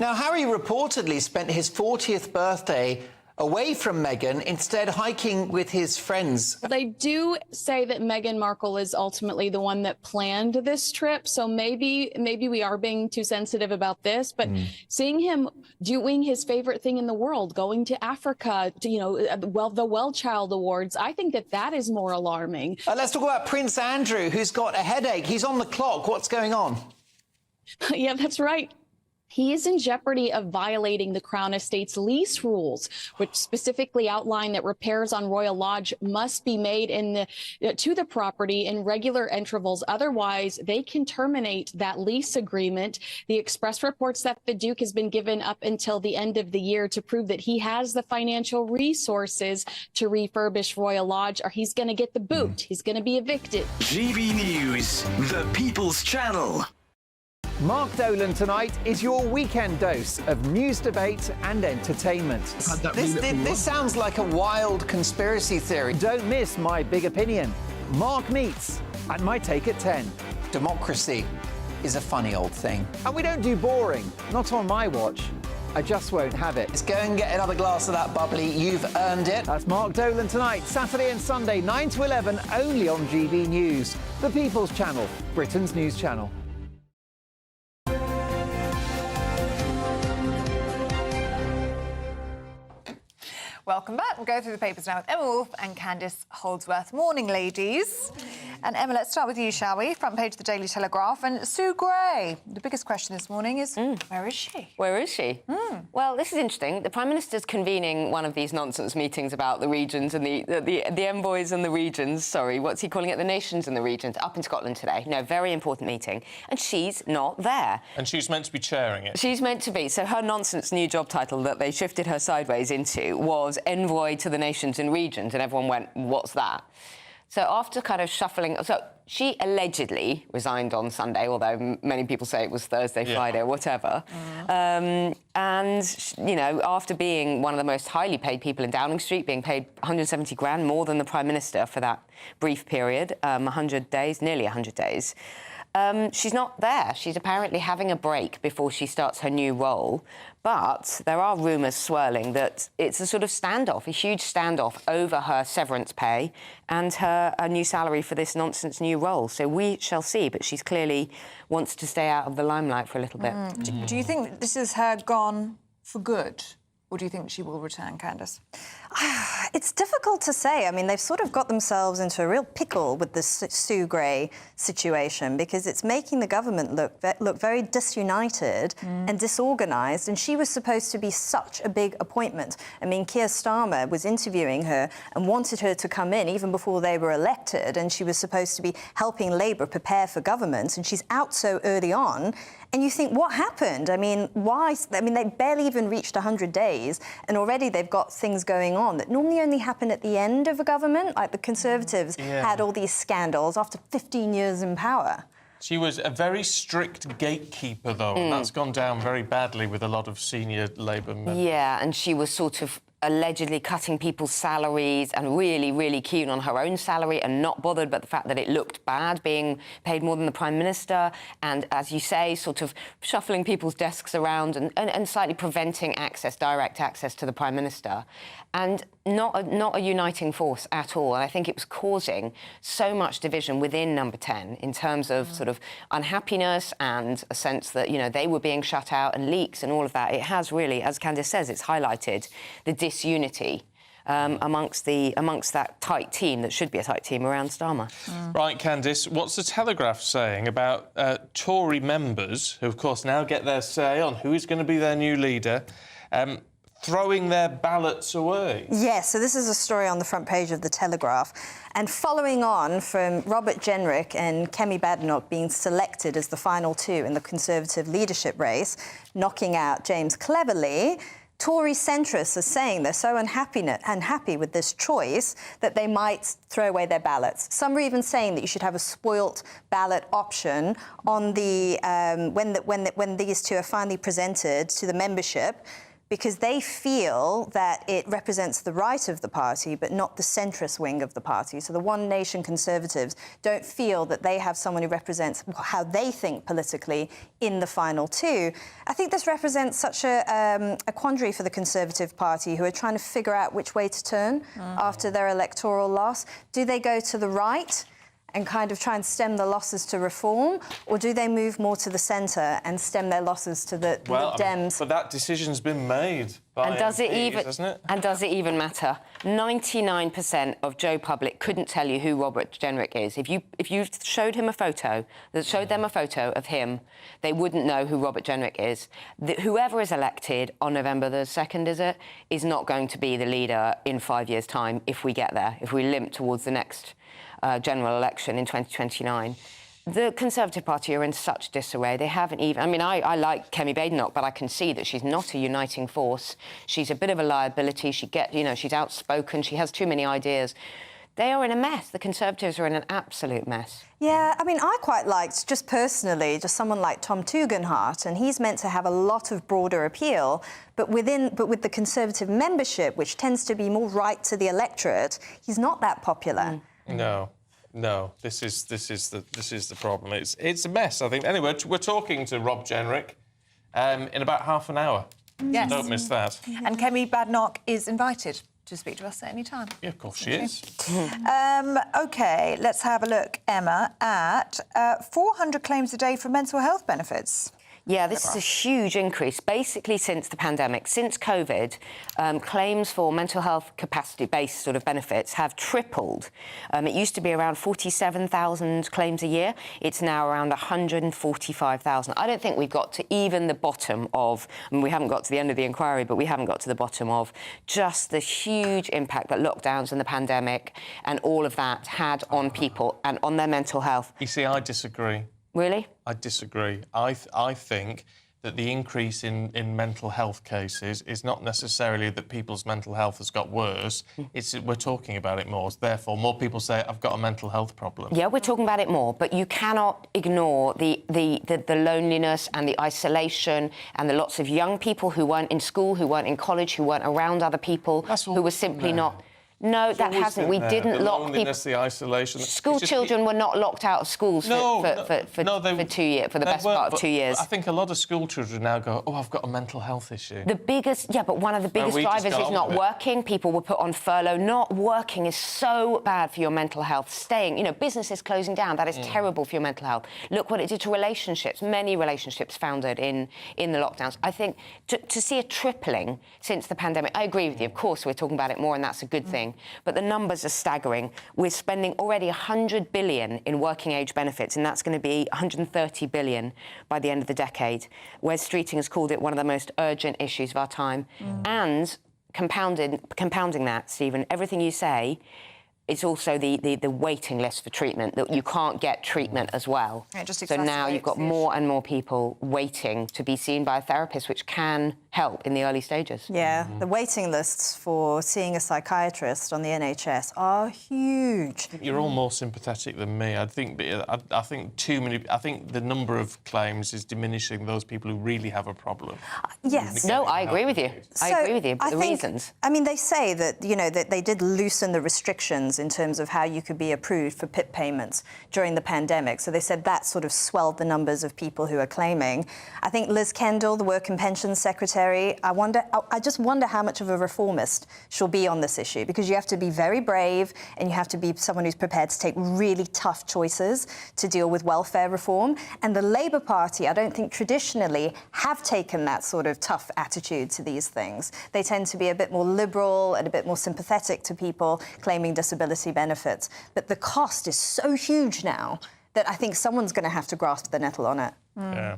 Now, Harry reportedly spent his 40th birthday away from Meghan, instead hiking with his friends. They do say that Meghan Markle is ultimately the one that planned this trip, so maybe we are being too sensitive about this, but seeing him doing his favorite thing in the world, going to Africa, to, the Well Child Awards, I think that is more alarming. Let's talk about Prince Andrew, who's got a headache. He's on the clock. What's going on? Yeah, that's right. He is in jeopardy of violating the Crown Estate's lease rules, which specifically outline that repairs on Royal Lodge must be made to the property in regular intervals. Otherwise, they can terminate that lease agreement. The Express reports that the Duke has been given up until the end of the year to prove that he has the financial resources to refurbish Royal Lodge, or he's going to get the boot. He's going to be evicted. GB News, the People's Channel. Mark Dolan Tonight is your weekend dose of news, debate and entertainment. This sounds like a wild conspiracy theory. Don't miss my big opinion. Mark Meets and my take at 10. Democracy is a funny old thing. And we don't do boring. Not on my watch. I just won't have it. Let's go and get another glass of that bubbly. You've earned it. That's Mark Dolan Tonight, Saturday and Sunday, 9 to 11, only on GB News. The People's Channel, Britain's news channel. Welcome back. We'll go through the papers now with Emma Wolf and Candice Holdsworth. Morning, ladies. And Emma, let's start with you, shall we? Front page of the Daily Telegraph. And Sue Gray, the biggest question this morning is, where is she? Where is she? Well, this is interesting. The Prime Minister's convening one of these nonsense meetings about the regions and the envoys and the regions. Sorry, what's he calling it? The nations and the regions, up in Scotland today. No, very important meeting. And she's not there. And she's meant to be chairing it. She's meant to be. So her nonsense new job title that they shifted her sideways into was envoy to the nations and regions. And everyone went, what's that? So after kind of shuffling... So she allegedly resigned on Sunday, although many people say it was Thursday, Friday, or whatever. And, you know, after being one of the most highly paid people in Downing Street, being paid 170 grand, more than the Prime Minister for that brief period, 100 days, nearly 100 days, she's not there. She's apparently having a break before she starts her new role. But there are rumours swirling that it's a sort of standoff, a huge standoff over her severance pay and her new salary for this nonsense new role. So we shall see. But she's clearly wants to stay out of the limelight for a little bit. Do you think this is her gone for good? Or do you think she will return, Candice? It's difficult to say. I mean, they've sort of got themselves into a real pickle with this Sue Gray situation because it's making the government look very disunited and disorganised, and she was supposed to be such a big appointment. I mean, Keir Starmer was interviewing her and wanted her to come in even before they were elected, and she was supposed to be helping Labour prepare for government, and she's out so early on. And you think, what happened? I mean, why? I mean, they barely even reached 100 days, and already they've got things going on that normally only happen at the end of a government. Like the Conservatives had all these scandals after 15 years in power. She was a very strict gatekeeper, though, and that's gone down very badly with a lot of senior Labour members. Yeah, and she was sort of allegedly cutting people's salaries and really, really keen on her own salary and not bothered about the fact that it looked bad being paid more than the Prime Minister and, as you say, sort of shuffling people's desks around and slightly preventing access, direct access to the Prime Minister. And not a uniting force at all. And I think it was causing so much division within Number 10 in terms of sort of unhappiness and a sense that, you know, they were being shut out and leaks and all of that. It has really, as Candice says, it's highlighted the disunity amongst that tight team that should be a tight team around Starmer. Right, Candice, what's the Telegraph saying about Tory members, who, of course, now get their say on who is going to be their new leader, throwing their ballots away? Yes, so this is a story on the front page of the Telegraph. And following on from Robert Jenrick and Kemi Badenoch being selected as the final two in the Conservative leadership race, knocking out James Cleverly, Tory centrists are saying they're so unhappy with this choice that they might throw away their ballots. Some are even saying that you should have a spoilt ballot option on the when these two are finally presented to the membership, because they feel that it represents the right of the party but not the centrist wing of the party. So the One Nation Conservatives don't feel that they have someone who represents how they think politically in the final two. I think this represents such a quandary for the Conservative Party, who are trying to figure out which way to turn after their electoral loss. Do they go to the right and kind of try and stem the losses to Reform, or do they move more to the centre and stem their losses to the Dems? But that decision's been made by And does it MPs, even hasn't it? And does it even matter? 99% of Joe public couldn't tell you who Robert Jenrick is. If you showed him a photo, showed them a photo of him, they wouldn't know who Robert Jenrick is. Whoever is elected on November the 2nd, is not going to be the leader in 5 years' time if we get there, if we limp towards the next general election in 2029. The Conservative Party are in such disarray. They haven't even... I mean, I like Kemi Badenoch, but I can see that she's not a uniting force. She's a bit of a liability. She's outspoken. She has too many ideas. They are in a mess. The Conservatives are in an absolute mess. Yeah, I mean, I quite liked, just personally, just someone like Tom Tugendhat, and he's meant to have a lot of broader appeal, but with the Conservative membership, which tends to be more right to the electorate, he's not that popular. No. This is the problem. It's a mess, I think. Anyway, we're talking to Rob Jenrick in about half an hour. Yes. Don't miss that. And Kemi Badenoch is invited to speak to us at any time. Yeah, of course she is. OK, let's have a look, Emma, at 400 claims a day for mental health benefits. Yeah, this is a huge increase. Basically, since the pandemic, since COVID, claims for mental health capacity-based sort of benefits have tripled. It used to be around 47,000 claims a year. It's now around 145,000. I don't think we've got to even the bottom of, I mean, we haven't got to the end of the inquiry, but we haven't got to the bottom of just the huge impact that lockdowns and the pandemic and all of that had on people and on their mental health. You see, I disagree. Really? I disagree. I think that the increase in mental health cases is not necessarily that people's mental health has got worse. It's we're talking about it more. Therefore, more people say, I've got a mental health problem. Yeah, we're talking about it more, but you cannot ignore the loneliness and the isolation and the lots of young people who weren't in school, who weren't in college, who weren't around other people, who were simply not... No, that hasn't. We didn't lock people. The isolation. School children were not locked out of schools for 2 years, for the best part of 2 years. I think a lot of school children now go, oh, I've got a mental health issue. The biggest, yeah, but one of the biggest drivers is not working. People were put on furlough. Not working is so bad for your mental health. Staying, you know, businesses closing down, that is terrible for your mental health. Look what it did to relationships. Many relationships foundered in the lockdowns. I think to see a tripling since the pandemic, I agree with you. Of course, we're talking about it more, and that's a good thing. But the numbers are staggering. We're spending already 100 billion in working age benefits, and that's going to be 130 billion by the end of the decade. Wes Streeting has called it one of the most urgent issues of our time. And compounding that, Stephen, everything you say, it's also the waiting list for treatment, that you can't get treatment as well. So now you've got more and more people waiting to be seen by a therapist, which can help in the early stages. Yeah, the waiting lists for seeing a psychiatrist on the NHS are huge. You're all more sympathetic than me. I think too many. I think the number of claims is diminishing those people who really have a problem. Yes. No, I agree with you. I agree with you. But the reasons. I mean, they say that, you know, that they did loosen the restrictions in terms of how you could be approved for PIP payments during the pandemic. So they said that sort of swelled the numbers of people who are claiming. I think Liz Kendall, the Work and Pensions Secretary, I just wonder how much of a reformist she'll be on this issue, because you have to be very brave and you have to be someone who's prepared to take really tough choices to deal with welfare reform. And the Labour Party, I don't think traditionally have taken that sort of tough attitude to these things. They tend to be a bit more liberal and a bit more sympathetic to people claiming disability benefits. But the cost is so huge now that I think someone's going to have to grasp the nettle on it. Yeah.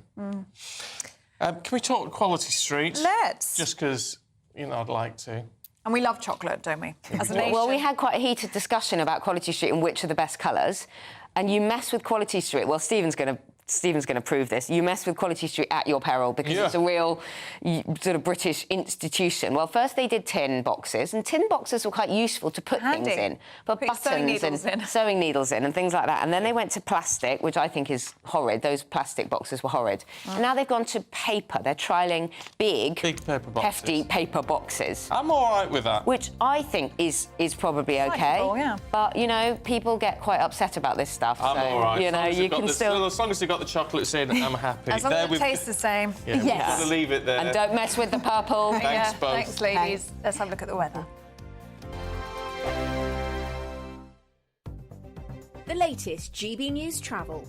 Can we talk Quality Street? Let's. Just because, you know, I'd like to. And we love chocolate, don't we? As a nation. Well, we had quite a heated discussion about Quality Street and which are the best colours. And you mess with Quality Street. Well, Stephen's going to prove this. You mess with Quality Street at your peril, because it's a real sort of British institution. Well, first they did tin boxes, and tin boxes were quite useful to put things in, put buttons and sewing needles in and things like that. And then they went to plastic, which I think is horrid. Those plastic boxes were horrid. And now they've gone to paper. They're trialling big paper boxes. Hefty paper boxes. I'm all right with that. Which I think is probably okay. Yeah. But, you know, people get quite upset about this stuff. I'm so, all right. You know, you can still... As long as you've got the chocolates in, I'm happy. As long as it tastes the same. Yeah, we've got to leave it there. And don't mess with the purple. Thanks, both. Thanks, ladies. Let's have a look at the weather. The latest GB News travel.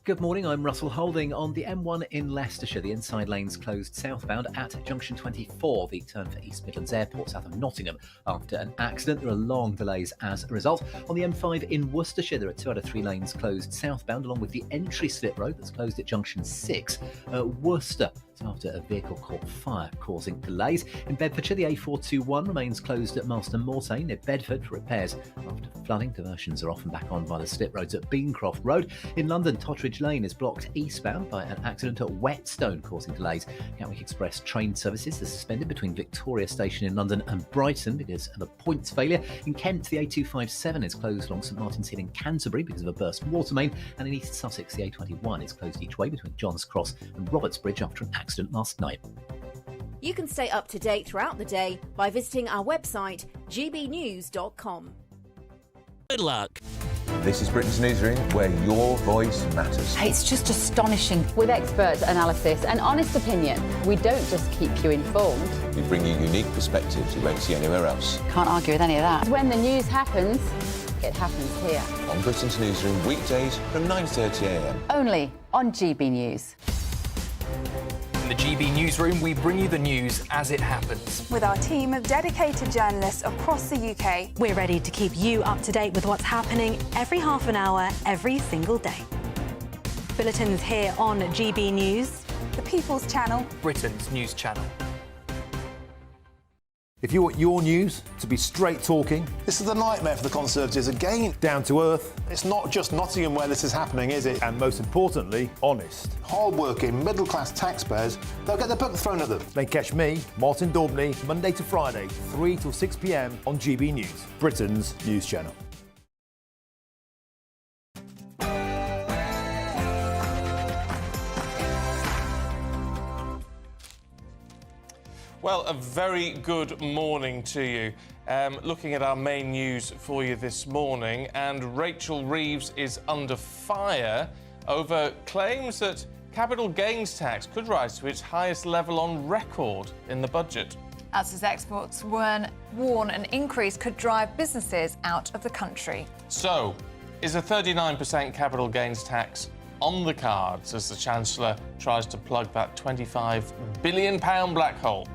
Good morning, I'm Russell Holding. On the M1 in Leicestershire, the inside lanes closed southbound at junction 24, the turn for East Midlands Airport south of Nottingham. After an accident, there are long delays as a result. On the M5 in Worcestershire, there are 2 out of 3 lanes closed southbound, along with the entry slip road that's closed at junction 6. Worcester, after a vehicle caught fire, causing delays. In Bedfordshire, the A421 remains closed at Marston Mortain near Bedford for repairs. After flooding, diversions are often back on by the slip roads at Beancroft Road. In London, Totteridge Lane is blocked eastbound by an accident at Whetstone, causing delays. Gatwick Express train services are suspended between Victoria Station in London and Brighton because of a points failure. In Kent, the A257 is closed along St Martin's Hill in Canterbury because of a burst water main. And in East Sussex, the A21 is closed each way between Johns Cross and Robertsbridge after an accident last night. You can stay up to date throughout the day by visiting our website, gbnews.com. Good luck. This is Britain's Newsroom, where your voice matters. It's just astonishing. With expert analysis and honest opinion, we don't just keep you informed. We bring you unique perspectives you won't see anywhere else. Can't argue with any of that. When the news happens, it happens here. On Britain's Newsroom, weekdays from 9:30 a.m. Only on GB News. In the GB newsroom, we bring you the news as it happens. With our team of dedicated journalists across the UK, we're ready to keep you up to date with what's happening every half an hour, every single day. Bulletins here on GB News, the People's Channel, Britain's news channel. If you want your news to be straight talking... This is a nightmare for the Conservatives again. Down to earth. It's not just Nottingham where this is happening, is it? And most importantly, honest. Hard-working, middle-class taxpayers, they'll get their book thrown at them. Then catch me, Martin Daubney, Monday to Friday, 3 till 6 p.m. on GB News, Britain's news channel. Well, a very good morning to you. Looking at our main news for you this morning, and Rachel Reeves is under fire over claims that capital gains tax could rise to its highest level on record in the budget. As experts warn an increase could drive businesses out of the country. So, is a 39% capital gains tax on the cards as the Chancellor tries to plug that £25 billion black hole?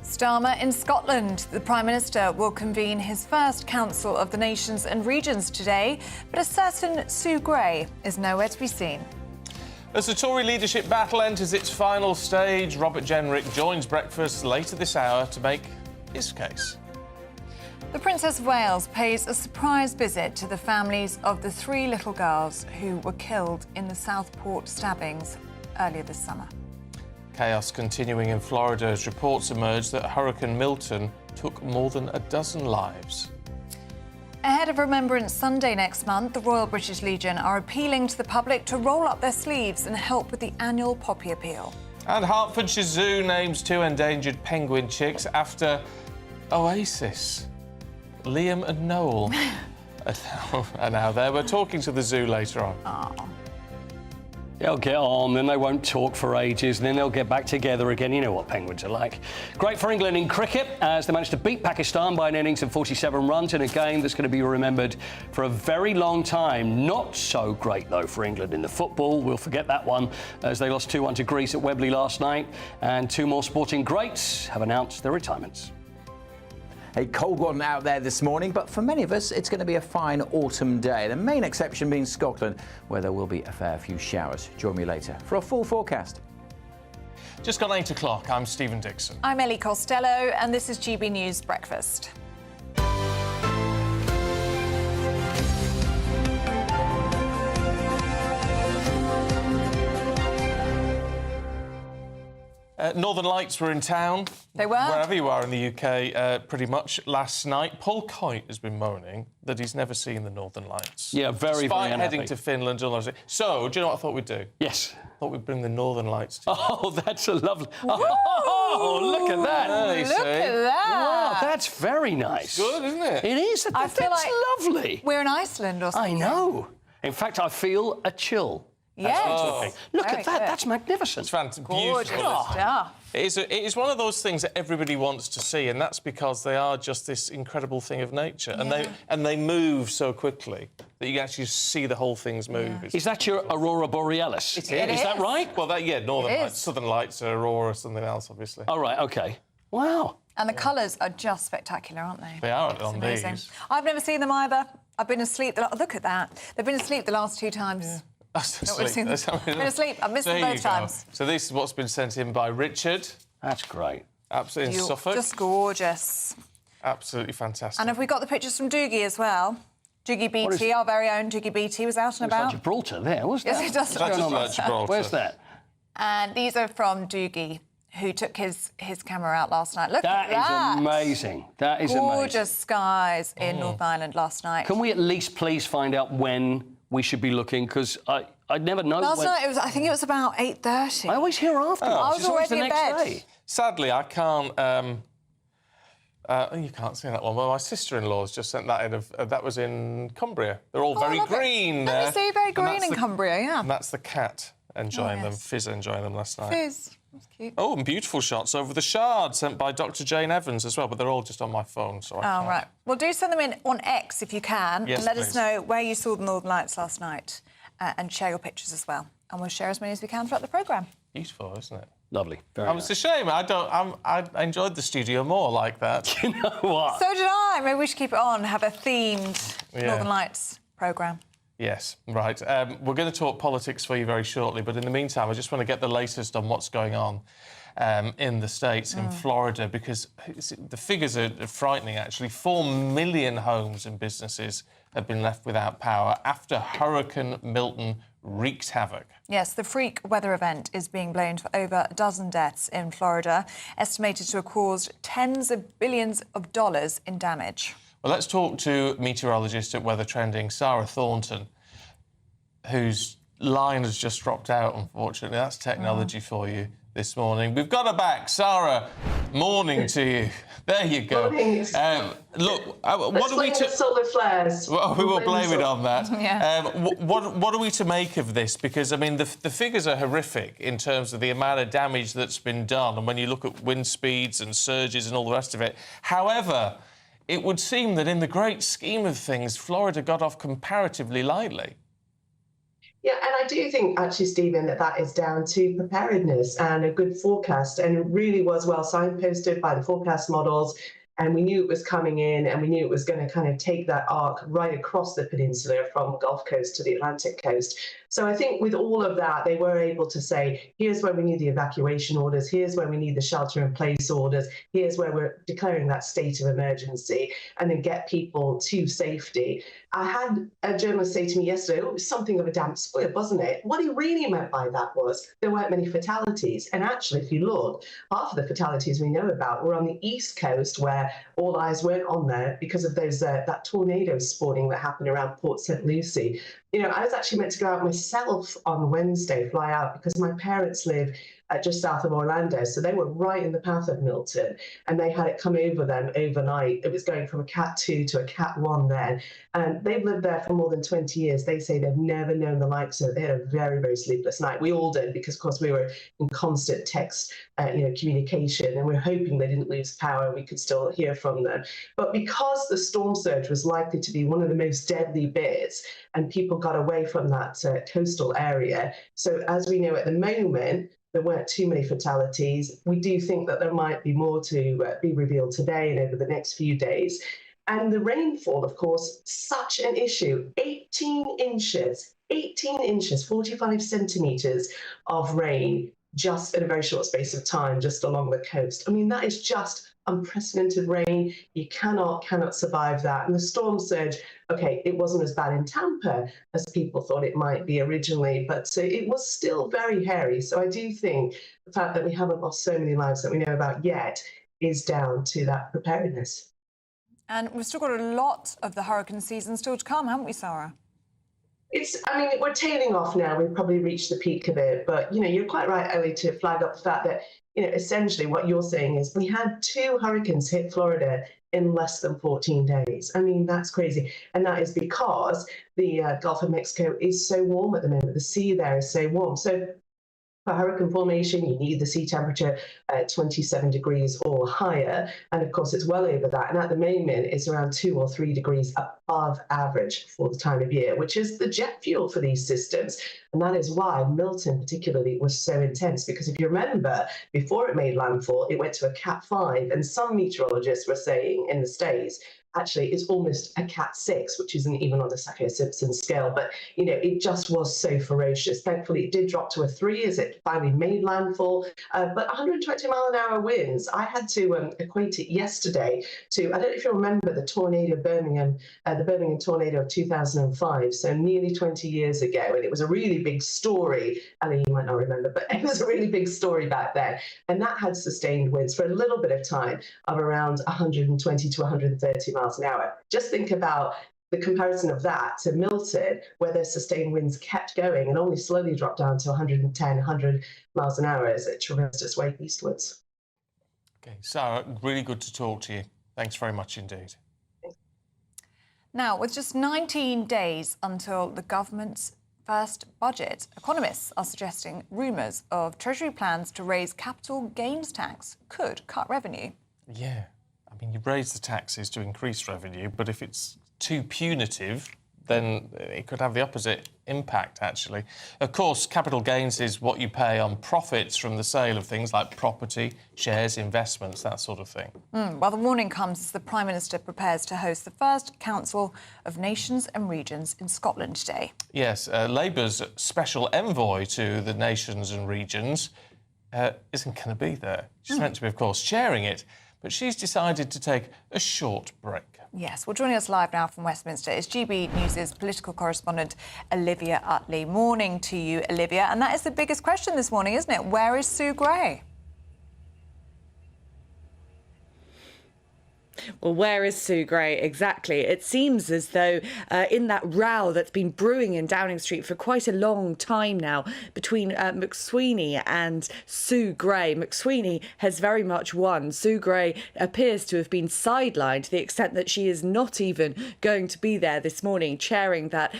Starmer in Scotland. The Prime Minister will convene his first Council of the Nations and Regions today, but a certain Sue Gray is nowhere to be seen. As the Tory leadership battle enters its final stage, Robert Jenrick joins breakfast later this hour to make his case. The Princess of Wales pays a surprise visit to the families of the 3 little girls who were killed in the Southport stabbings earlier this summer. Chaos continuing in Florida as reports emerge that Hurricane Milton took more than a dozen lives. Ahead of Remembrance Sunday next month, the Royal British Legion are appealing to the public to roll up their sleeves and help with the annual Poppy Appeal. And Hertfordshire Zoo names 2 endangered penguin chicks after Oasis, Liam and Noel. And now there, we're talking to the zoo later on. Aww. They'll get on, then they won't talk for ages, and then they'll get back together again. You know what penguins are like. Great for England in cricket, as they managed to beat Pakistan by an innings of 47 runs in a game that's going to be remembered for a very long time. Not so great, though, for England in the football. We'll forget that one, as they lost 2-1 to Greece at Wembley last night, and 2 more sporting greats have announced their retirements. A cold one out there this morning, but for many of us, it's going to be a fine autumn day. The main exception being Scotland, where there will be a fair few showers. Join me later for a full forecast. Just gone 8 o'clock. I'm Stephen Dixon. I'm Ellie Costello, and this is GB News Breakfast. Northern Lights were in town. They were? Wherever you are in the UK, pretty much last night. Paul Coyte has been moaning that he's never seen the Northern Lights. Yeah, very Despite unhappy. heading to Finland. So, do you know what I thought we'd do? Yes. I thought we'd bring the Northern Lights to you. Oh, that's a lovely... Oh, look at that. Look at that. Wow, that's very nice. Good, isn't it? It is. I feel That's like lovely. we're in Iceland or something. I know. In fact, I feel a chill. Yes. Look Very at that. good. That's magnificent. It's fantastic. Gorgeous Beautiful. stuff. It is one of those things that everybody wants to see, and that's because they are just this incredible thing of nature, and they move so quickly that you can actually see the whole thing's move. Yeah. Is that your Aurora Borealis? It is. Is that right? Well, Northern It Lights, is. Southern Lights, Aurora, something else, obviously. Oh, right, OK. Wow. And the colours are just spectacular, aren't they? They are It's on amazing. these. I've never seen them either. I've been asleep. Look at that. They've been asleep the last 2 times. Yeah. Not really seen them. Been asleep. I've missed them There you both go. times. So this is what's been sent in by Richard. That's great. Absolutely in Suffolk. Just gorgeous. Absolutely fantastic. And have we got the pictures from Doogie as well? Doogie BT, our very own Doogie BT, was out and Looks about. like Gibraltar there, wasn't Yes, it? it does. That's just like Gibraltar. Where's that? And these are from Doogie, who took his camera out last night. Look at that. That is amazing. That is Gorgeous amazing. skies in North Island last night. Can we at least please find out when we should be looking? Because I never know Last when... night, I think it was about 8:30. I always hear afterwards. I was It's always already the in next bed. day. Sadly, I can't... you can't see that one. Well, my sister-in-law's just sent that in. That was in Cumbria. They're all very green there. Let me see, very And green that's in the- Cumbria, yeah. And that's the cat enjoying them, yes. Fizz enjoying them last night. Fizz. That's cute. Oh, and beautiful shots over the Shard sent by Dr. Jane Evans as well, but they're all just on my phone, so I can't. Oh, right. Well, do send them in on X if you can. Yes, and let us please. know where you saw the Northern Lights last night and share your pictures as well. And we'll share as many as we can throughout the programme. Beautiful, isn't it? Lovely. Very It's a shame. I enjoyed the studio more like that. You know what? So did I. Maybe we should keep it on, have a themed Northern Lights programme. Yes, right. We're going to talk politics for you very shortly, but in the meantime, I just want to get the latest on what's going on in the States, in Florida, because the figures are frightening, actually. 4 million homes and businesses have been left without power after Hurricane Milton wreaked havoc. Yes, the freak weather event is being blamed for over a dozen deaths in Florida, estimated to have caused tens of billions of dollars in damage. Well, let's talk to meteorologist at Weather Trending, Sarah Thornton, whose line has just dropped out, unfortunately. That's technology for you this morning. We've got her back. Sarah, morning to you. There you go. Look, what are we to... solar flares. Well, we will blame it on that. Yeah. What are we to make of this? Because, I mean, the figures are horrific in terms of the amount of damage that's been done, and when you look at wind speeds and surges and all the rest of it. However, it would seem that in the great scheme of things, Florida got off comparatively lightly. Yeah, and I do think, actually, Stephen, that is down to preparedness and a good forecast, and it really was well signposted by the forecast models, and we knew it was coming in, and we knew it was going to kind of take that arc right across the peninsula from the Gulf Coast to the Atlantic coast. So I think with all of that, they were able to say, here's where we need the evacuation orders, here's where we need the shelter-in-place orders, here's where we're declaring that state of emergency, and then get people to safety. I had a journalist say to me yesterday, it was something of a damp squib, wasn't it? What he really meant by that was there weren't many fatalities. And actually, if you look, half of the fatalities we know about were on the East Coast, where all eyes weren't on there because of those that tornado spawning that happened around Port St. Lucie. You know, I was actually meant to go out myself on Wednesday, fly out, because my parents live just south of Orlando, so they were right in the path of Milton, and they had it come over them overnight. It was going from a Cat 2 to a Cat 1 then, and they've lived there for more than 20 years. They say they've never known the likes of it. They had a very, very sleepless night. We all did, because, of course, we were in constant text communication, and we're hoping they didn't lose power and we could still hear from them. But because the storm surge was likely to be one of the most deadly bits, and people got away from that coastal area, so as we know at the moment, there weren't too many fatalities. We do think that there might be more to be revealed today and over the next few days. And the rainfall, of course, such an issue. 18 inches, 45 centimetres of rain just in a very short space of time, just along the coast. I mean, that is just unprecedented rain. You cannot survive that. And the storm surge, okay, it wasn't as bad in Tampa as people thought it might be originally, but it was still very hairy. So I do think the fact that we haven't lost so many lives that we know about yet is down to that preparedness. And we've still got a lot of the hurricane season still to come, haven't we, Sarah? I mean, we're tailing off now. We've probably reached the peak of it. But, you know, you're quite right, Ellie, to flag up the fact that, you know, essentially what you're saying is we had 2 hurricanes hit Florida in less than 14 days. I mean, that's crazy. And that is because the Gulf of Mexico is so warm at the moment. The sea there is so warm. So for hurricane formation, you need the sea temperature at 27 degrees or higher. And of course, it's well over that. And at the moment, it's around 2 or 3 degrees above average for the time of year, which is the jet fuel for these systems. And that is why Milton particularly was so intense, because if you remember, before it made landfall, it went to a Cat 5. And some meteorologists were saying in the States, actually, it's almost a Cat 6, which isn't even on the Saffir-Simpson scale. But, you know, it just was so ferocious. Thankfully, it did drop to a 3 as it finally made landfall. But 120-mile-an-hour winds, I had to equate it yesterday to, I don't know if you remember the tornado Birmingham, the Birmingham tornado of 2005, so nearly 20 years ago. And it was a really big story. I know you might not remember, but it was a really big story back then. And that had sustained winds for a little bit of time of around 120 to 130 miles an hour. Just think about the comparison of that to Milton, where those sustained winds kept going and only slowly dropped down to 110, 100 miles an hour as it traversed its way eastwards. OK, Sarah, really good to talk to you. Thanks very much indeed. Now, with just 19 days until the government's first budget, economists are suggesting rumours of Treasury plans to raise capital gains tax could cut revenue. Yeah. I mean, you raise the taxes to increase revenue, but if it's too punitive, then it could have the opposite impact, actually. Of course, capital gains is what you pay on profits from the sale of things like property, shares, investments, that sort of thing. Well, the warning comes as the Prime Minister prepares to host the first Council of Nations and Regions in Scotland today. Yes, Labour's special envoy to the nations and regions isn't going to be there. She's meant to be, of course, chairing it, but she's decided to take a short break. Yes, well, joining us live now from Westminster is GB News' political correspondent Olivia Utley. Morning to you, Olivia. And that is the biggest question this morning, isn't it? Where is Sue Gray? Well, where is Sue Gray? Exactly. It seems as though in that row that's been brewing in Downing Street for quite a long time now between McSweeney and Sue Gray, McSweeney has very much won. Sue Gray appears to have been sidelined to the extent that she is not even going to be there this morning chairing that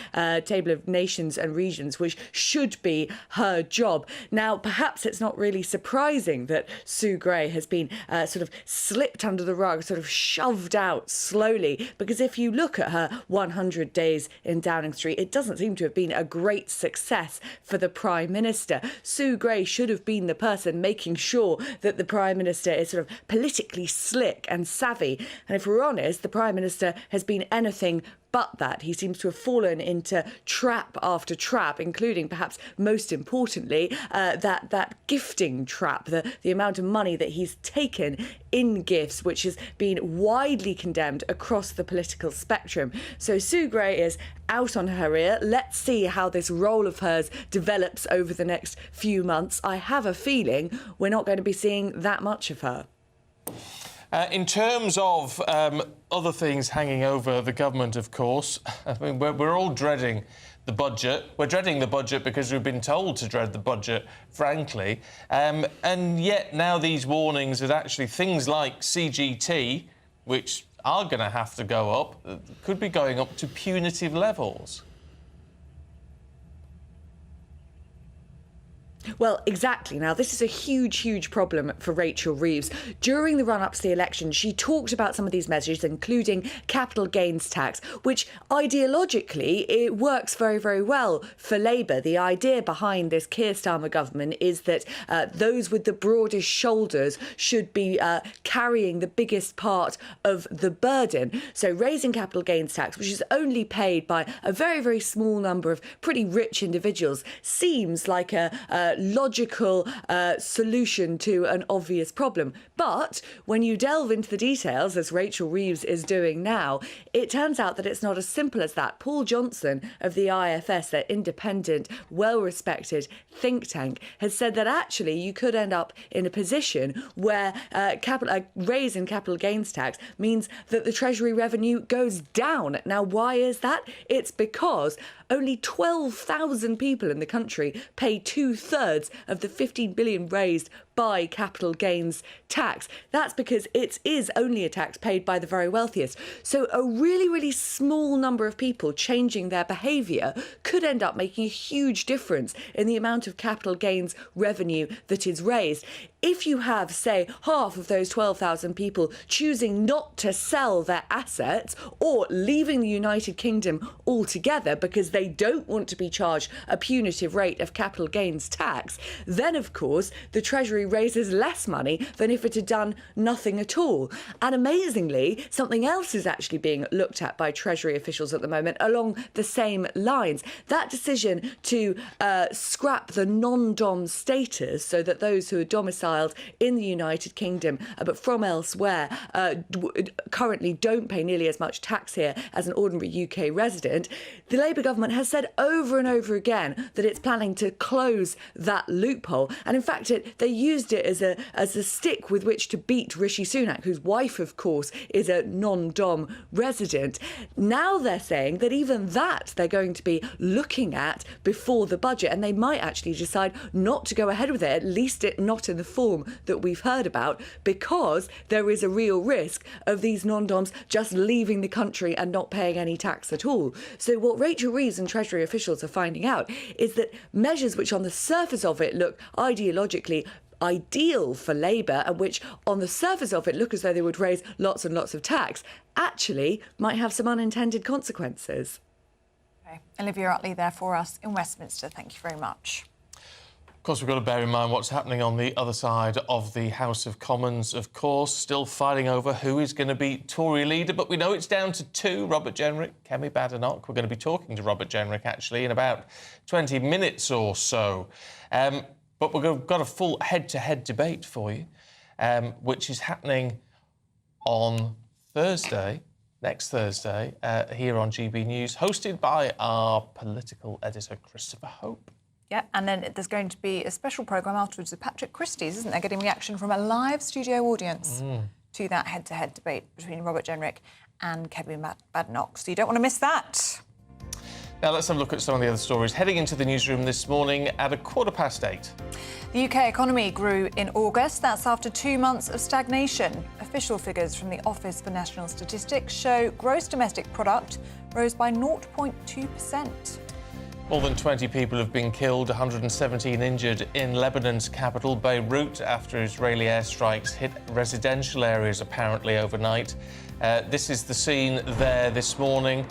table of nations and regions, which should be her job. Now, perhaps it's not really surprising that Sue Gray has been sort of slipped under the rug, sort of shoved out slowly, because if you look at her 100 days in Downing Street, it doesn't seem to have been a great success for the Prime Minister. Sue Gray should have been the person making sure that the Prime Minister is sort of politically slick and savvy. And if we're honest, the Prime Minister has been anything but that. He seems to have fallen into trap after trap, including, perhaps most importantly, that gifting trap, the amount of money that he's taken in gifts, which has been widely condemned across the political spectrum. So Sue Gray is out on her ear. Let's see how this role of hers develops over the next few months. I have a feeling we're not going to be seeing that much of her. In terms of other things hanging over the government, of course, I mean, we're all dreading the budget. We're dreading the budget because we've been told to dread the budget, frankly. And yet now these warnings that actually things like CGT, which are going to have to go up, could be going up to punitive levels. Well, exactly. Now, this is a huge, huge problem for Rachel Reeves. During the run-up to the election, she talked about some of these measures, including capital gains tax, which ideologically, it works very, very well for Labour. The idea behind this Keir Starmer government is that those with the broadest shoulders should be carrying the biggest part of the burden. So raising capital gains tax, which is only paid by a very, very small number of pretty rich individuals, seems like a logical solution to an obvious problem. But when you delve into the details, as Rachel Reeves is doing now, it turns out that it's not as simple as that. Paul Johnson of the IFS, their independent, well-respected think tank, has said that actually you could end up in a position where a raise in capital gains tax means that the Treasury revenue goes down. Now, why is that? It's because only 12,000 people in the country pay 2/3 of the 15 billion raised by capital gains tax. That's because it is only a tax paid by the very wealthiest. So a really, really small number of people changing their behaviour could end up making a huge difference in the amount of capital gains revenue that is raised. If you have, say, half of those 12,000 people choosing not to sell their assets or leaving the United Kingdom altogether because they don't want to be charged a punitive rate of capital gains tax, then, of course, the Treasury raises less money than if it had done nothing at all. And amazingly, something else is actually being looked at by Treasury officials at the moment along the same lines. That decision to scrap the non-dom status, so that those who are domiciled in the United Kingdom but from elsewhere currently don't pay nearly as much tax here as an ordinary UK resident, the Labour government has said over and over again that it's planning to close that loophole. And in fact, they used it as a stick with which to beat Rishi Sunak, whose wife, of course, is a non-dom resident. Now they're saying that even that they're going to be looking at before the budget, and they might actually decide not to go ahead with it, at least not in the form that we've heard about, because there is a real risk of these non-doms just leaving the country and not paying any tax at all. So what Rachel Reeves and Treasury officials are finding out is that measures which on the surface of it look ideologically ideal for Labour, and which on the surface of it look as though they would raise lots and lots of tax, actually might have some unintended consequences. Okay. Olivia Utley there for us in Westminster. Thank you very much. Of course, we've got to bear in mind what's happening on the other side of the House of Commons, of course, still fighting over who is going to be Tory leader, but we know it's down to two, Robert Jenrick, Kemi Badenoch. We're going to be talking to Robert Jenrick, actually, in about 20 minutes or so. But we've got a full head-to-head debate for you, which is happening on Thursday, next Thursday, here on GB News, hosted by our political editor, Christopher Hope. Yeah, and then there's going to be a special programme afterwards with Patrick Christie's, isn't there, getting reaction from a live studio audience to that head-to-head debate between Robert Jenrick and Kemi Badenoch. So you don't want to miss that. Now, let's have a look at some of the other stories. Heading into the newsroom this morning at 8:15. The UK economy grew in August. That's after 2 months of stagnation. Official figures from the Office for National Statistics show gross domestic product rose by 0.2%. More than 20 people have been killed, 117 injured in Lebanon's capital, Beirut, after Israeli airstrikes hit residential areas, apparently, overnight. This is the scene there this morning.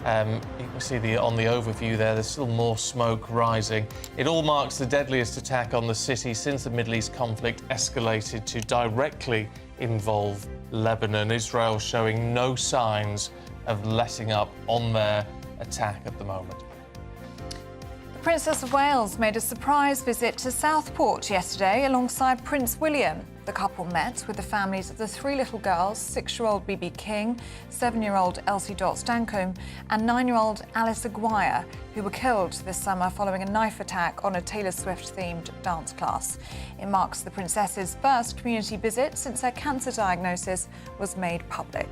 You can see on the overview there's still more smoke rising. It all marks the deadliest attack on the city since the Middle East conflict escalated to directly involve Lebanon. Israel showing no signs of letting up on their attack at the moment. The Princess of Wales made a surprise visit to Southport yesterday alongside Prince William. The couple met with the families of the 3 little girls, 6-year-old BB King, 7-year-old Elsie Dot Stancombe and 9-year-old Alice Aguirre, who were killed this summer following a knife attack on a Taylor Swift-themed dance class. It marks the princess's first community visit since her cancer diagnosis was made public.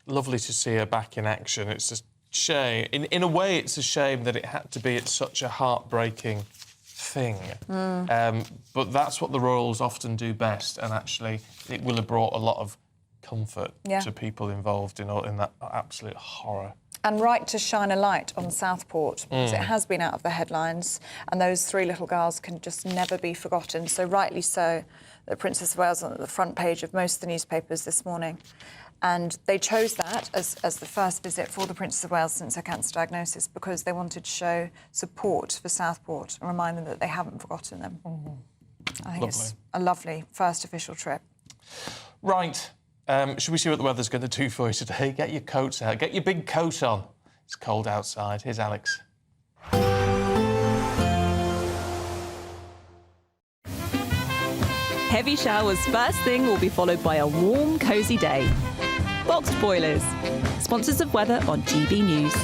Lovely to see her back in action. It's a shame. In a way, it's a shame that it had to be at such a heartbreaking thing. But that's what the royals often do best, and actually it will have brought a lot of comfort to people involved in that absolute horror. And right to shine a light on Southport, because it has been out of the headlines, and those 3 little girls can just never be forgotten. So rightly so, the Princess of Wales on the front page of most of the newspapers this morning. And they chose that as the first visit for the Princess of Wales since her cancer diagnosis because they wanted to show support for Southport and remind them that they haven't forgotten them. I think it's a lovely first official trip. Right. Should we see what the weather's going to do for you today? Get your coats out. Get your big coat on. It's cold outside. Here's Alex. Heavy showers first thing will be followed by a warm, cosy day. Boxed Boilers, sponsors of weather on GB News.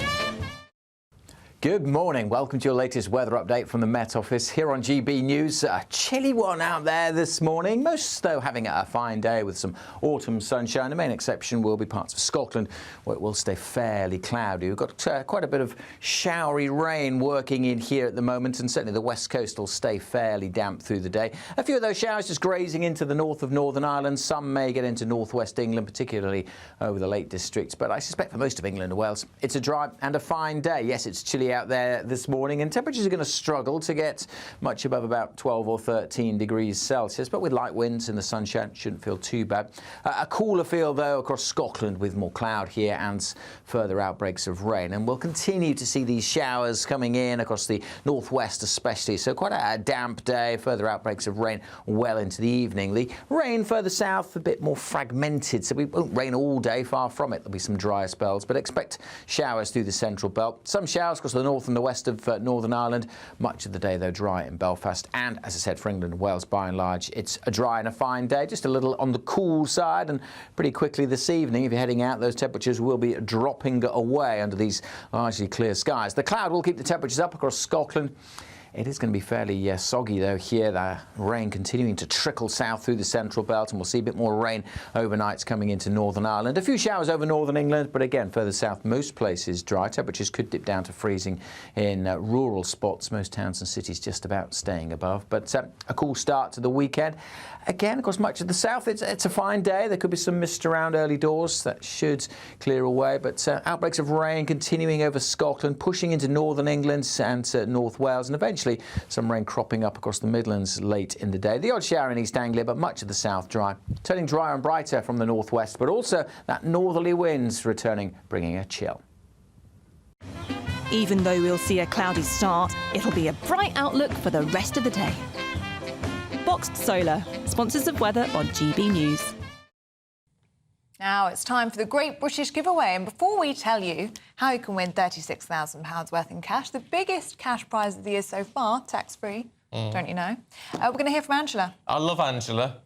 Good morning. Welcome to your latest weather update from the Met Office here on GB News. A chilly one out there this morning. Most, though, having a fine day with some autumn sunshine. The main exception will be parts of Scotland, where it will stay fairly cloudy. We've got quite a bit of showery rain working in here at the moment, and certainly the west coast will stay fairly damp through the day. A few of those showers just grazing into the north of Northern Ireland. Some may get into northwest England, particularly over the Lake District. But I suspect for most of England and Wales, it's a dry and a fine day. Yes, it's chilly out there this morning, and temperatures are going to struggle to get much above about 12 or 13 degrees Celsius, but with light winds and the sunshine, shouldn't feel too bad. A cooler feel, though, across Scotland with more cloud here and further outbreaks of rain, and we'll continue to see these showers coming in across the northwest especially, so quite a damp day, further outbreaks of rain well into the evening. The rain further south a bit more fragmented, so we won't rain all day, far from it. There'll be some drier spells, but expect showers through the central belt. Some showers across the north and the west of Northern Ireland. Much of the day, though, dry in Belfast. And, as I said, for England and Wales, by and large, it's a dry and a fine day. Just a little on the cool side, and pretty quickly this evening, if you're heading out, those temperatures will be dropping away under these largely clear skies. The cloud will keep the temperatures up across Scotland. It is going to be fairly soggy, though, here. The rain continuing to trickle south through the central belt, and we'll see a bit more rain overnights coming into Northern Ireland. A few showers over northern England, but again, further south, most places dry. Temperatures could dip down to freezing in rural spots. Most towns and cities just about staying above. But a cool start to the weekend. Again, across much of the south, it's a fine day. There could be some mist around early doors. That should clear away. But outbreaks of rain continuing over Scotland, pushing into northern England and North Wales, and eventually potentially some rain cropping up across the Midlands late in the day. The odd shower in East Anglia, but much of the south dry. Turning drier and brighter from the northwest, but also that northerly winds returning, bringing a chill. Even though we'll see a cloudy start, it'll be a bright outlook for the rest of the day. Boxed Solar, sponsors of weather on GB News. Now it's time for the Great British Giveaway. And before we tell you how you can win £36,000 worth in cash, the biggest cash prize of the year so far, tax-free, don't you know? We're going to hear from Angela. I love Angela.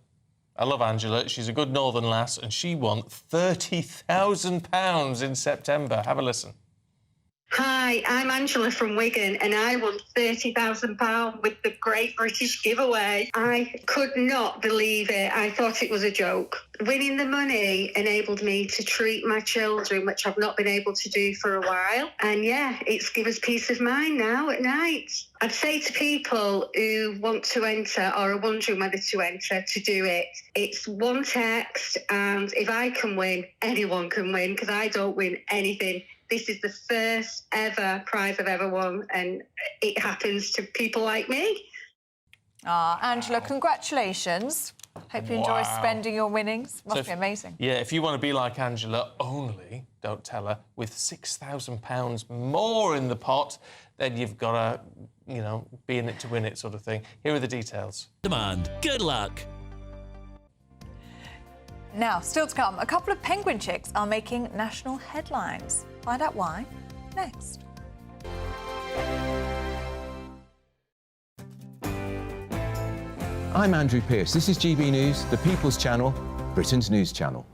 She's a good northern lass, and she won £30,000 in September. Have a listen. Hi, I'm Angela from Wigan and I won £30,000 with the Great British Giveaway. I could not believe it. I thought it was a joke. Winning the money enabled me to treat my children, which I've not been able to do for a while. And yeah, it's given us peace of mind now at night. I'd say to people who want to enter or are wondering whether to enter, to do it. It's one text, and if I can win, anyone can win, because I don't win anything. This is the first ever prize I've ever won, and it happens to people like me. Angela, congratulations. Hope you enjoy spending your winnings. Must be amazing. Yeah, if you want to be like Angela, only, don't tell her, with £6,000 more in the pot, then you've got to, you know, be in it to win it sort of thing. Here are the details. Demand. Good luck. Now, still to come, a couple of penguin chicks are making national headlines. Find out why next. I'm Andrew Pearce. This is GB News, the People's Channel, Britain's news channel.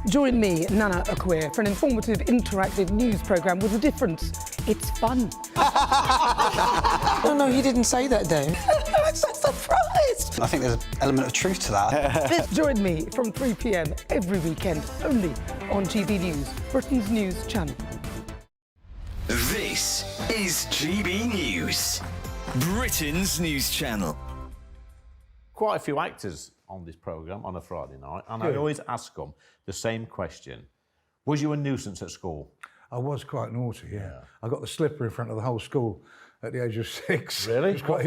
Join me, Nana Akwe, for an informative, interactive news programme with a difference. It's fun. No, he didn't say that, Dave. I'm so surprised. I think there's an element of truth to that. Join me from 3 p.m. every weekend, only on GB News, Britain's news channel. This is GB News, Britain's news channel. Quite a few actors on this programme on a Friday night, and I always ask them the same question. Was you a nuisance at school? I was quite naughty, yeah. I got the slipper in front of the whole school at the age of 6. Really? It was quite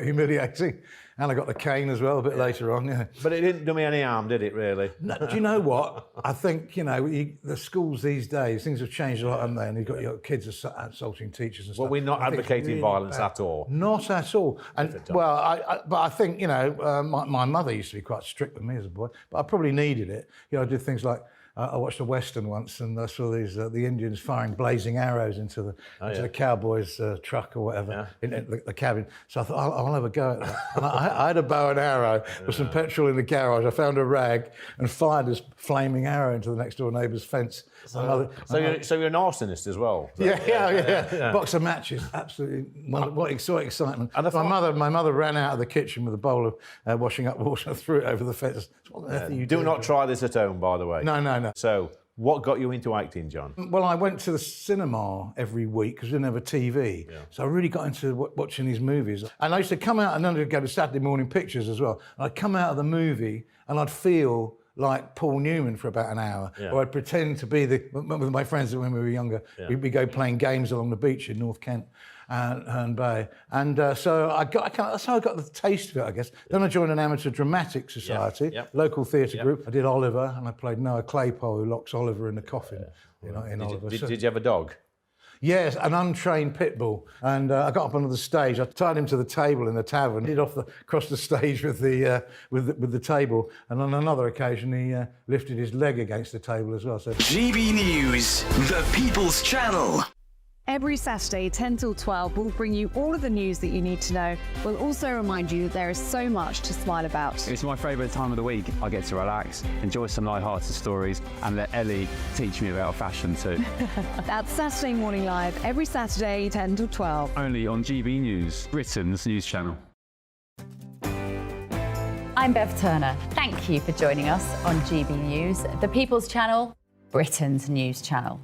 humiliating. And I got the cane as well a bit later on, yeah. But it didn't do me any harm, did it, really? No, do you know what? I think, you know, the schools these days, things have changed a lot, haven't they? And you've got your kids assaulting teachers and stuff. Well, we're not advocating really violence at all. Not at all. And, well, but I think, you know, my mother used to be quite strict with me as a boy, but I probably needed it. You know, I did things like, I watched a Western once and I saw these the Indians firing blazing arrows into the cowboy's truck or whatever, in the cabin. So I thought, I'll have a go at that. And I had a bow and arrow with some petrol in the garage. I found a rag and fired this flaming arrow into the next door neighbour's fence. So you're an arsonist as well? Yeah. Box of matches, absolutely. What excitement. And my mother ran out of the kitchen with a bowl of washing up water and threw it over the fence. What on earth are you doing? Do not try this at home, by the way. No. So, what got you into acting, John? Well, I went to the cinema every week because we didn't have a TV. Yeah. So I really got into watching these movies. And I used to come out and then I'd go to Saturday morning pictures as well. And I'd come out of the movie and I'd feel like Paul Newman for about an hour. Yeah. Or I'd pretend to be with my friends when we were younger. Yeah. We'd go playing games along the beach in North Kent. Herne Bay. And so that's how I got the taste of it, I guess. Then I joined an amateur dramatic society, local theatre group. I did Oliver, and I played Noah Claypole, who locks Oliver in the coffin. You know, in Oliver. Did you have a dog? Yes, an untrained pit bull. And I got up onto the stage. I tied him to the table in the tavern. He did across the stage with the table. And on another occasion, he lifted his leg against the table as well. So GB News, the People's Channel. Every Saturday, 10 till 12, we'll bring you all of the news that you need to know. We'll also remind you that there is so much to smile about. It's my favourite time of the week. I get to relax, enjoy some light-hearted stories, and let Ellie teach me about fashion too. That's Saturday Morning Live, every Saturday, 10 till 12. Only on GB News, Britain's news channel. I'm Bev Turner. Thank you for joining us on GB News, the People's Channel, Britain's news channel.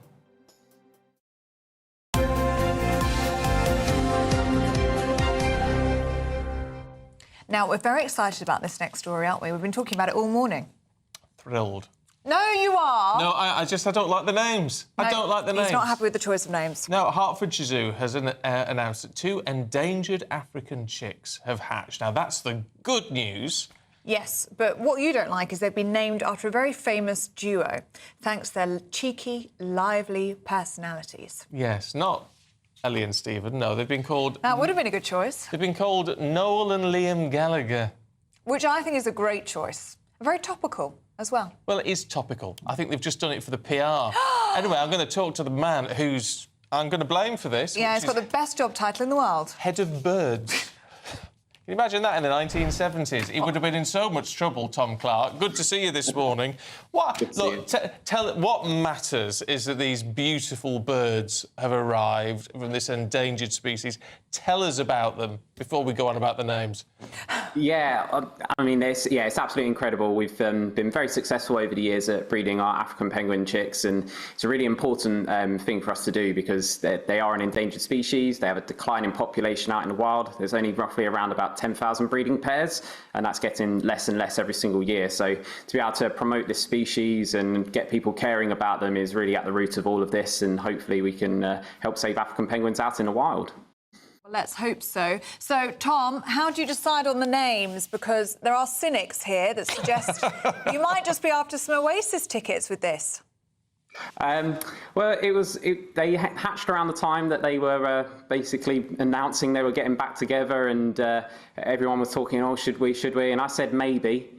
Now, we're very excited about this next story, aren't we? We've been talking about it all morning. Thrilled. No, you are. No, I don't like the names. No, I don't like the names. He's not happy with the choice of names. Now, Hertfordshire Zoo has announced that 2 endangered African chicks have hatched. Now, that's the good news. Yes, but what you don't like is they've been named after a very famous duo, thanks to their cheeky, lively personalities. Yes, not Ellie and Stephen. No, they've been called... That would have been a good choice. They've been called Noel and Liam Gallagher. Which I think is a great choice. Very topical as well. Well, it is topical. I think they've just done it for the PR. Anyway, I'm going to talk to the man who's... I'm going to blame for this. Yeah, he's got the best job title in the world. Head of Birds. Can you imagine that in the 1970s? He would have been in so much trouble, Tom Clark. Good to see you this morning. What? Look, tell what matters is that these beautiful birds have arrived from this endangered species. Tell us about them before we go on about the names. Yeah, I mean, it's absolutely incredible. We've been very successful over the years at breeding our African penguin chicks, and it's a really important thing for us to do because they are an endangered species. They have a decline in population out in the wild. There's only roughly around about 10,000 breeding pairs, and that's getting less and less every single year. So to be able to promote this species and get people caring about them is really at the root of all of this, and hopefully we can help save African penguins out in the wild. Well, let's hope so. So, Tom, how do you decide on the names? Because there are cynics here that suggest you might just be after some Oasis tickets with this. Well, they hatched around the time that they were basically announcing they were getting back together, and everyone was talking, oh, should we? And I said maybe.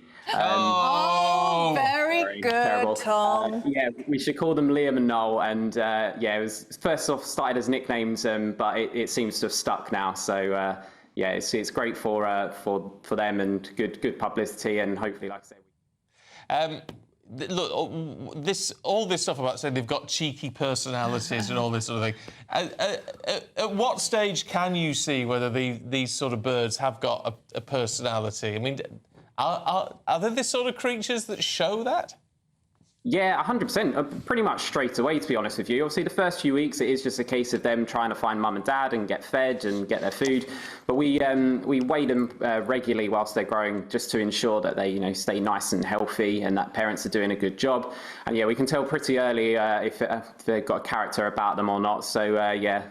Very good, terrible. Tom. Yeah, we should call them Liam and Noel, and it was first off started as nicknames, but it seems to have stuck now. So it's great for them and good publicity, and hopefully, like I say. Look, all this stuff about saying they've got cheeky personalities and all this sort of thing. At what stage can you see whether these sort of birds have got a personality? I mean, are they the sort of creatures that show that? Yeah, 100%. Pretty much straight away, to be honest with you. Obviously, the first few weeks, it is just a case of them trying to find mum and dad and get fed and get their food. But we weigh them regularly whilst they're growing, just to ensure that they, stay nice and healthy and that parents are doing a good job. And yeah, we can tell pretty early if they've got a character about them or not. So yeah.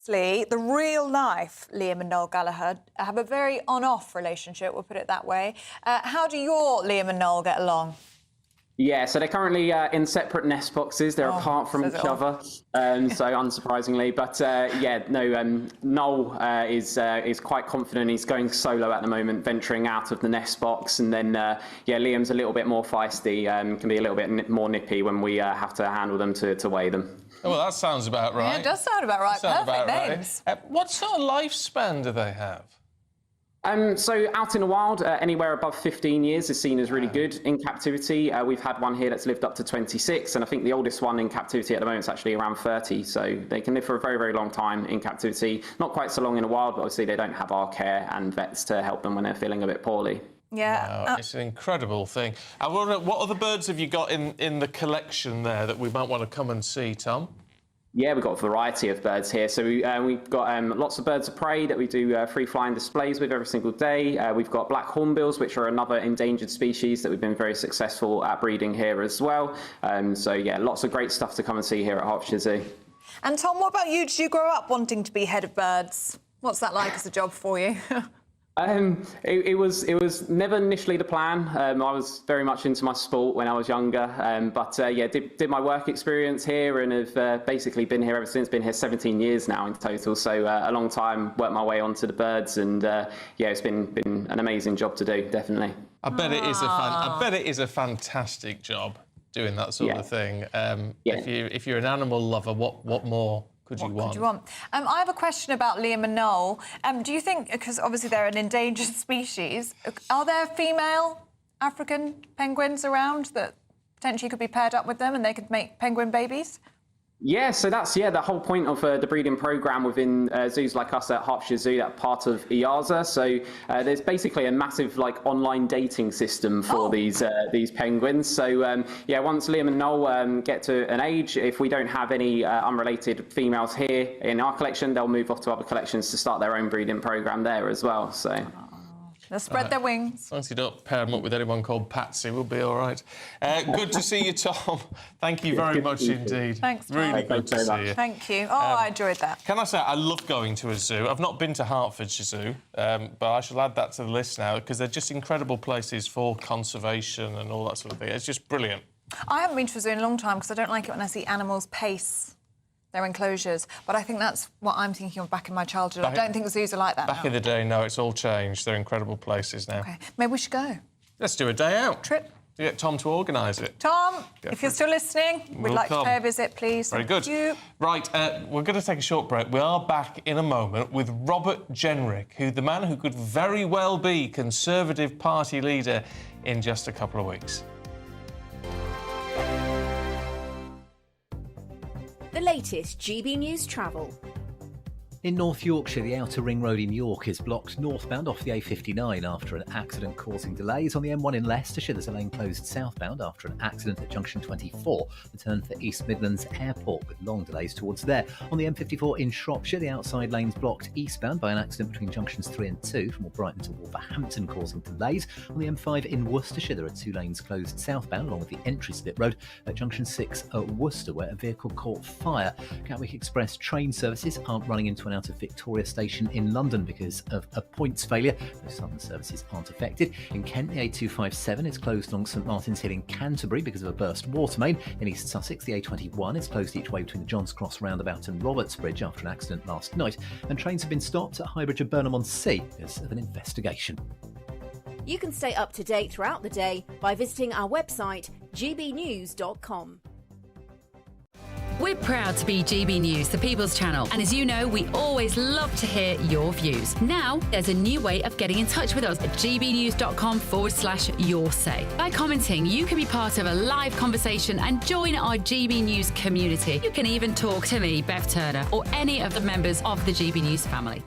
The real life Liam and Noel Gallagher have a very on-off relationship, we'll put it that way. How do your Liam and Noel get along? Yeah, so they're currently in separate nest boxes. They're apart from each other, so unsurprisingly. But Noel is quite confident. He's going solo at the moment, venturing out of the nest box. And then, Liam's a little bit more feisty, can be a little bit more nippy when we have to handle them to weigh them. Oh, well, that sounds about right. Yeah, it does sound about right. Perfect names. What sort of lifespan do they have? So out in the wild, anywhere above 15 years is seen as really good. In captivity, we've had one here that's lived up to 26, and I think the oldest one in captivity at the moment is actually around 30. So they can live for a very, very long time in captivity. Not quite so long in the wild, but obviously they don't have our care and vets to help them when they're feeling a bit poorly. Yeah, wow, it's an incredible thing. And what other birds have you got in the collection there that we might want to come and see, Tom? Yeah, we've got a variety of birds here. So we've got lots of birds of prey that we do free-flying displays with every single day. We've got black hornbills, which are another endangered species that we've been very successful at breeding here as well. So yeah, lots of great stuff to come and see here at Hertfordshire Zoo. And Tom, what about you? Did you grow up wanting to be head of birds? What's that like as a job for you? It was never initially the plan. I was very much into my sport when I was younger, did my work experience here and have basically been here ever since. Been here 17 years now in total, so a long time. Worked my way onto the birds, and it's been an amazing job to do, definitely. I bet it is a fantastic job doing that sort of thing. If you're an animal lover, what more? What could you want? I have a question about Liam and Noel. Do you think, because obviously they're an endangered species, are there female African penguins around that potentially could be paired up with them and they could make penguin babies? Yeah, so that's the whole point of the breeding program within zoos like us at Hertfordshire Zoo, that part of EASA. So there's basically a massive online dating system for these penguins. So once Liam and Noel get to an age, if we don't have any unrelated females here in our collection, they'll move off to other collections to start their own breeding program there as well. So. They'll spread their wings. As long as you don't pair them up with anyone called Patsy, we'll be all right. Good to see you, Tom. Thank you very much indeed. Thanks, Tom. Really good to see you. Thank you. I enjoyed that. Can I say, I love going to a zoo. I've not been to Hertfordshire Zoo, but I shall add that to the list now, because they're just incredible places for conservation and all that sort of thing. It's just brilliant. I haven't been to a zoo in a long time because I don't like it when I see animals pace their enclosures. But I think that's what I'm thinking of back in my childhood. I don't think zoos are like that Back now. in the day, no, it's all changed. They're incredible places now. OK, maybe we should go. Let's do a day out. Trip. To get Tom to organise it. Tom, if you're still listening, we'd like to pay a visit, please. Very good. Thank you. Right, we're going to take a short break. We are back in a moment with Robert Jenrick, the man who could very well be Conservative Party leader in just a couple of weeks. The latest GB News travel. In North Yorkshire, the Outer Ring Road in York is blocked northbound off the A59 after an accident causing delays. On the M1 in Leicestershire, there's a lane closed southbound after an accident at junction 24, the turn for East Midlands Airport, with long delays towards there. On the M54 in Shropshire, the outside lane's blocked eastbound by an accident between junctions 3 and 2 from Brighton to Wolverhampton, causing delays. On the M5 in Worcestershire, there are 2 lanes closed southbound along with the entry slip road at junction 6 at Worcester, where a vehicle caught fire. Gatwick Express train services aren't running into and out of Victoria Station in London because of a points failure. Those southern services aren't affected. In Kent, the A257 is closed along St Martin's Hill in Canterbury because of a burst water main. In East Sussex, the A21 is closed each way between the Johns Cross roundabout and Roberts Bridge after an accident last night. And trains have been stopped at Highbridge and Burnham-on-Sea because of an investigation. You can stay up to date throughout the day by visiting our website, gbnews.com. We're proud to be GB News, the People's Channel. And as you know, we always love to hear your views. Now, there's a new way of getting in touch with us at gbnews.com/your say. By commenting, you can be part of a live conversation and join our GB News community. You can even talk to me, Bev Turner, or any of the members of the GB News family.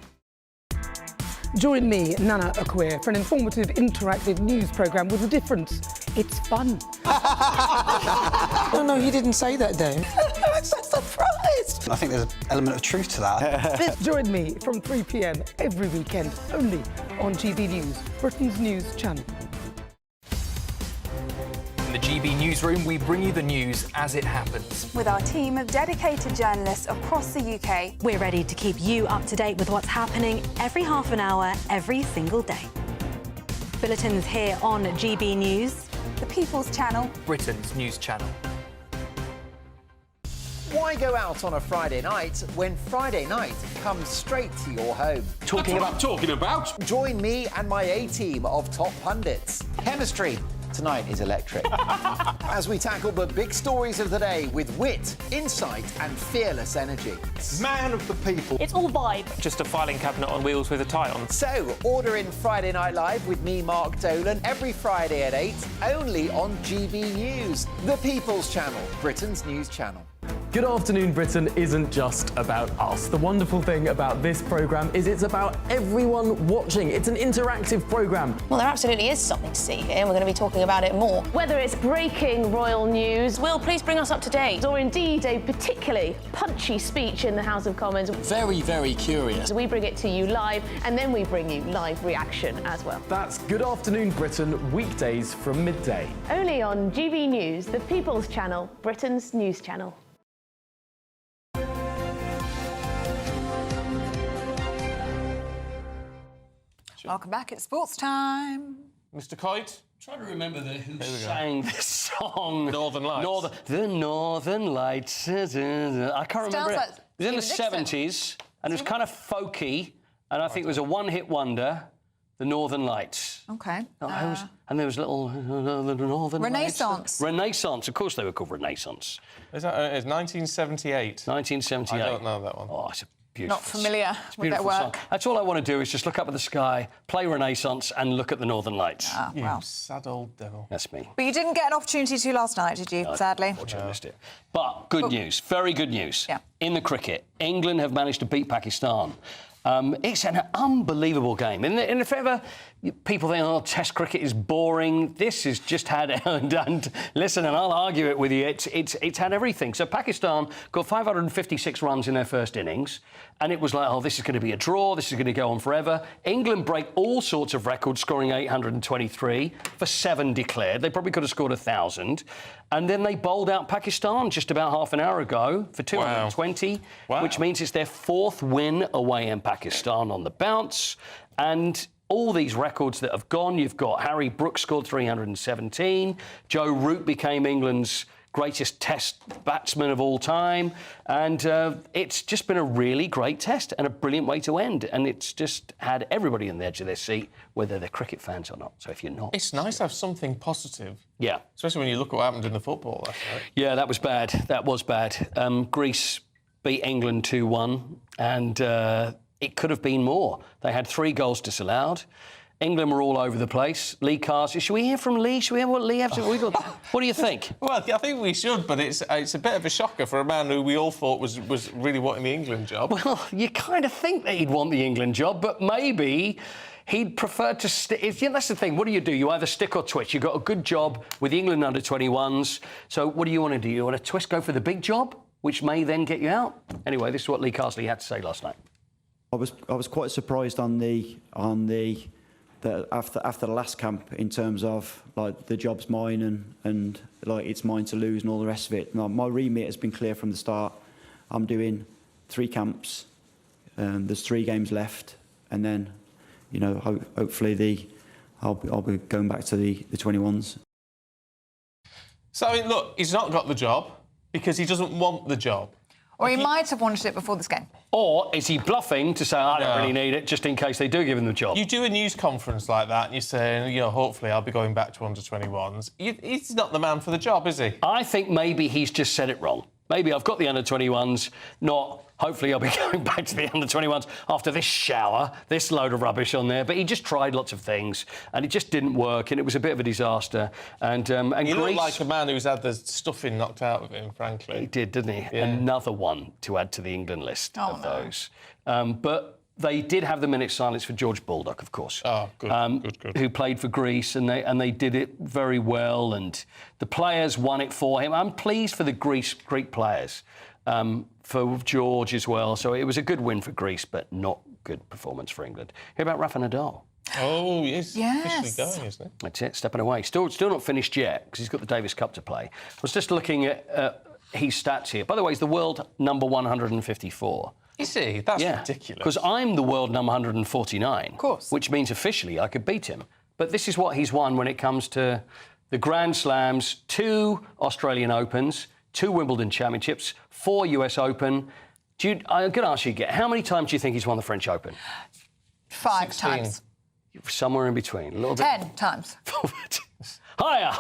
Join me, Nana Akweer, for an informative, interactive news programme with a difference. It's fun. No, he didn't say that, Dave. I'm so surprised. I think there's an element of truth to that. Join me from 3 p.m. every weekend, only on GB News, Britain's news channel. In the GB Newsroom, we bring you the news as it happens. With our team of dedicated journalists across the UK, we're ready to keep you up to date with what's happening every half an hour, every single day. Bulletins here on GB News, the People's Channel, Britain's news channel. Why go out on a Friday night when Friday night comes straight to your home? Talking about? Join me and my A-team of top pundits. Chemistry tonight is electric. As we tackle the big stories of the day with wit, insight and fearless energy. Man of the people. It's all vibe. Just a filing cabinet on wheels with a tie on. So, order in Friday Night Live with me, Mark Dolan, every Friday at 8, only on GB News, the People's Channel, Britain's news channel. Good Afternoon Britain isn't just about us. The wonderful thing about this programme is it's about everyone watching. It's an interactive programme. Well, there absolutely is something to see here, and we're going to be talking about it more. Whether it's breaking royal news, Will, please bring us up to date, or indeed a particularly punchy speech in the House of Commons. Very, very curious. We bring it to you live, and then we bring you live reaction as well. That's Good Afternoon Britain, weekdays from midday. Only on GB News, the People's Channel, Britain's news channel. Welcome back. It's sports time. Mr. Coit? Trying to remember who sang this song. Northern Lights. The Northern Lights. I can't remember like it. It was in the Stephen 70s, and it was kind of folky, and I think it was a one-hit wonder, The Northern Lights. OK. And there was little the Northern Renaissance. Lights. Renaissance. Of course they were called Renaissance. Is that, it's 1978. 1978. I don't know that one. Oh, it's a beautiful. Not familiar with their Beautiful work. song. That's all I want to do is just look up at the sky, play Renaissance, and look at the Northern Lights. Ah, You well. sad old devil. That's me. But you didn't get an opportunity to last night, did you, sadly? Unfortunately, I missed it. But good news, very good news. Yeah. In the cricket, England have managed to beat Pakistan. It's an unbelievable game. And if ever People think, oh, Test cricket is boring. This has just had, and listen, and I'll argue it with you, it's had everything. So Pakistan got 556 runs in their first innings, and it was like, oh, this is going to be a draw, this is going to go on forever. England break all sorts of records, scoring 823 for 7 declared. They probably could have scored 1,000. And then they bowled out Pakistan just about half an hour ago for 220, which means it's their 4th win away in Pakistan on the bounce. And all these records that have gone, you've got Harry Brooks scored 317, Joe Root became England's greatest Test batsman of all time, and it's just been a really great Test and a brilliant way to end, and it's just had everybody on the edge of their seat, whether they're cricket fans or not. So if you're not... It's nice to have something positive. Yeah. Especially when you look at what happened in the football last night. Yeah, that was bad. That was bad. Greece beat England 2-1, and it could have been more. They had 3 goals disallowed. England were all over the place. Lee Carter. Should we hear from Lee? Should we hear what Lee has to... What do you think? Well, I think we should, but it's a bit of a shocker for a man who we all thought was really wanting the England job. Well, you kind of think that he'd want the England job, but maybe he'd prefer to stick... That's the thing. What do? You either stick or twist. You've got a good job with the England under-21s. So what do you want to do? You want to twist, go for the big job, which may then get you out? Anyway, this is what Lee Carsley had to say last night. I was quite surprised after the last camp in terms of like the job's mine and like it's mine to lose and all the rest of it. My remit has been clear from the start. I'm doing 3 camps. There's 3 games left, and then hopefully I'll be going back to the 21s. So I mean, look, he's not got the job because he doesn't want the job. Or he might have wanted it before this game. Or is he bluffing to say, I don't really need it, just in case they do give him the job? You do a news conference like that and you're saying, hopefully I'll be going back to under-21s. He's not the man for the job, is he? I think maybe he's just said it wrong. Maybe I've got the under-21s, not hopefully I'll be going back to the under-21s after this shower, this load of rubbish on there. But he just tried lots of things and it just didn't work and it was a bit of a disaster. And he Greece... looked like a man who's had the stuffing knocked out of him, frankly. He did, didn't he? Yeah. Another one to add to the England list of those. But they did have the minute silence for George Baldock, of course. Oh, good. Who played for Greece, and they did it very well, and the players won it for him. I'm pleased for the Greek players, for George as well. So it was a good win for Greece, but not good performance for England. Hear about Rafa Nadal? Oh, he's officially going, isn't he? That's it, stepping away. Still not finished yet, because he's got the Davis Cup to play. I was just looking at his stats here. By the way, he's the world number 154. Is he? That's ridiculous. Because I'm the world number 149. Of course. Which means officially I could beat him. But this is what he's won when it comes to the Grand Slams, 2 Australian Opens, 2 Wimbledon Championships, 4 US Open. I'm going to ask you again, how many times do you think he's won the French Open? 5 times. Somewhere in between. A little bit. 10 times. Higher.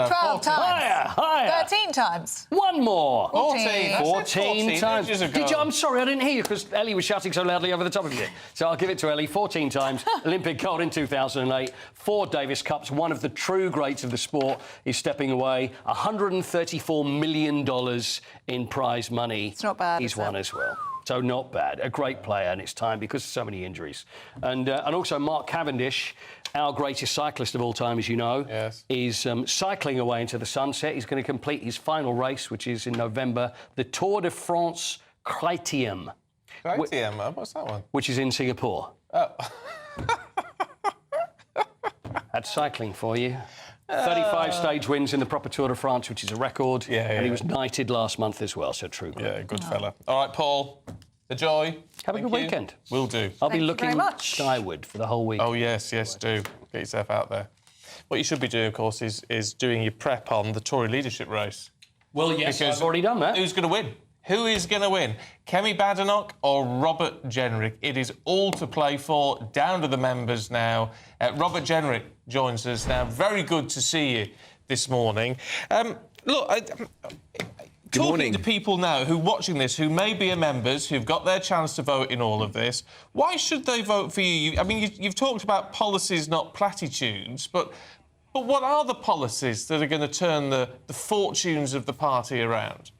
12 times. Higher. 13 times. One more. 14 times. I'm sorry, I didn't hear you because Ellie was shouting so loudly over the top of you. So I'll give it to Ellie. 14 times. Olympic gold in 2008. 4 Davis Cups. One of the true greats of the sport is stepping away. $134 million in prize money. It's not bad. He's won as well. So not bad. A great player, and it's time because of so many injuries. And also Mark Cavendish, our greatest cyclist of all time, as you know, is cycling away into the sunset. He's going to complete his final race, which is in November, the Tour de France Critérium. Critérium? What's that one? Which is in Singapore. Oh. That's cycling for you. 35 stage wins in the proper Tour de France, which is a record. And he was knighted last month as well, so true. Yeah, good fella. All right, Paul, the joy. Have a good weekend. Will do. I'll be looking skyward for the whole week. Oh, yes, do. Get yourself out there. What you should be doing, of course, is doing your prep on the Tory leadership race. Well, yes, I've already done that. Who's going to win? Who is going to win? Kemi Badenoch or Robert Jenrick? It is all to play for, down to the members now. Robert Jenrick joins us now. Very good to see you this morning. Talking to people now who are watching this, who may be members, who've got their chance to vote in all of this, why should they vote for you? I mean, you've talked about policies, not platitudes, but what are the policies that are going to turn the fortunes of the party around?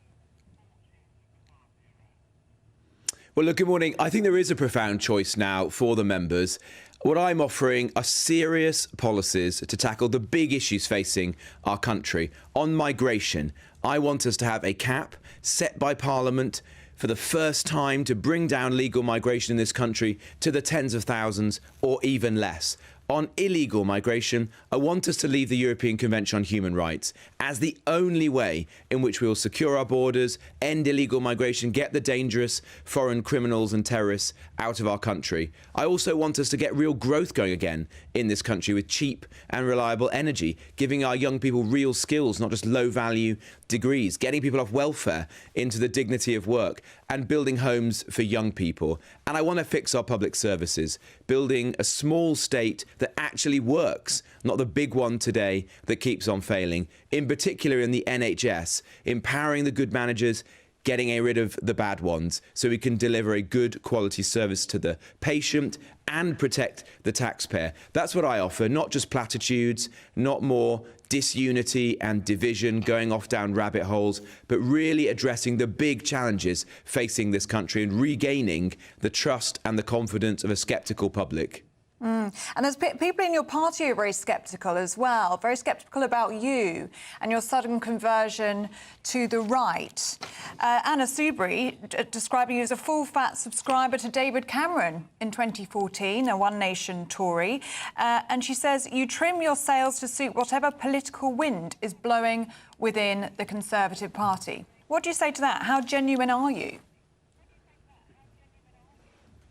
Well, look, good morning. I think there is a profound choice now for the members. What I'm offering are serious policies to tackle the big issues facing our country. On migration, I want us to have a cap set by Parliament for the first time to bring down legal migration in this country to the tens of thousands or even less. On illegal migration, I want us to leave the European Convention on Human Rights as the only way in which we will secure our borders, end illegal migration, get the dangerous foreign criminals and terrorists out of our country. I also want us to get real growth going again in this country with cheap and reliable energy, giving our young people real skills, not just low-value degrees, getting people off welfare into the dignity of work, and building homes for young people. And I want to fix our public services, building a small state that actually works, not the big one today that keeps on failing, in particular in the NHS, empowering the good managers, getting rid of the bad ones so we can deliver a good quality service to the patient and protect the taxpayer. That's what I offer, not just platitudes, not more disunity and division going off down rabbit holes, but really addressing the big challenges facing this country and regaining the trust and the confidence of a sceptical public. And there's people in your party who are very sceptical as well, very sceptical about you and your sudden conversion to the right. Anna Soubry describing you as a full-fat subscriber to David Cameron in 2014, a One Nation Tory. And she says you trim your sails to suit whatever political wind is blowing within the Conservative Party. What do you say to that? How genuine are you?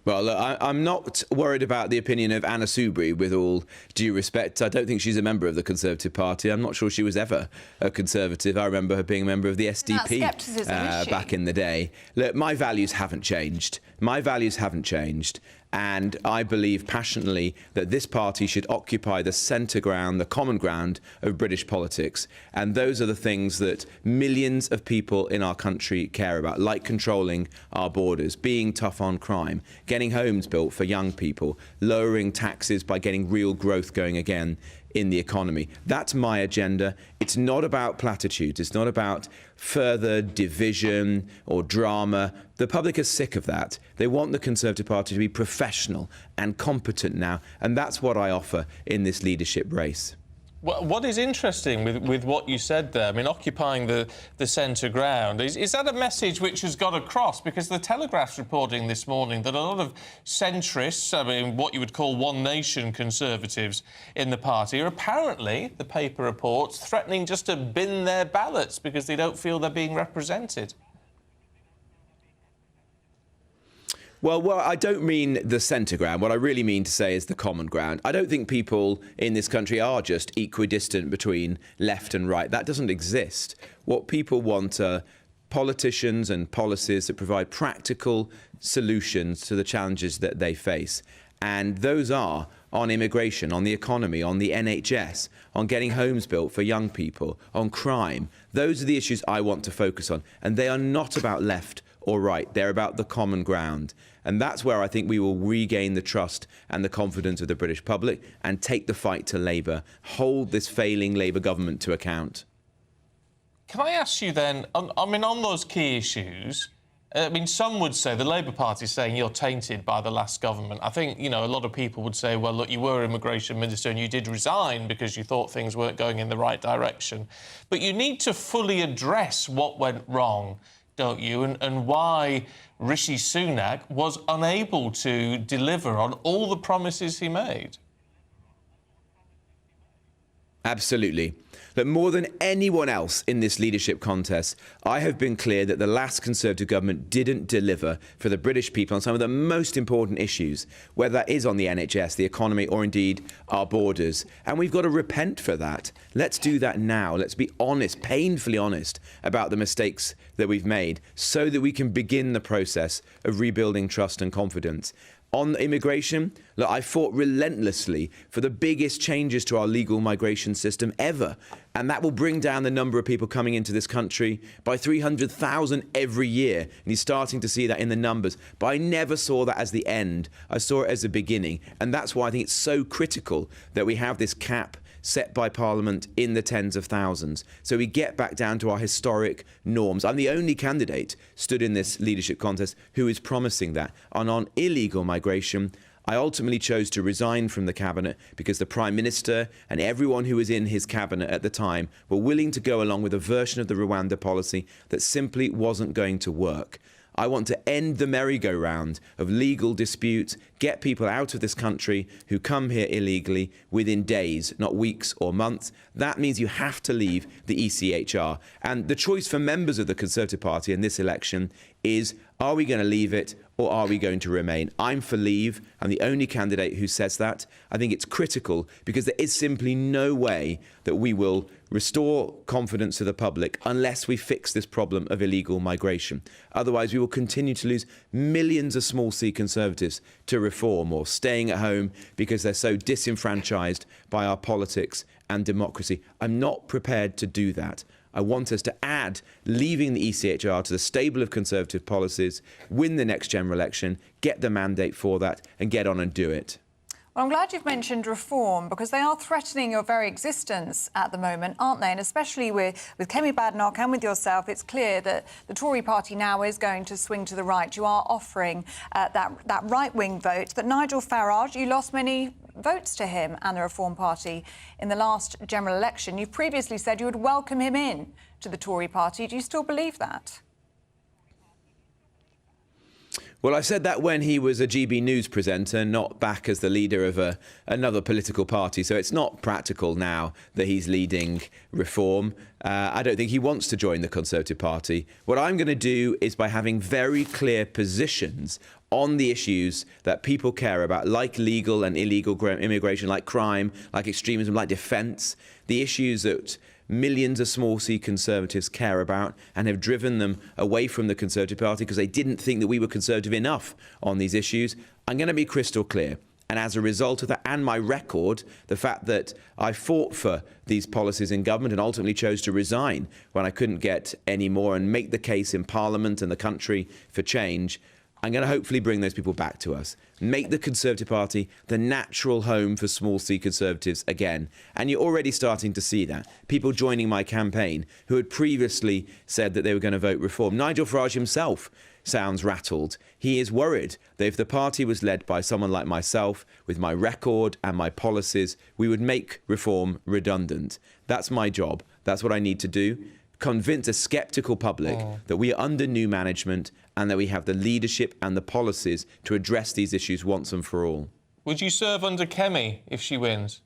Well, look, I'm not worried about the opinion of Anna Soubry, with all due respect. I don't think she's a member of the Conservative Party. I'm not sure she was ever a Conservative. I remember her being a member of the SDP back in the day. Look, my values haven't changed. My values haven't changed. And I believe passionately that this party should occupy the centre ground, the common ground of British politics. And those are the things that millions of people in our country care about, like controlling our borders, being tough on crime, getting homes built for young people, lowering taxes by getting real growth going again in the economy. That's my agenda. It's not about platitudes. It's not about further division or drama. The public is sick of that. They want the Conservative Party to be professional and competent now, and that's what I offer in this leadership race. Well, what is interesting with what you said there, I mean, occupying the centre ground, is that a message which has got across? Because the Telegraph's reporting this morning that a lot of centrists, I mean, what you would call One Nation Conservatives in the party, are apparently, the paper reports, threatening just to bin their ballots because they don't feel they're being represented. Well, I don't mean the centre ground. What I really mean to say is the common ground. I don't think people in this country are just equidistant between left and right. That doesn't exist. What people want are politicians and policies that provide practical solutions to the challenges that they face. And those are on immigration, on the economy, on the NHS, on getting homes built for young people, on crime. Those are the issues I want to focus on. And they are not about left or right. They're about the common ground. And that's where I think we will regain the trust and the confidence of the British public and take the fight to Labour, hold this failing Labour government to account. Can I ask you then, on those key issues, I mean, some would say, the Labour Party is saying you're tainted by the last government. I think, you know, a lot of people would say, well, look, you were Immigration Minister and you did resign because you thought things weren't going in the right direction. But you need to fully address what went wrong, don't you, and why Rishi Sunak was unable to deliver on all the promises he made. Absolutely. But more than anyone else in this leadership contest, I have been clear that the last Conservative government didn't deliver for the British people on some of the most important issues, whether that is on the NHS, the economy, or indeed our borders. And we've got to repent for that. Let's do that now. Let's be honest, painfully honest, about the mistakes that we've made so that we can begin the process of rebuilding trust and confidence. On immigration, look, I fought relentlessly for the biggest changes to our legal migration system ever. And that will bring down the number of people coming into this country by 300,000 every year. And you're starting to see that in the numbers. But I never saw that as the end. I saw it as the beginning. And that's why I think it's so critical that we have this cap set by Parliament in the tens of thousands. So we get back down to our historic norms. I'm the only candidate stood in this leadership contest who is promising that. And on illegal migration, I ultimately chose to resign from the cabinet because the Prime Minister and everyone who was in his cabinet at the time were willing to go along with a version of the Rwanda policy that simply wasn't going to work. I want to end the merry-go-round of legal disputes, get people out of this country who come here illegally within days, not weeks or months. That means you have to leave the ECHR. And the choice for members of the Conservative Party in this election is, are we going to leave it or are we going to remain? I'm for leave. I'm the only candidate who says that. I think it's critical because there is simply no way that we will restore confidence to the public unless we fix this problem of illegal migration. Otherwise, we will continue to lose millions of small C Conservatives to reform or staying at home because they're so disenfranchised by our politics and democracy. I'm not prepared to do that. I want us to add leaving the ECHR to the stable of Conservative policies, win the next general election, get the mandate for that and get on and do it. Well, I'm glad you've mentioned reform because they are threatening your very existence at the moment, aren't they? And especially with Kemi Badenoch and with yourself, it's clear that the Tory party now is going to swing to the right. You are offering that right-wing vote. But Nigel Farage, you lost many votes to him and the Reform Party in the last general election. You've previously said you would welcome him in to the Tory party. Do you still believe that? Well, I said that when he was a GB News presenter, not back as the leader of another political party. So it's not practical now that he's leading Reform. I don't think he wants to join the Conservative Party. What I'm going to do is by having very clear positions on the issues that people care about, like legal and illegal immigration, like crime, like extremism, like defence, the issues that millions of small C Conservatives care about and have driven them away from the Conservative Party because they didn't think that we were Conservative enough on these issues. I'm going to be crystal clear. And as a result of that and my record, the fact that I fought for these policies in government and ultimately chose to resign when I couldn't get any more and make the case in Parliament and the country for change, I'm going to hopefully bring those people back to us, make the Conservative Party the natural home for small C Conservatives again. And you're already starting to see that. People joining my campaign who had previously said that they were going to vote Reform. Nigel Farage himself sounds rattled. He is worried that if the party was led by someone like myself, with my record and my policies, we would make Reform redundant. That's my job. That's what I need to do. Convince a sceptical public that we are under new management and that we have the leadership and the policies to address these issues once and for all. Would you serve under Kemi if she wins?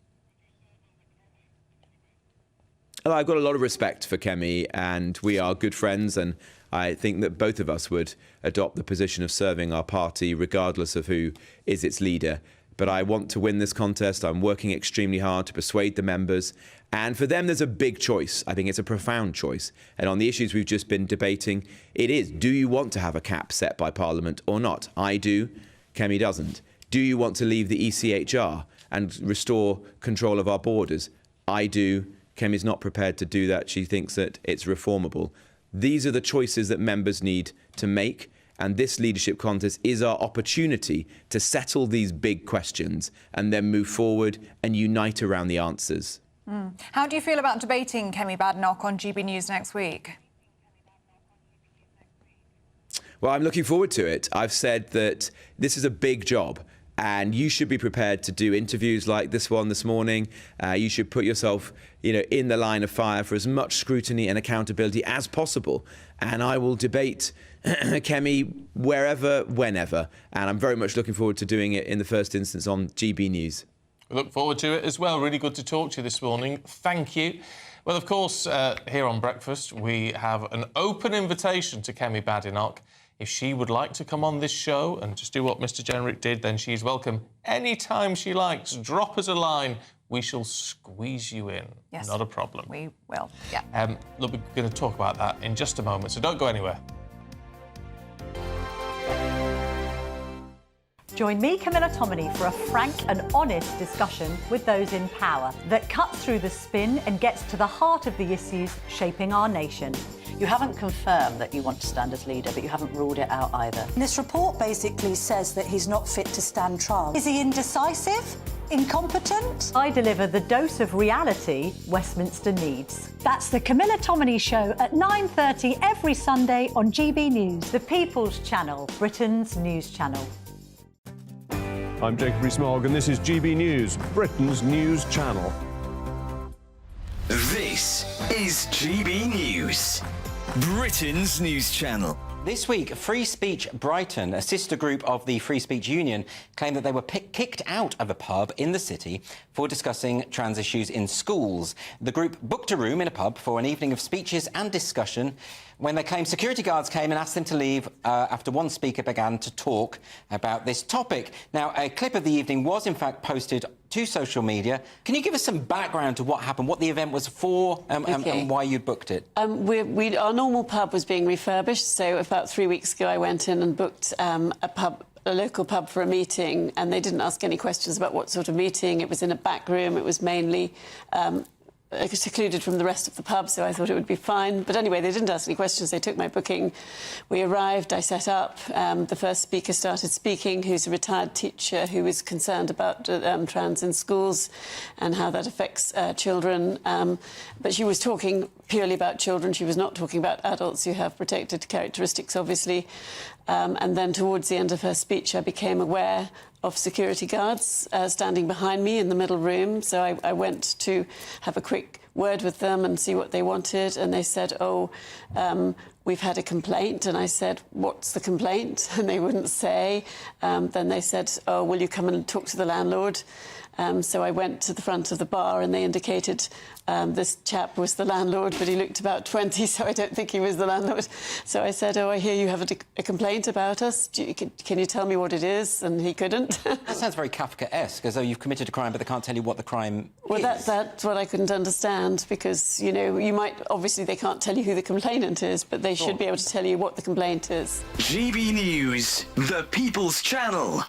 Well, I've got a lot of respect for Kemi and we are good friends, and I think that both of us would adopt the position of serving our party regardless of who is its leader. But I want to win this contest. I'm working extremely hard to persuade the members. And for them, there's a big choice. I think it's a profound choice. And on the issues we've just been debating, it is, do you want to have a cap set by Parliament or not? I do. Kemi doesn't. Do you want to leave the ECHR and restore control of our borders? I do. Kemi's not prepared to do that. She thinks that it's reformable. These are the choices that members need to make. And this leadership contest is our opportunity to settle these big questions and then move forward and unite around the answers. How do you feel about debating Kemi Badenoch on GB News next week? Well, I'm looking forward to it. I've said that this is a big job and you should be prepared to do interviews like this one this morning. You should put yourself, in the line of fire for as much scrutiny and accountability as possible. And I will debate Kemi wherever, whenever. And I'm very much looking forward to doing it in the first instance on GB News. We look forward to it as well. Really good to talk to you this morning. Thank you. Well, of course, here on Breakfast, we have an open invitation to Kemi Badenoch. If she would like to come on this show and just do what Mr. Jenrick did, then she's welcome anytime she likes. Drop us a line. We shall squeeze you in. Yes. Not a problem. We will, yeah. Look, we're going to talk about that in just a moment, so don't go anywhere. Join me, Camilla Tominey, for a frank and honest discussion with those in power that cuts through the spin and gets to the heart of the issues shaping our nation. You haven't confirmed that you want to stand as leader, but you haven't ruled it out either. This report basically says that he's not fit to stand trial. Is he indecisive? Incompetent? I deliver the dose of reality Westminster needs. That's the Camilla Tominey Show at 9:30 every Sunday on GB News. The People's Channel, Britain's news channel. I'm Jacob Rees-Mogg and this is GB News, Britain's news channel. This is GB News, Britain's news channel. This week, Free Speech Brighton, a sister group of the Free Speech Union, claimed that they were kicked out of a pub in the city for discussing trans issues in schools. The group booked a room in a pub for an evening of speeches and discussion when they claimed security guards came and asked them to leave after one speaker began to talk about this topic. Now, a clip of the evening was in fact posted to social media. Can you give us some background to what happened, what the event was for, and why you booked it? Our normal pub was being refurbished, so about 3 weeks ago I went in and booked a local pub for a meeting, and they didn't ask any questions about what sort of meeting. It was in a back room. It was mainly secluded from the rest of the pub, so I thought it would be fine. But anyway, they didn't ask any questions. They took my booking. We arrived, I set up. The first speaker started speaking, who's a retired teacher who is concerned about trans in schools and how that affects children. But she was talking purely about children. She was not talking about adults who have protected characteristics, obviously. And then towards the end of her speech, I became aware of security guards standing behind me in the middle room. So I went to have a quick word with them and see what they wanted. And they said, we've had a complaint. And I said, what's the complaint? And they wouldn't say. Then they said, will you come and talk to the landlord? So I went to the front of the bar and they indicated this chap was the landlord, but he looked about 20, so I don't think he was the landlord. So I said, I hear you have a complaint about us. Can you tell me what it is? And he couldn't. That sounds very Kafka-esque, as though you've committed a crime, but they can't tell you what the crime is. Well, that's what I couldn't understand, because, you know, you might... Obviously, they can't tell you who the complainant is, but they should be able to tell you what the complaint is. GB News, the People's Channel.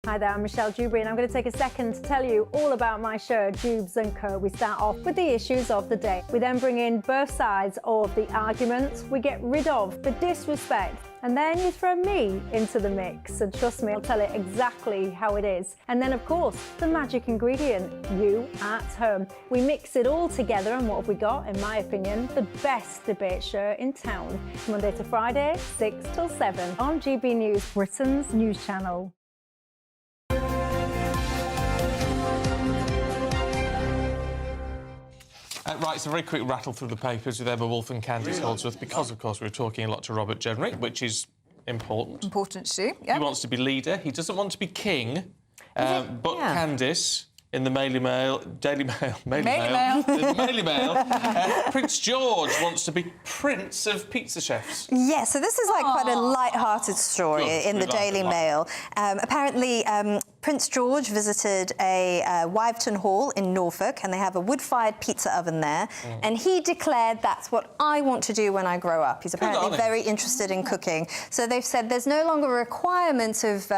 Hi there, I'm Michelle Dewberry and I'm going to take a second to tell you all about my show, Dubes & Co. We start off with the issues of the day. We then bring in both sides of the arguments. We get rid of the disrespect. And then you throw me into the mix. And trust me, I'll tell it exactly how it is. And then, of course, the magic ingredient, you at home. We mix it all together and what have we got, in my opinion, the best debate show in town. Monday to Friday, 6 till 7 on GB News, Britain's news channel. Right, so a very quick rattle through the papers with Emma Wolf and Candice Holdsworth, because, of course, we were talking a lot to Robert Jenrick, which is important. Important to do, yeah. He wants to be leader. He doesn't want to be king. But Candice, in the Daily Mail, Prince George wants to be Prince of Pizza Chefs. Yeah, so this is like quite a light-hearted story in the Daily Mail. Apparently, Prince George visited a Wiveton Hall in Norfolk, and they have a wood-fired pizza oven there, and he declared that's what I want to do when I grow up. He's apparently very interested in cooking. So they've said there's no longer a requirement of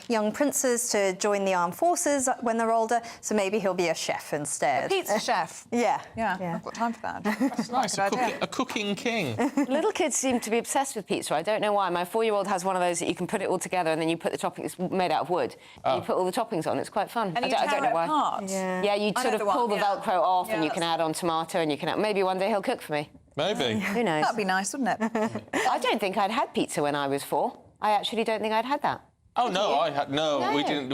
young princes to join the armed forces when they're older, so maybe he'll be a chef instead. A pizza chef? Yeah. I've got time for that. That's nice, a cooking king. Little kids seem to be obsessed with pizza. I don't know why. My 4-year-old has one of those that you can put it all together and then you put the toppings, it's made out of wood. You put all the toppings on. It's quite fun. And I don't know why. Apart. Yeah, you sort of pull the Velcro off and you can add on tomato and you can... Maybe one day he'll cook for me. Maybe. Who knows? That'd be nice, wouldn't it? I don't think I'd had pizza when I was 4. I actually don't think I'd had that. Oh, no, we didn't.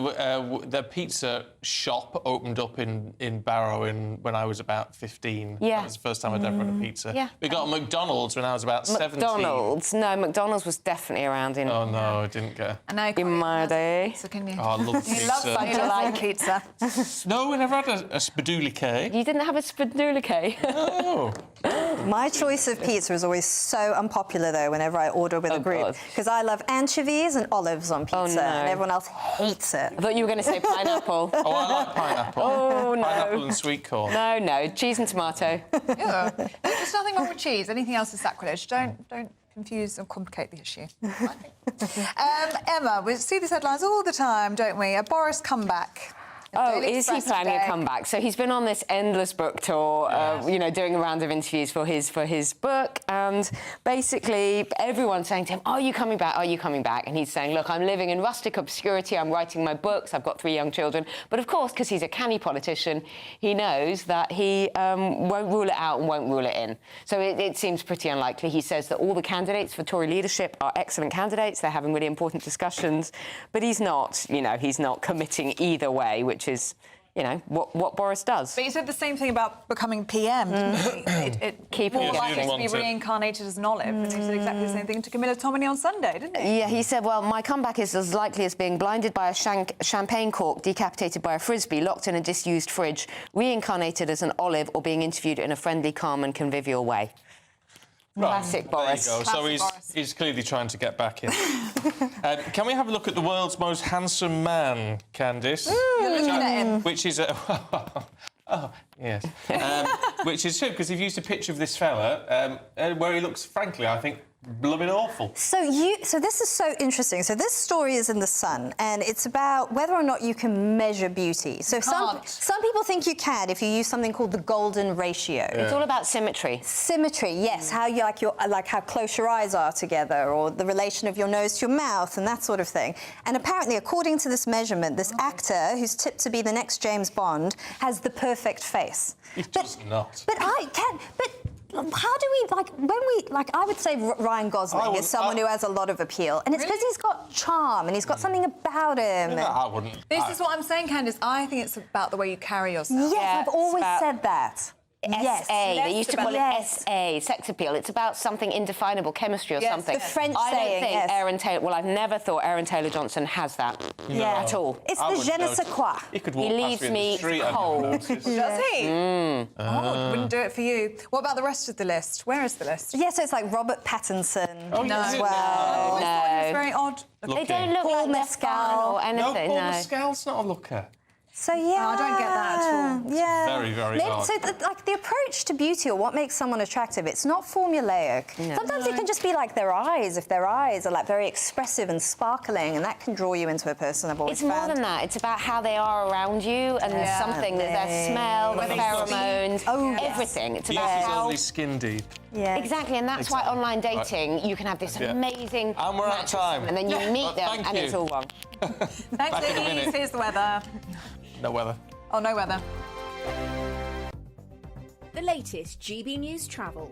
The pizza shop opened up in Barrow when I was about 15. Yeah. That was the first time I'd ever had a pizza. Yeah. We got a McDonald's when I was about 17. McDonald's? No, McDonald's was definitely around in... Oh, no, I didn't get... In my day. So can you... Oh, I love pizza. He loves pizza. No, we never had a spadulique. You didn't have a spadulique? No. My choice of pizza is always so unpopular, though, whenever I order with a group, because I love anchovies and olives on pizza, and everyone else hates it. I thought you were going to say pineapple. Oh, I like pineapple. Oh, no. Pineapple and sweet corn. No, cheese and tomato. Yeah. There's nothing wrong with cheese. Anything else is sacrilege. Don't confuse and complicate the issue. Emma, we see these headlines all the time, don't we? A Boris comeback. Oh, is he planning a comeback? So he's been on this endless book tour, you know, doing a round of interviews for his book. And basically, everyone's saying to him, are you coming back? Are you coming back? And he's saying, look, I'm living in rustic obscurity. I'm writing my books. I've got 3 young children. But of course, because he's a canny politician, he knows that he won't rule it out and won't rule it in. So it seems pretty unlikely. He says that all the candidates for Tory leadership are excellent candidates. They're having really important discussions. But he's not, he's not committing either way, which is, what Boris does. But he said the same thing about becoming PM, didn't he? It more likely to be reincarnated as an olive. And he said exactly the same thing to Camilla Tominey on Sunday, didn't he? Yeah, he said, well, my comeback is as likely as being blinded by a champagne cork, decapitated by a frisbee, locked in a disused fridge, reincarnated as an olive, or being interviewed in a friendly, calm and convivial way. Right. Classic Boris. There you go. So he's clearly trying to get back in. Can we have a look at the world's most handsome man, Candice? You're looking at him. Which is oh, yes. Which is true, because you've used a picture of this fella where he looks, frankly, I think, blooming awful. So this is so interesting. So this story is in The Sun, and it's about whether or not you can measure beauty. So some people think you can if you use something called the golden ratio. It's all about symmetry. Symmetry, yes. How you like how close your eyes are together, or the relation of your nose to your mouth, and that sort of thing. And apparently, according to this measurement, this actor, who's tipped to be the next James Bond, has the perfect face. He does not. But I can. But how do we, I would say Ryan Gosling is someone who has a lot of appeal. And it's because he's got charm and he's got something about him. No, I wouldn't. This is what I'm saying, Candice. I think it's about the way you carry yourself. Yes, I've always said that. Yes. They used to call it SA, sex appeal. It's about something indefinable, chemistry or something. The French I don't saying, think Aaron Taylor... Well, I've never thought Aaron Taylor-Johnson has that at all. It's the je ne sais quoi. He leaves me cold. Does he? Oh, wouldn't do it for you. What about the rest of the list? Where is the list? Yeah, so it's like Robert Pattinson as well. I thought he was very odd. They don't look Paul like Mescal or anything. No, Paul Mescal's not a looker. So yeah, I don't get that at all. Yeah, very, very odd. So the approach to beauty, or what makes someone attractive, it's not formulaic. No. Sometimes it can just be like their eyes. If their eyes are like very expressive and sparkling, and that can draw you into a person. I've always It's more than that. It's about how they are around you and something, their smell, their pheromones, everything. It's about Beauty's how... only skin deep. Yeah. Exactly, and that's why online dating, you can have this amazing And we're out of time. and then you meet them and it's all wrong. Thanks, ladies. Here's the weather. No weather. Oh, no weather. The latest GB News travel.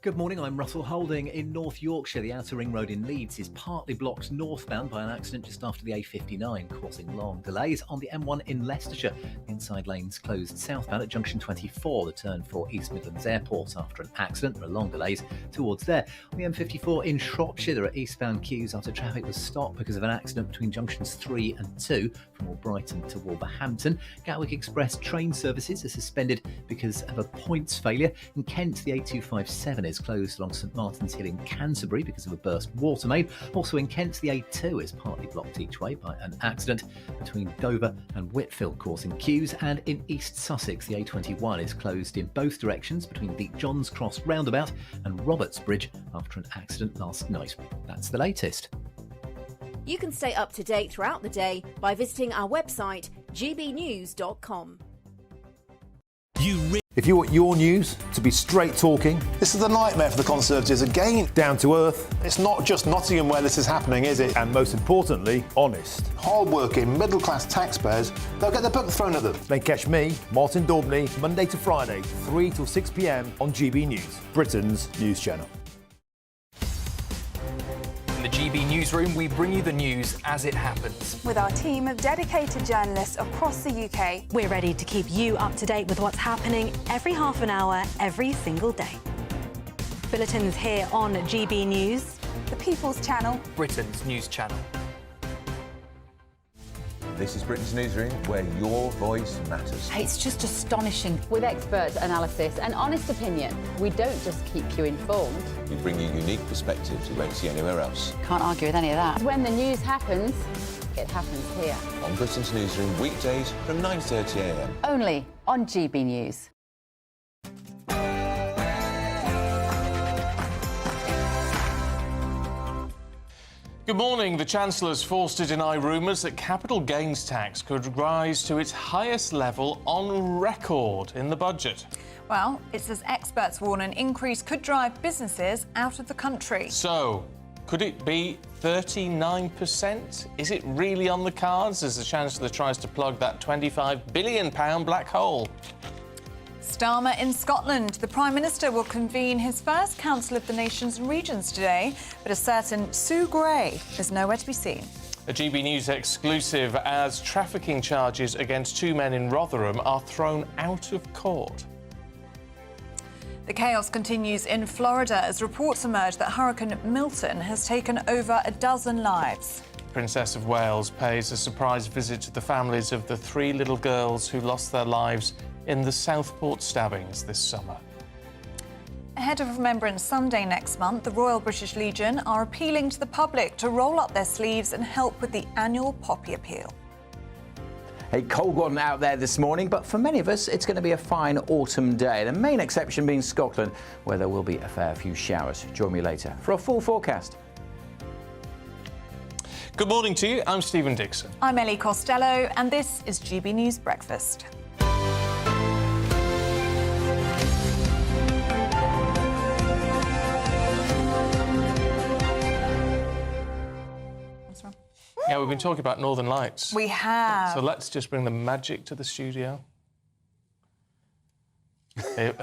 Good morning, I'm Russell Holding. In North Yorkshire, the outer ring road in Leeds is partly blocked northbound by an accident just after the A59, causing long delays. On the M1 in Leicestershire, the inside lanes closed southbound at junction 24, the turn for East Midlands Airport after an accident. There are long delays towards there. On the M54 in Shropshire, there are eastbound queues after traffic was stopped because of an accident between junctions 3 and 2 from Albrighton to Wolverhampton. Gatwick Express train services are suspended because of a points failure. In Kent, the A257 is closed along St Martin's Hill in Canterbury because of a burst water main. Also in Kent, the A2 is partly blocked each way by an accident between Dover and Whitfield, causing queues. And in East Sussex, the A21 is closed in both directions between the Johns Cross roundabout and Roberts Bridge after an accident last night. That's the latest. You can stay up to date throughout the day by visiting our website, gbnews.com. If you want your news to be straight talking... This is the nightmare for the Conservatives again. Down to earth. It's not just Nottingham where this is happening, is it? And most importantly, honest. Hard-working, middle-class taxpayers, they'll get their book thrown at them. Then catch me, Martin Daubney, Monday to Friday, 3 till 6 p.m. on GB News, Britain's news channel. In the GB Newsroom, we bring you the news as it happens. With our team of dedicated journalists across the UK, we're ready to keep you up to date with what's happening every half an hour, every single day. Bulletins here on GB News, the People's Channel, Britain's news channel. This is Britain's Newsroom, where your voice matters. It's just astonishing. With expert analysis and honest opinion, we don't just keep you informed. We bring you unique perspectives you won't see anywhere else. Can't argue with any of that. When the news happens, it happens here. On Britain's Newsroom, weekdays from 9:30 a.m. Only on GB News. Good morning. The Chancellor's forced to deny rumours that capital gains tax could rise to its highest level on record in the budget. Well, it says experts warn an increase could drive businesses out of the country. So, could it be 39%? Is it really on the cards as the Chancellor tries to plug that £25 billion black hole? Starmer in Scotland. The Prime Minister will convene his first Council of the Nations and Regions today, but a certain Sue Gray is nowhere to be seen. A GB News exclusive as trafficking charges against 2 men in Rotherham are thrown out of court. The chaos continues in Florida as reports emerge that Hurricane Milton has taken over a dozen lives. Princess of Wales pays a surprise visit to the families of the 3 little girls who lost their lives in the Southport stabbings this summer. Ahead of Remembrance Sunday next month, the Royal British Legion are appealing to the public to roll up their sleeves and help with the annual Poppy Appeal. A cold one out there this morning, but for many of us, it's going to be a fine autumn day. The main exception being Scotland, where there will be a fair few showers. Join me later for a full forecast. Good morning to you. I'm Stephen Dixon. I'm Ellie Costello, and this is GB News Breakfast. Yeah, we've been talking about Northern Lights. We have. So let's just bring the magic to the studio. There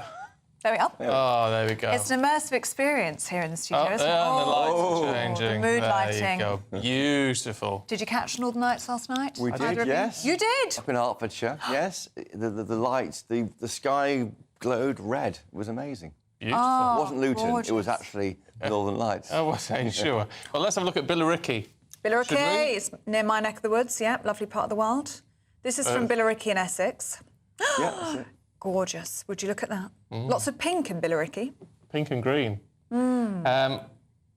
we are. Oh, there we go. It's an immersive experience here in the studio, isn't it? And the lights are changing. The mood there lighting. You go. Beautiful. Did you catch Northern Lights last night? We did, yes. You did? Up in Hertfordshire, yes. The lights, the sky glowed red. It was amazing. Beautiful. Oh, it wasn't Luton, gorgeous. it was actually Northern Lights. I wasn't sure. Well, let's have a look at Billericay. Billericay is near my neck of the woods, yeah, lovely part of the world. This is from Billericay in Essex. Yeah, that's it. Gorgeous. Would you look at that? Lots of pink in Billericay. Pink and green.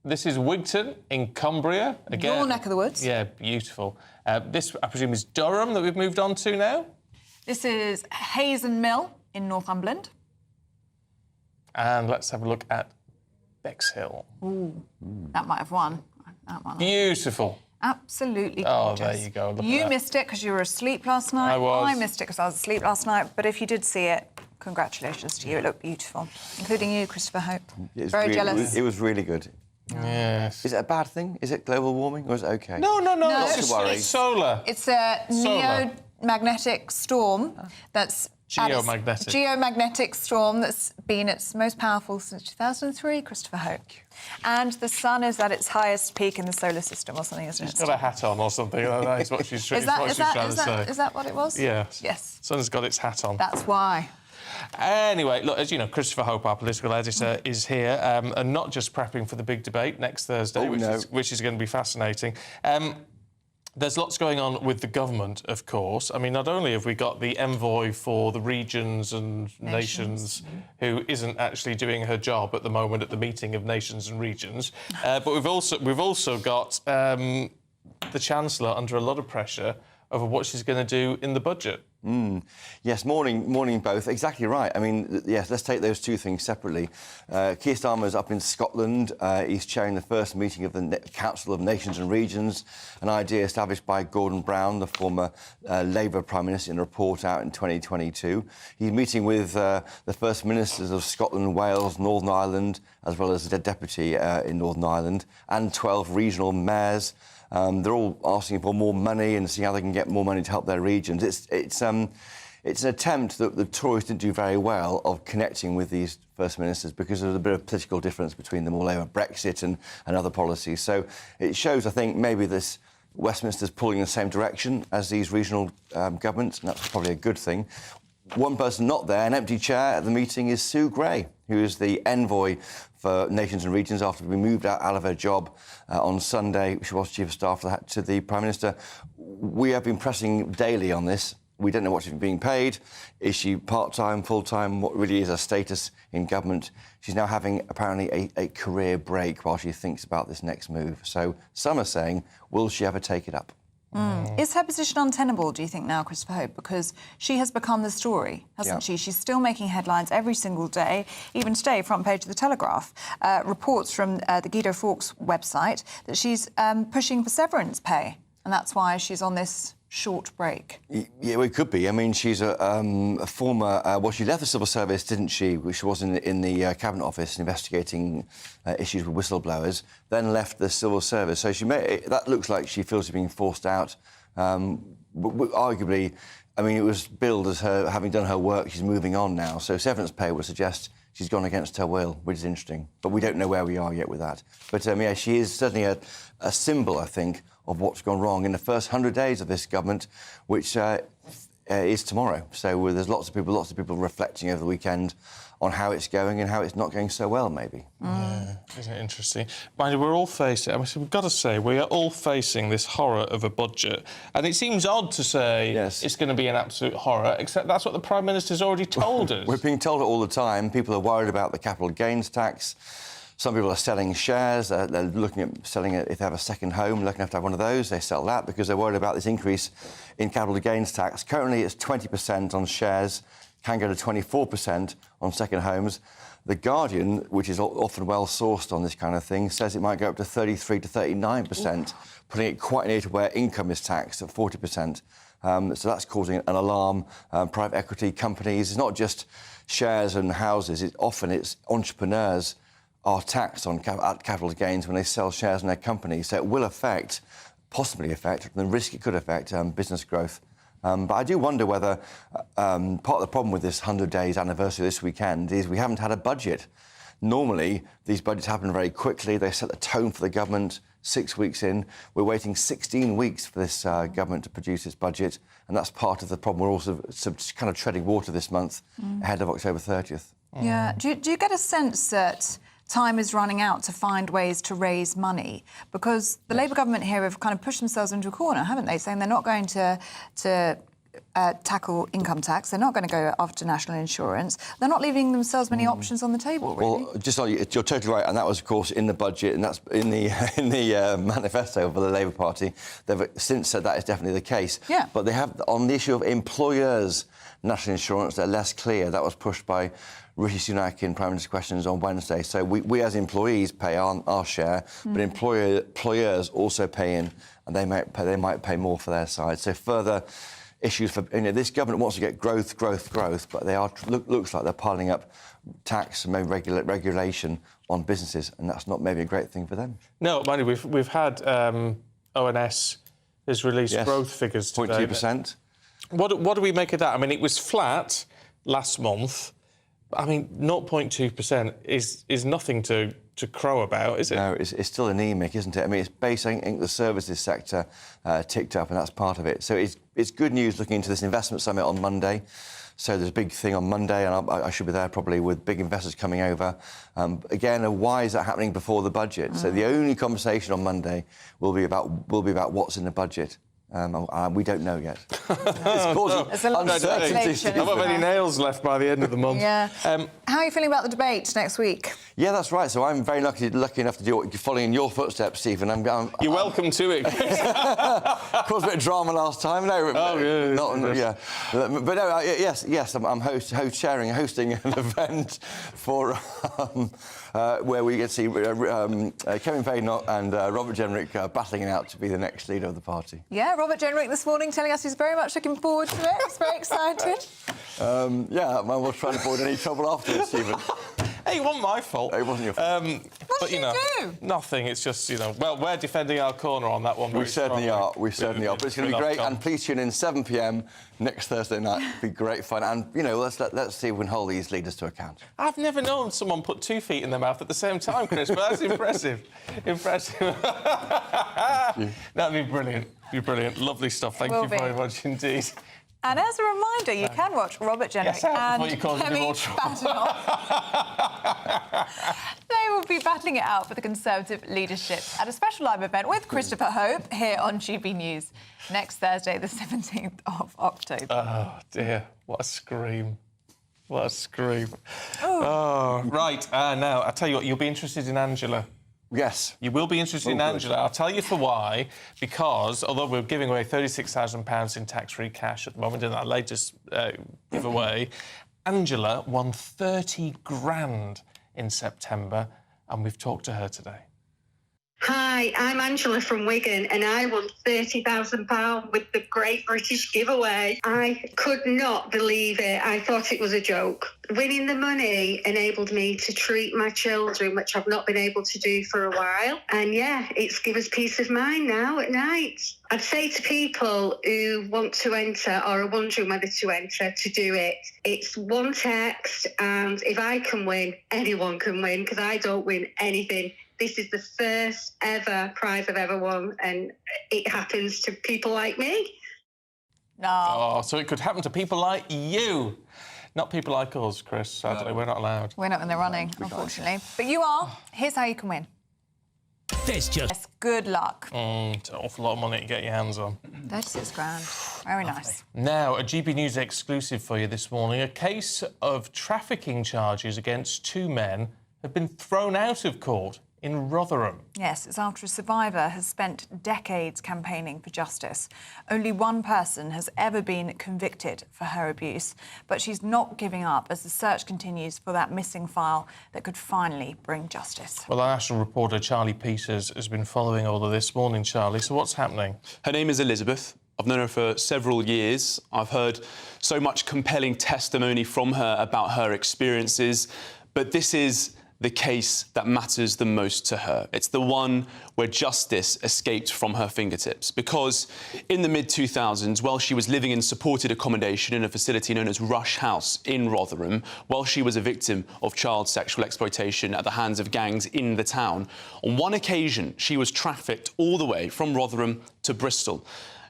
This is Wigton in Cumbria. Again, Your neck of the woods. Yeah, beautiful. This, I presume, is Durham that we've moved on to now. This is Hazen Mill in Northumberland. And let's have a look at Bexhill. Ooh, that might have won. Beautiful. Absolutely Oh, gorgeous. there you go. Look at You that. missed it because you were asleep last night. I was. I missed it because I was asleep last night. But if you did see it, congratulations to you. It looked beautiful, including you, Christopher Hope. Very jealous. It was really good. Yes. Is it a bad thing? Is it global warming or is it okay? No. Not It's to worry. solar. It's a Solar. geomagnetic storm that's... Geomagnetic. Geomagnetic storm that's been its most powerful since 2003, Christopher Hope. And the sun is at its highest peak in the solar system or something, isn't it? She's got a hat on or something like that. Is what she's, trying to say. Is that what it was? Yes. Yes. Sun's got its hat on. That's why. Anyway, look, as you know, Christopher Hope, our political editor, is here, and not just prepping for the big debate next Thursday, which is going to be fascinating. There's lots going on with the government, of course. I mean, not only have we got the envoy for the regions and nations who isn't actually doing her job at the moment at the meeting of nations and regions, but we've also got the Chancellor under a lot of pressure over what she's going to do in the budget. Yes, morning both. Exactly right. I mean, yes, let's take those two things separately. Keir Starmer's up in Scotland. He's chairing the first meeting of the Council of Nations and Regions, an idea established by Gordon Brown, the former Labour Prime Minister, in a report out in 2022. He's meeting with the First Ministers of Scotland, Wales, Northern Ireland, as well as the Deputy in Northern Ireland, and 12 regional mayors. They're all asking for more money and see how they can get more money to help their regions. It's an attempt that the Tories didn't do very well of connecting with these First Ministers because there's a bit of political difference between them all over Brexit and other policies. So it shows, I think, maybe this Westminster's pulling in the same direction as these regional governments, and that's probably a good thing. One person not there, an empty chair at the meeting, is Sue Gray, who is the envoy for Nations and Regions after being moved out of her job on Sunday. She was Chief of Staff to the Prime Minister. We have been pressing daily on this. We don't know what she's being paid. Is she part-time, full-time? What really is her status in government? She's now having, apparently, a career break while she thinks about this next move. So some are saying, will she ever take it up? Is her position untenable, do you think, now, Christopher Hope? Because she has become the story, hasn't she? She's still making headlines every single day. Even today, front page of the Telegraph, reports from the Guido Fawkes website that she's pushing for severance pay, and that's why she's on this short break. Yeah, well, it could be. I mean, she's a former... well, she left the civil service, didn't she? She was in the Cabinet Office investigating issues with whistleblowers, then left the civil service. So that looks like she feels she's being forced out. Arguably, I mean, it was billed as her having done her work. She's moving on now. So severance pay would suggest she's gone against her will, which is interesting. But we don't know where we are yet with that. But, yeah, she is certainly a symbol, I think, of what's gone wrong in the first 100 days of this government, which is tomorrow. So there's lots of people reflecting over the weekend on how it's going and how it's not going so well, maybe. Yeah, isn't it interesting? Mind you, we're all facing... I mean, we've got to say, we are all facing this horror of a budget. And it seems odd to say it's going to be an absolute horror, except that's what the Prime Minister's already told us. We're being told it all the time. People are worried about the capital gains tax. Some people are selling shares. They're looking at selling it if they have a second home, looking to have one of those. They sell that because they're worried about this increase in capital gains tax. Currently, it's 20% on shares, can go to 24% on second homes. The Guardian, which is often well-sourced on this kind of thing, says it might go up to 33 to 39%, putting it quite near to where income is taxed at 40%. So that's causing an alarm. Private equity companies, it's not just shares and houses. Often it's entrepreneurs are taxed on capital gains when they sell shares in their company. So it will possibly affect, the risk it could affect business growth. But I do wonder whether part of the problem with this 100 days anniversary this weekend is we haven't had a budget. Normally, these budgets happen very quickly. They set the tone for the government 6 weeks in. We're waiting 16 weeks for this government to produce its budget, and that's part of the problem. We're also kind of treading water this month ahead of October 30th. Yeah. Do you get a sense that time is running out to find ways to raise money? Because the Labour government here have kind of pushed themselves into a corner, haven't they? Saying they're not going to tackle income tax, they're not going to go after national insurance. They're not leaving themselves many options on the table, really. Well, you're totally right, and that was, of course, in the budget, and that's in the manifesto for the Labour Party. They've since said that is definitely the case. Yeah. But they have, on the issue of employers' national insurance, they're less clear. That was pushed by Rishi Sunak in Prime Minister's Questions on Wednesday. So we as employees pay our share, but employers also pay in, and they might pay more for their side. So further issues for this government wants to get growth, but they looks like they're piling up tax and maybe regulation on businesses, and that's not maybe a great thing for them. No, mind you, we've had ONS has released growth figures today. 0.2%. What do we make of that? I mean, it was flat last month. I mean, 0.2% is nothing to crow about, is it? No, it's still anemic, isn't it? I mean, it's basically, I think the services sector ticked up, and that's part of it. So it's good news looking into this investment summit on Monday. So there's a big thing on Monday, and I should be there probably with big investors coming over. Again, why is that happening before the budget? So the only conversation on Monday will be about what's in the budget. We don't know yet. It's causing uncertainty. I've got many nails left by the end of the month. Yeah. How are you feeling about the debate next week? Yeah, that's right. So I'm very lucky enough to do following in your footsteps, Stephen. You're welcome to it. Caused a bit of drama last time. No, But no, yes. I'm hosting an event for where we get to see Kevin Fadenott and Robert Jenrick battling it out to be the next leader of the party. Yeah, Robert Jenrick this morning telling us he's very much looking forward to it. He's very excited. Yeah, I was trying to avoid any trouble afterwards, Stephen. Hey, it wasn't my fault. It wasn't your fault. What did you do? Nothing. It's just, well, we're defending our corner on that one. We certainly are. But it's going to be great. And please tune in 7 p.m. next Thursday night. It'll be great fun. And, let's see if we can hold these leaders to account. I've never known someone put 2 feet in their mouth at the same time, Chris, but that's impressive. That'd be brilliant. Lovely stuff. Thank you very much indeed. And as a reminder, you can watch Robert Jenrick and Kevin Fadenott. They will be battling it out for the Conservative leadership at a special live event with Christopher Hope here on GB News next Thursday, the 17th of October. Oh, dear. What a scream. What a scream. Oh, right. Now, I tell you what, you'll be interested in Angela. Yes. You will be interested in Angela. I'll tell you for why. Because although we're giving away £36,000 in tax-free cash at the moment in our latest giveaway, Angela won 30 grand in September, and we've talked to her today. Hi, I'm Angela from Wigan and I won £30,000 with the Great British Giveaway. I could not believe it. I thought it was a joke. Winning the money enabled me to treat my children, which I've not been able to do for a while. And yeah, it's given us peace of mind now at night. I'd say to people who want to enter or are wondering whether to enter, to do it. It's one text, and if I can win, anyone can win, because I don't win anything. This is the first ever prize I've ever won, and it happens to people like me. No. Oh, so it could happen to people like you. Not people like us, Chris. Sadly, we're not allowed. We're not in the running, unfortunately. But you are. Here's how you can win. There's just... Yes, good luck. It's an awful lot of money to get your hands on. 36 grand. Very nice. Now, a GB News exclusive for you this morning. A case of trafficking charges against two men have been thrown out of court in Rotherham. Yes, it's after a survivor has spent decades campaigning for justice. Only one person has ever been convicted for her abuse, but she's not giving up as the search continues for that missing file that could finally bring justice. Well, our national reporter Charlie Peters has been following all of this. Morning, Charlie. So what's happening? Her name is Elizabeth. I've known her for several years. I've heard so much compelling testimony from her about her experiences, but this is the case that matters the most to her. It's the one where justice escaped from her fingertips. Because in the mid-2000s, while she was living in supported accommodation in a facility known as Rush House in Rotherham, while she was a victim of child sexual exploitation at the hands of gangs in the town, on one occasion, she was trafficked all the way from Rotherham to Bristol.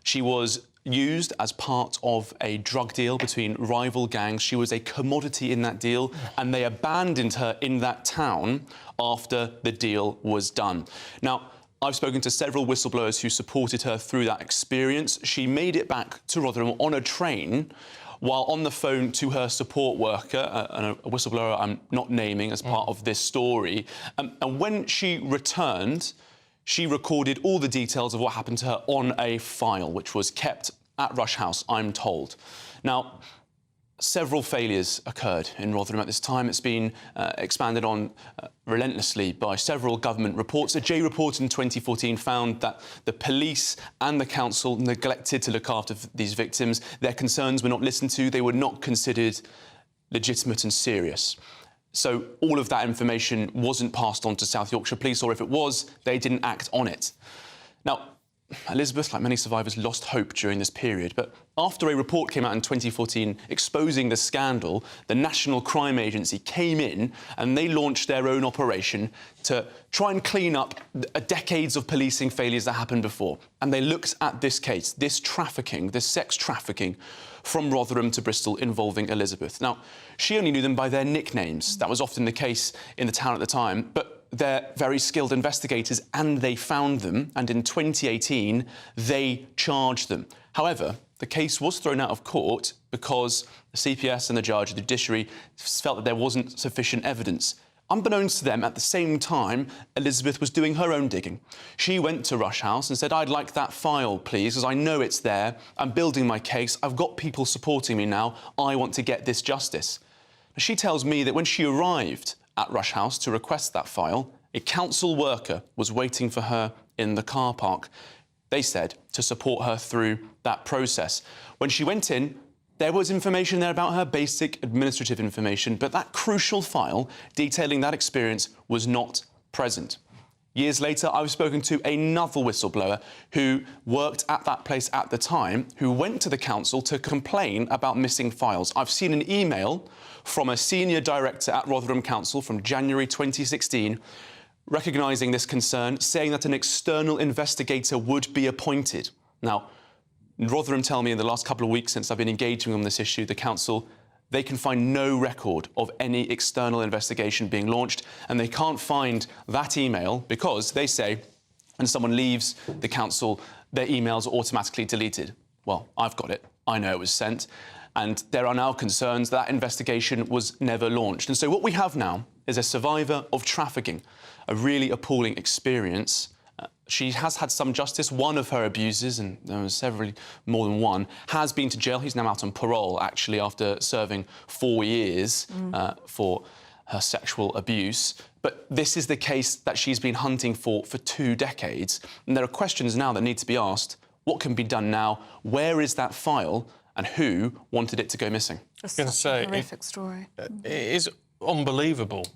She was used as part of a drug deal between rival gangs. She was a commodity in that deal, and they abandoned her in that town after the deal was done. Now, I've spoken to several whistleblowers who supported her through that experience. She made it back to Rotherham on a train while on the phone to her support worker, a whistleblower I'm not naming as part of this story. And when she returned, she recorded all the details of what happened to her on a file, which was kept at Rush House, I'm told. Now, several failures occurred in Rotherham at this time. It's been expanded on relentlessly by several government reports. A J report in 2014 found that the police and the council neglected to look after these victims. Their concerns were not listened to. They were not considered legitimate and serious. So all of that information wasn't passed on to South Yorkshire Police, or if it was, they didn't act on it. Now, Elizabeth, like many survivors, lost hope during this period, but after a report came out in 2014 exposing the scandal, the National Crime Agency came in and they launched their own operation to try and clean up decades of policing failures that happened before. And they looked at this case, this trafficking, this sex trafficking from Rotherham to Bristol involving Elizabeth. Now, she only knew them by their nicknames. That was often the case in the town at the time, but they're very skilled investigators and they found them, and in 2018, they charged them. However, the case was thrown out of court because the CPS and the judge, the judiciary, felt that there wasn't sufficient evidence. Unbeknownst to them, at the same time, Elizabeth was doing her own digging. She went to Rush House and said, I'd like that file, please, because I know it's there. I'm building my case. I've got people supporting me now. I want to get this justice. She tells me that when she arrived at Rush House to request that file, a council worker was waiting for her in the car park. They said to support her through that process. When she went in, there was information there about her, basic administrative information, but that crucial file detailing that experience was not present. Years later, I was spoken to another whistleblower who worked at that place at the time, who went to the council to complain about missing files. I've seen an email from a senior director at Rotherham Council from January 2016 recognising this concern, saying that an external investigator would be appointed. Now, Rotherham tell me in the last couple of weeks since I've been engaging on this issue, the council, they can find no record of any external investigation being launched, and they can't find that email because they say when someone leaves the council, their emails are automatically deleted. Well, I've got it. I know it was sent. And there are now concerns that investigation was never launched. And so what we have now is a survivor of trafficking, a really appalling experience. She has had some justice. One of her abusers, and there was several, more than one, has been to jail. He's now out on parole, actually, after serving 4 years for her sexual abuse. But this is the case that she's been hunting for 2 decades. And there are questions now that need to be asked. What can be done now? Where is that file? And who wanted it to go missing? It's a horrific story. It is unbelievable.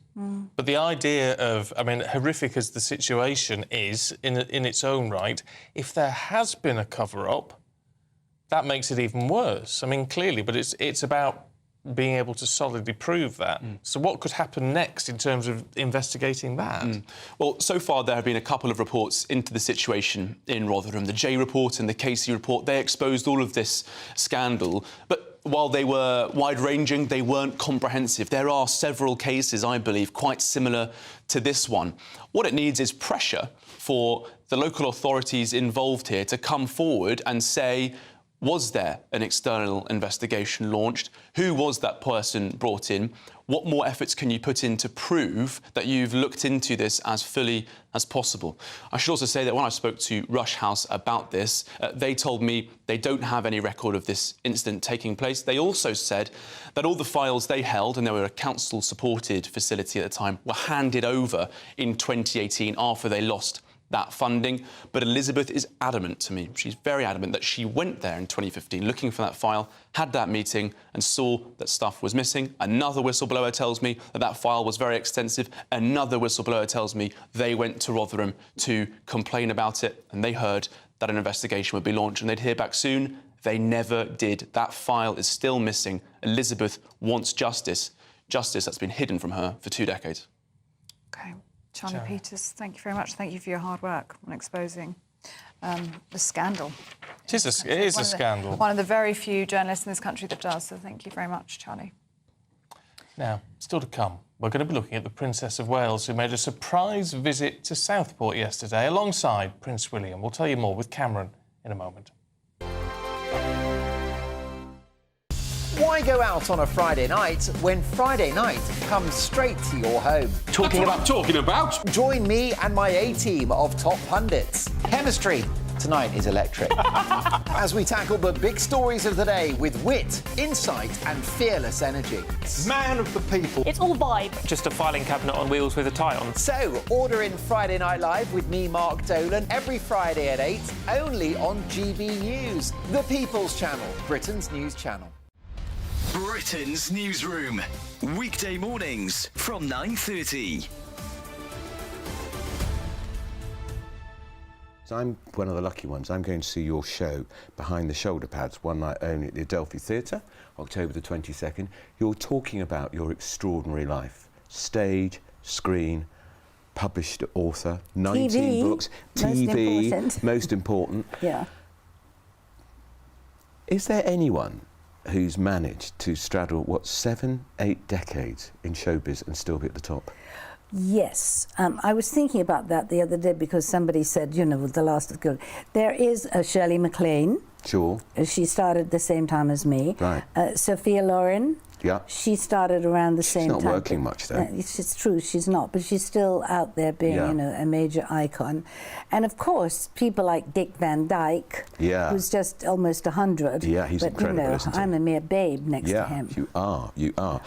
But the idea of, I mean, horrific as the situation is in its own right, if there has been a cover-up, that makes it even worse. I mean, clearly, but it's about being able to solidly prove that. So what could happen next in terms of investigating that? Well, so far there have been a couple of reports into the situation in Rotherham. The J report and the Casey report, they exposed all of this scandal. But while they were wide-ranging, they weren't comprehensive. There are several cases, I believe, quite similar to this one. What it needs is pressure for the local authorities involved here to come forward and say, was there an external investigation launched? Who was that person brought in? What more efforts can you put in to prove that you've looked into this as fully as possible? I should also say that when I spoke to Rush House about this, they told me they don't have any record of this incident taking place. They also said that all the files they held, and they were a council-supported facility at the time, were handed over in 2018 after they lost that funding. But Elizabeth is adamant to me, she's very adamant, that she went there in 2015 looking for that file, had that meeting and saw that stuff was missing. Another whistleblower tells me that that file was very extensive. Another whistleblower tells me they went to Rotherham to complain about it and they heard that an investigation would be launched and they'd hear back soon. They never did. That file is still missing. Elizabeth wants justice, justice that's been hidden from her for 2 decades. OK. Charlie Peters, thank you very much. Thank you for your hard work on exposing the scandal. It is a scandal. One of the very few journalists in this country that does, so thank you very much, Charlie. Now, still to come, we're going to be looking at the Princess of Wales, who made a surprise visit to Southport yesterday alongside Prince William. We'll tell you more with Cameron in a moment. Why go out on a Friday night when Friday night comes straight to your home? Talking about. Join me and my A-team of top pundits. Chemistry tonight is electric. As we tackle the big stories of the day with wit, insight and fearless energy. Man of the people. It's all vibe. Just a filing cabinet on wheels with a tie on. So, order in Friday Night Live with me, Mark Dolan, every Friday at 8, only on GB News, the People's Channel, Britain's news channel. Britain's Newsroom. Weekday mornings from 9:30. So I'm one of the lucky ones. I'm going to see your show, Behind the Shoulder Pads, one night only at the Adelphi Theatre, October the 22nd. You're talking about your extraordinary life. Stage, screen, published author, 19 TV, books, TV, most important. Yeah. Is there anyone who's managed to straddle, 7-8 decades in showbiz and still be at the top? Yes. I was thinking about that the other day because somebody said, you know, the last is good. There is a Shirley MacLaine. Sure. She started the same time as me. Right. Sophia Loren. Yeah. She started around the same time. She's not working much, though. It's true, she's not, but she's still out there being, you know, a major icon. And of course, people like Dick Van Dyke, who's just almost 100. Yeah, he's incredible, you know, isn't he? I'm a mere babe next to him. You are.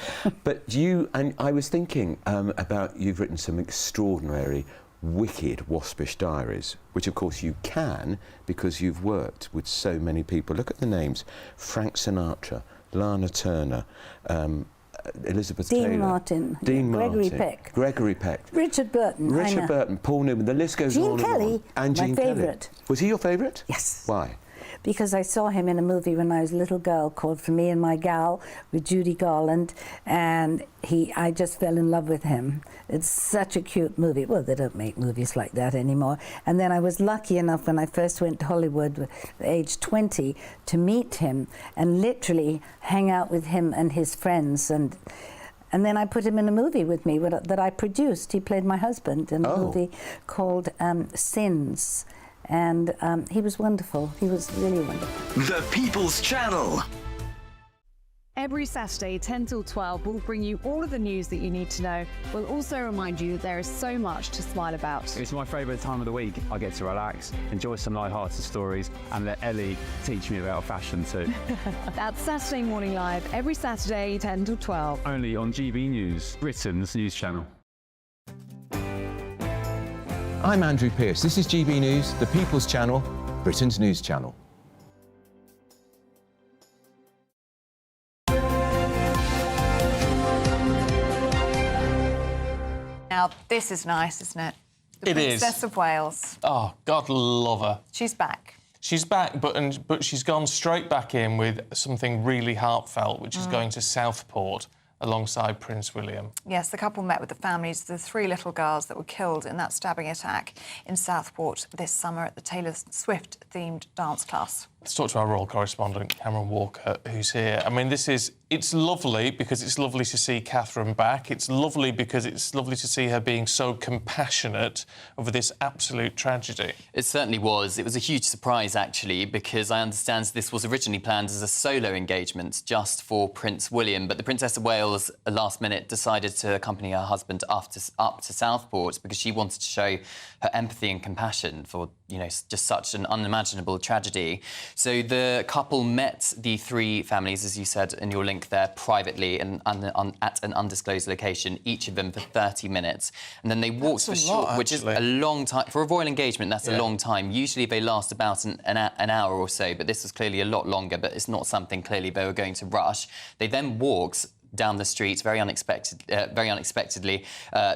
But and I was thinking about, you've written some extraordinary, wicked, waspish diaries, which of course you can because you've worked with so many people. Look at the names: Frank Sinatra, Lana Turner, Elizabeth Taylor, Dean Martin, Gregory Peck, Richard Burton, Paul Newman. The list goes on. Gene Kelly, and my Gene favourite. Kelly. Was he your favourite? Yes. Why? Because I saw him in a movie when I was a little girl called For Me and My Gal with Judy Garland, and I just fell in love with him. It's such a cute movie. Well, they don't make movies like that anymore. And then I was lucky enough when I first went to Hollywood at age 20 to meet him and literally hang out with him and his friends. And then I put him in a movie with me that I produced. He played my husband in a movie called Sins. And he was wonderful. He was really wonderful. The People's Channel. Every Saturday, 10 till 12, we'll bring you all of the news that you need to know. We'll also remind you that there is so much to smile about. It's my favourite time of the week. I get to relax, enjoy some light-hearted stories, and let Ellie teach me about fashion too. That's Saturday Morning Live, every Saturday, 10 till 12. Only on GB News, Britain's news channel. I'm Andrew Pearce. This is GB News, the People's Channel, Britain's news channel. Now, this is nice, isn't it? The It is. Princess of Wales. Oh, God love her. She's back. She's back, but she's gone straight back in with something really heartfelt, which is going to Southport alongside Prince William. Yes, the couple met with the families of the 3 little girls that were killed in that stabbing attack in Southport this summer at the Taylor Swift-themed dance class. Let's talk to our royal correspondent, Cameron Walker, who's here. I mean, it's lovely because it's lovely to see Catherine back. It's lovely because it's lovely to see her being so compassionate over this absolute tragedy. It certainly was. It was a huge surprise, actually, because I understand this was originally planned as a solo engagement just for Prince William, but the Princess of Wales, last minute, decided to accompany her husband up to Southport because she wanted to show her empathy and compassion for, just such an unimaginable tragedy. So the couple met the 3 families, as you said in your link there, privately and at an undisclosed location, each of them for 30 minutes. And then they walked for short, which is a long time. For a royal engagement, that's a long time. Usually they last about an hour or so, but this was clearly a lot longer, but it's not something clearly they were going to rush. They then walked down the street very unexpectedly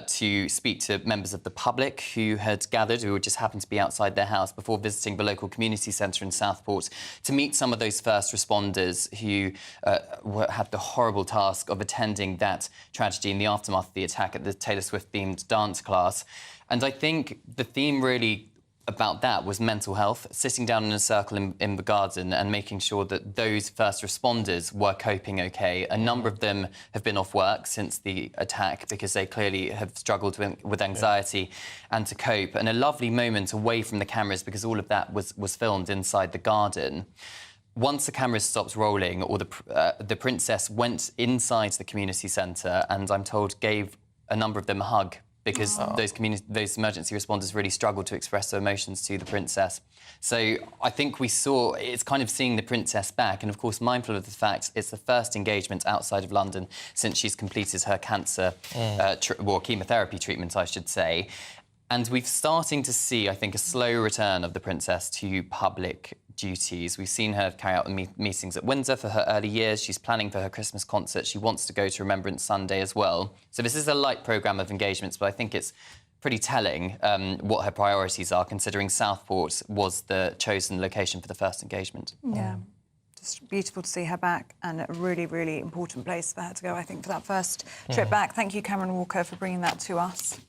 to speak to members of the public who had gathered, who just happened to be outside their house, before visiting the local community centre in Southport to meet some of those first responders who had the horrible task of attending that tragedy in the aftermath of the attack at the Taylor Swift-themed dance class. And I think the theme really about that was mental health, sitting down in a circle in the garden and making sure that those first responders were coping OK. A number of them have been off work since the attack because they clearly have struggled with anxiety and to cope. And a lovely moment away from the cameras because all of that was filmed inside the garden. Once the cameras stopped rolling, or the princess went inside the community centre and, I'm told, gave a number of them a hug because those emergency responders really struggled to express their emotions to the princess. So I think it's kind of seeing the princess back, and of course mindful of the fact it's the first engagement outside of London since she's completed her cancer, chemotherapy treatment, I should say. And we're starting to see, I think, a slow return of the princess to public duties. We've seen her carry out meetings at Windsor for her early years. She's planning for her Christmas concert. She wants to go to Remembrance Sunday as well. So this is a light programme of engagements, but I think it's pretty telling what her priorities are, considering Southport was the chosen location for the first engagement. Yeah. Just beautiful to see her back, and a really, really important place for her to go, I think, for that first trip back. Thank you, Cameron Walker, for bringing that to us.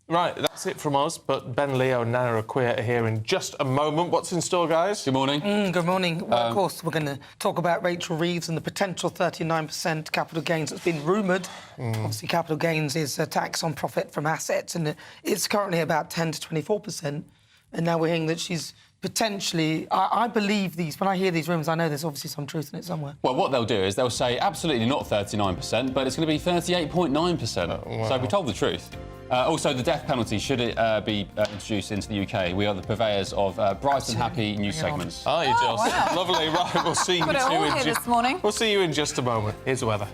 Right, that's it from us, but Ben, Leo and Nana Aquia are here in just a moment. What's in store, guys? Good morning. Good morning. Well, of course, we're going to talk about Rachel Reeves and the potential 39% capital gains that's been rumoured. Obviously, capital gains is a tax on profit from assets, and it's currently about 10 to 24%. And now we're hearing that she's potentially... I believe these... When I hear these rumours, I know there's obviously some truth in it somewhere. Well, what they'll do is they'll say absolutely not 39%, but it's going to be 38.9%. So we told the truth. Also, the death penalty, should it be introduced into the UK, we are the purveyors of bright and happy news segments. Are you, Joss? Wow. Lovely. Right, we'll see you Got it all here this morning. We'll see you in just a moment. Here's the weather.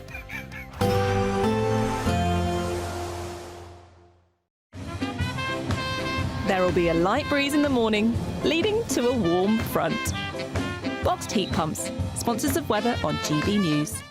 There will be a light breeze in the morning, leading to a warm front. Boxed heat pumps, sponsors of weather on GB News.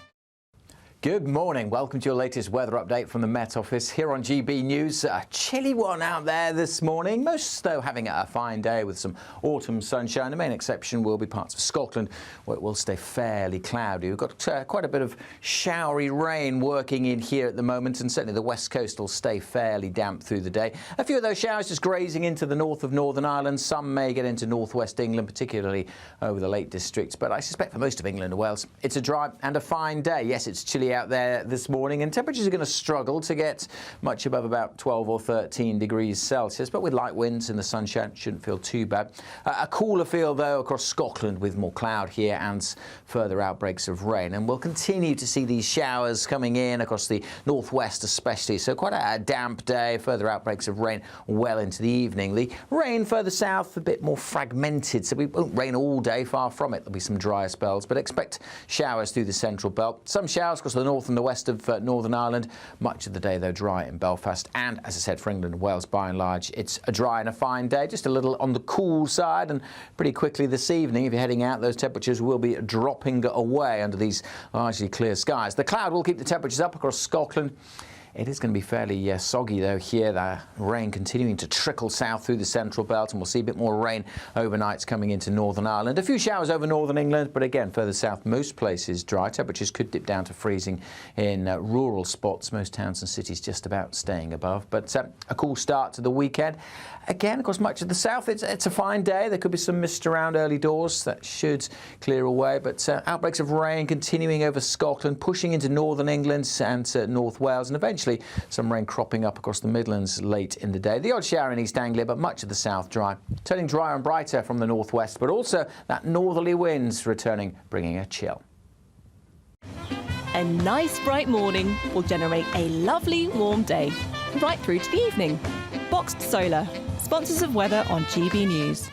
Good morning. Welcome to your latest weather update from the Met Office here on GB News. A chilly one out there this morning. Most, though, having a fine day with some autumn sunshine. The main exception will be parts of Scotland, where it will stay fairly cloudy. We've got quite a bit of showery rain working in here at the moment, and certainly the west coast will stay fairly damp through the day. A few of those showers just grazing into the north of Northern Ireland. Some may get into northwest England, particularly over the Lake District. But I suspect for most of England and Wales, it's a dry and a fine day. Yes, it's chilly out there this morning, and temperatures are going to struggle to get much above about 12 or 13 degrees Celsius, but with light winds and the sunshine, shouldn't feel too bad. A cooler feel, though, across Scotland with more cloud here and further outbreaks of rain. And we'll continue to see these showers coming in across the northwest especially, so quite a damp day, further outbreaks of rain well into the evening. The rain further south a bit more fragmented, so we won't rain all day, far from it. There'll be some drier spells, but expect showers through the central belt. Some showers across the north and the west of Northern Ireland. Much of the day, though, dry in Belfast. And, as I said, for England and Wales, by and large, it's a dry and a fine day. Just a little on the cool side, and pretty quickly this evening, if you're heading out, those temperatures will be dropping away under these largely clear skies. The cloud will keep the temperatures up across Scotland. It is going to be fairly soggy, though, here. The rain continuing to trickle south through the central belt, and we'll see a bit more rain overnights coming into Northern Ireland. A few showers over Northern England, but again, further south, most places dry. Temperatures could dip down to freezing in rural spots. Most towns and cities just about staying above. But a cool start to the weekend. Again, of course, much of the south, it's a fine day. There could be some mist around early doors. That should clear away. But outbreaks of rain continuing over Scotland, pushing into Northern England and North Wales, and eventually some rain cropping up across the Midlands late in the day. The odd shower in East Anglia, but much of the south dry. Turning drier and brighter from the northwest, but also that northerly winds returning, bringing a chill. A nice bright morning will generate a lovely warm day, right through to the evening. Boxed Solar, sponsors of weather on GB News.